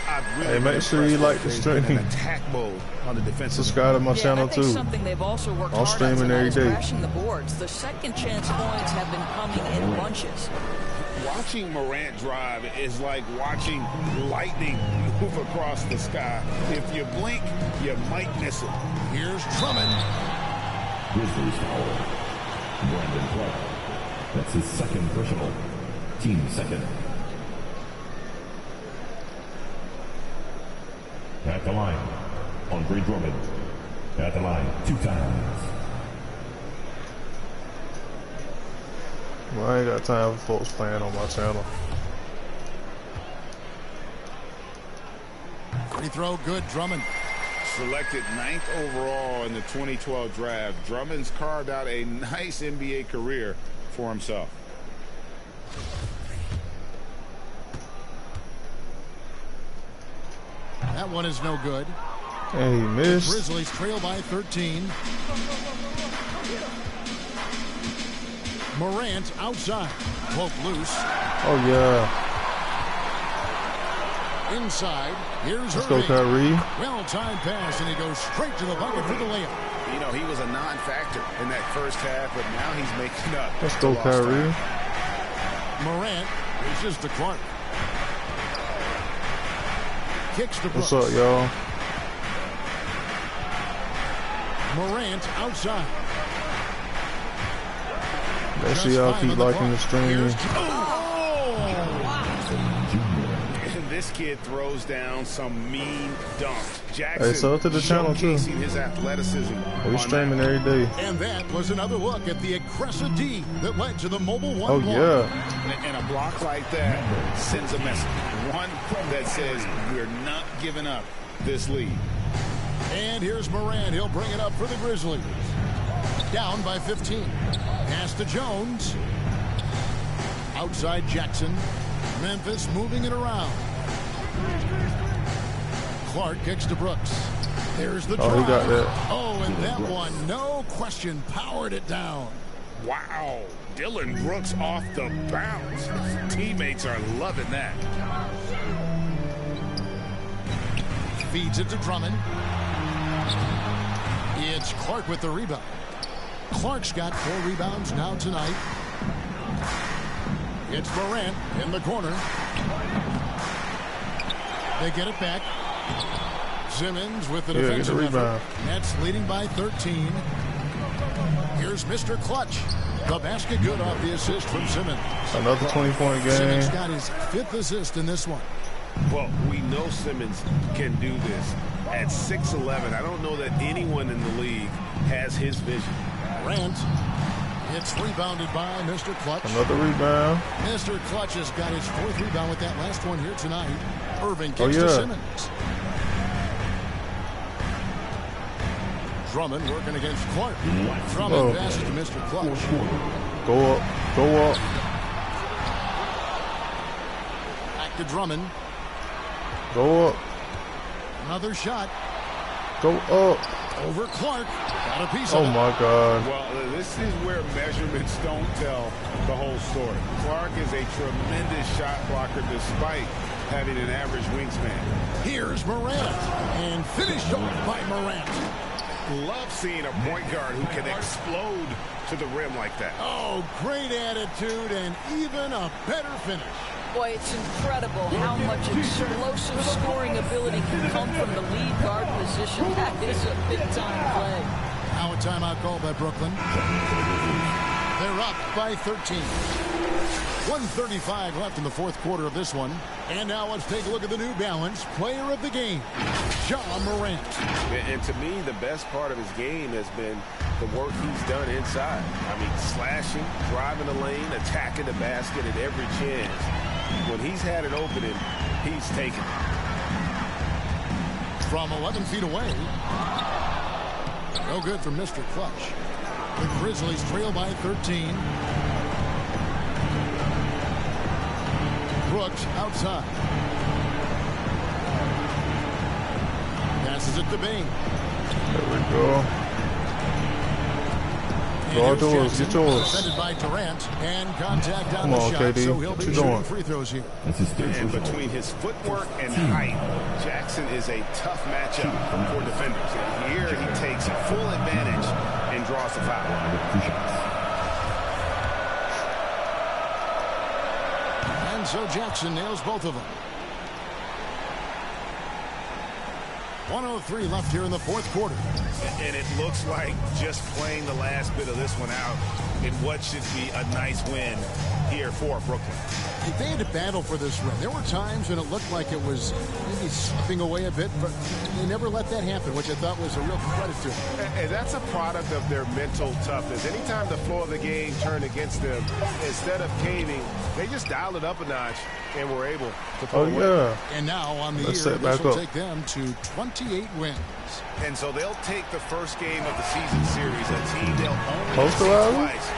S13: I've really
S17: hey, make sure you like the stream.
S13: Attack mode on the defensive.
S17: Subscribe to my channel too.
S8: Something they've also worked
S17: I'm
S8: hard on
S17: streaming every day.
S8: crashing the boards. The second chance points have been coming in bunches.
S13: Watching Morant drive is like watching lightning move across the sky. If you blink, you might miss it.
S12: Here's Drummond.
S4: Grizzlies foul. Brandon Clark. That's his second personal. Team second. At the line. Andre Drummond. At the line 2 times.
S17: Well, I ain't got time for folks playing on my channel.
S12: Free throw, good. Drummond.
S13: Selected 9th overall in the 2012 draft, Drummond's carved out a nice NBA career for himself.
S12: That one is no good.
S17: Hey, he missed.
S12: The Grizzlies trail by 13. Morant outside. Poke loose.
S17: Oh, yeah.
S12: Inside. Here's
S17: Let's
S12: Irving.
S17: go, Kyrie.
S12: Well-timed pass, and he goes straight to the bucket for the layup.
S13: You know, he was a non-factor in that first half, but now he's making up.
S17: Let's go, Kyrie.
S12: Morant reaches to Clark. Kicks to Brooks.
S17: What's up, y'all?
S12: Morant outside.
S17: Make sure y'all keep liking the stream.
S13: This kid throws down some mean dunks. Jackson,
S17: hey, sub to the channel too.
S13: His athleticism.
S17: We streaming every day.
S12: And that was another look at the aggressive D that led to the mobile one.
S17: Oh
S12: block.
S17: yeah.
S13: And a block like that sends a message. One that says we're not giving up this lead.
S12: And here's Morant. He'll bring it up for the Grizzlies. Down by 15. Pass to Jones. Outside Jackson. Memphis moving it around. Clark kicks to Brooks. There's the drive.
S17: Oh, he got that.
S12: Oh, and that one, no question, powered it down.
S13: Wow. Dylan Brooks off the bounce. Teammates are loving that.
S12: Feeds it to Drummond. It's Clark with the rebound. Clark's got 4 rebounds now tonight. It's Morant in the corner. They get it back. Simmons with the defensive effort. Nets leading by 13. Here's Mr. Clutch. The basket good off the assist from Simmons.
S17: Another 20-point game.
S12: Simmons got his 5th assist in this one.
S13: Well, we know Simmons can do this. At 6'11", I don't know that anyone in the league has his vision.
S12: Grant. It's rebounded by Mr. Clutch.
S17: Another rebound.
S12: Mr. Clutch has got his 4th rebound with that last one here tonight. Irving kicks to Simmons. Drummond working against Clark. Drummond passes to Mr. Clutch.
S17: Go up. Go up.
S12: Back to Drummond.
S17: Go up.
S12: Another shot.
S17: Go up.
S12: Over Clark. Got a piece of it.
S17: Oh, my God.
S13: Well, this is where measurements don't tell the whole story. Clark is a tremendous shot blocker despite having an average wingspan.
S12: Here's Morant. And finished off by Morant.
S13: Love seeing a point guard who can explode to the rim like that.
S12: Oh, great attitude and even a better finish.
S8: Boy, it's incredible how much explosive scoring ability can come from the lead guard position. That is a big-time play.
S12: Now a timeout call by Brooklyn. They're up by 13. 1:35 left in the 4th quarter of this one. And now let's take a look at the New Balance player of the game, Ja Morant.
S13: And to me, the best part of his game has been the work he's done inside. I mean, slashing, driving the lane, attacking the basket at every chance. When he's had an opening, he's taken it.
S12: From 11 feet away. No good from Mr. Clutch. The Grizzlies trail by 13. Brooks outside. Passes it to Bain.
S17: There we go. Go outdoors. Get yours.
S12: Defended by Durant. And contact on
S17: Come
S12: the
S17: on,
S12: shot.
S17: KD.
S12: So he'll
S17: What
S12: be
S17: you
S12: shooting
S17: doing?
S12: free throws here.
S13: And between his footwork and height, Jackson is a tough matchup for defenders. And here he takes full advantage and draws the foul.
S12: And so Jackson nails both of them. 1:03 left here in the 4th quarter.
S13: And it looks like just playing the last bit of this one out in what should be a nice win here for Brooklyn.
S12: They had to battle for this win. There were times when it looked like it was maybe slipping away a bit, but they never let that happen, which I thought was a real credit to them.
S13: And that's a product of their mental toughness. Anytime the flow of the game turned against them, instead of caving, they just dialed it up a notch and were able to pull away.
S12: And now on the year, this will take them to 28 wins.
S13: And so they'll take the first game of the season series, a team they'll only see twice.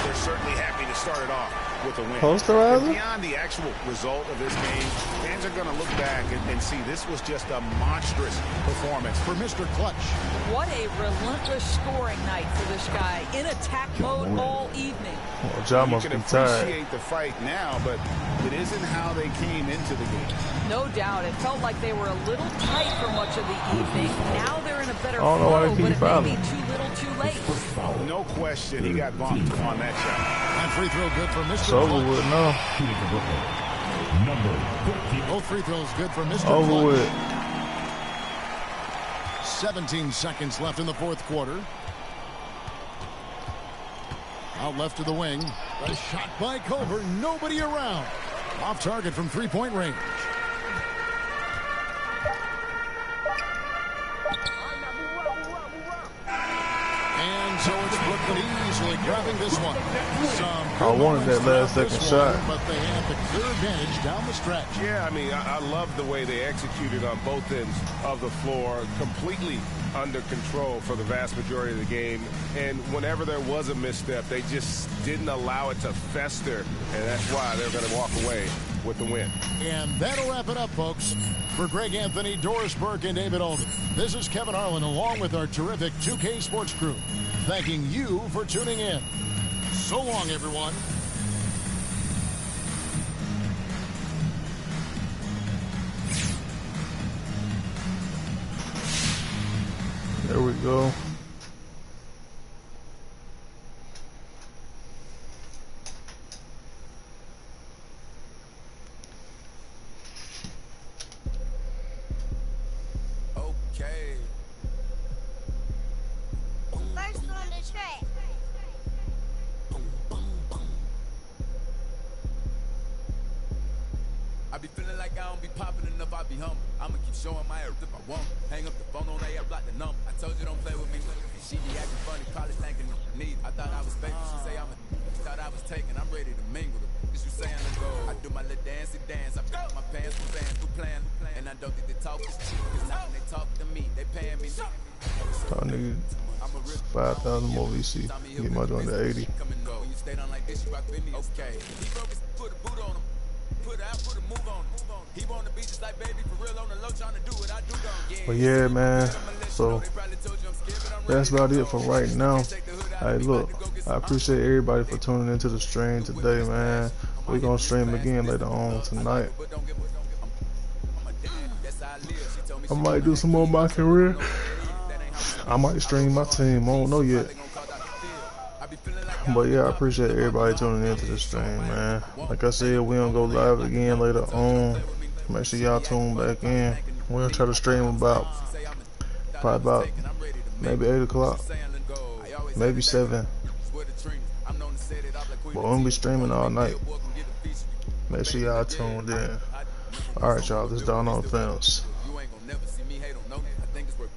S13: They're certainly happy to start it off with a win. And beyond the actual result of this game, fans are going to look back and see this was just a monstrous performance for Mr. Clutch.
S8: What a relentless scoring night for this guy in attack mode all evening.
S17: John
S13: You
S17: must
S13: can
S17: be tired.
S13: appreciate the fight now, but it isn't how they came into the game.
S8: No doubt. It felt like they were a little tight for much of the evening. Now they're in a better
S17: I don't know why
S8: flow,
S17: they
S8: but
S17: keep
S8: it may
S17: fouling.
S8: be too little too late.
S13: No question, he got bumped on that shot.
S12: And free throw good for Mr.
S17: It's over
S12: Clutch.
S17: with now.
S12: Both free throws good for Mr.
S17: Over
S12: Clutch.
S17: with.
S12: 17 seconds left in the fourth quarter. Out left to the wing. A shot by Culver. Nobody around. Off target from three-point range. And so it's Brooklyn easily grabbing this one.
S17: I wanted that last second shot.
S12: But they had the clear advantage down the stretch.
S13: Yeah, I mean, I love the way they executed on both ends of the floor, completely under control for the vast majority of the game. And whenever there was a misstep, they just didn't allow it to fester, and that's why they're going to walk away with the win.
S12: And that'll wrap it up, folks. For Greg Anthony, Doris Burke, and David Alden, this is Kevin Harlan along with our terrific 2K Sports crew, thanking you for tuning in. So long, everyone.
S17: There we go.
S18: Okay.
S15: First on the track.
S18: I be feeling like I don't be popping enough, I be humble. I'ma keep showing my ass if I want. Hang up the phone on air, block the number. I told you don't play with me. She be acting funny, probably thinking need. I thought I was fake, she say I'm a thought I was taken, I'm ready to mingle them. This you saying, let's go. I do my little dancey dance, I pick up my pants from fans who plan. And I don't think they talk is cheap, cause now when they talk to me, they paying me.
S17: I need 5,000 more VC. Get my joint to 80.
S18: When you stay down like this, you rock with me. Okay. He broke his put a boot on him. Put out, put a move on him. He wanna be just like baby for real on the low, trying to do what I do.
S17: But yeah, man. So that's about it for right now. Hey, look, I appreciate everybody for tuning into the stream today, man. We're gonna stream again later on tonight. I might do some more MyCareer. I might stream my team. I don't know yet. But yeah, I appreciate everybody tuning into the stream, man. Like I said, we gonna go live again later on. Make sure y'all tune back in. We're gonna try to stream about maybe 8 o'clock, maybe 7. But we're gonna be streaming all night. Make sure y'all tuned in. Alright, y'all, this is Down on the Fence.
S18: You ain't gonna never see me hate on no. I think it's worth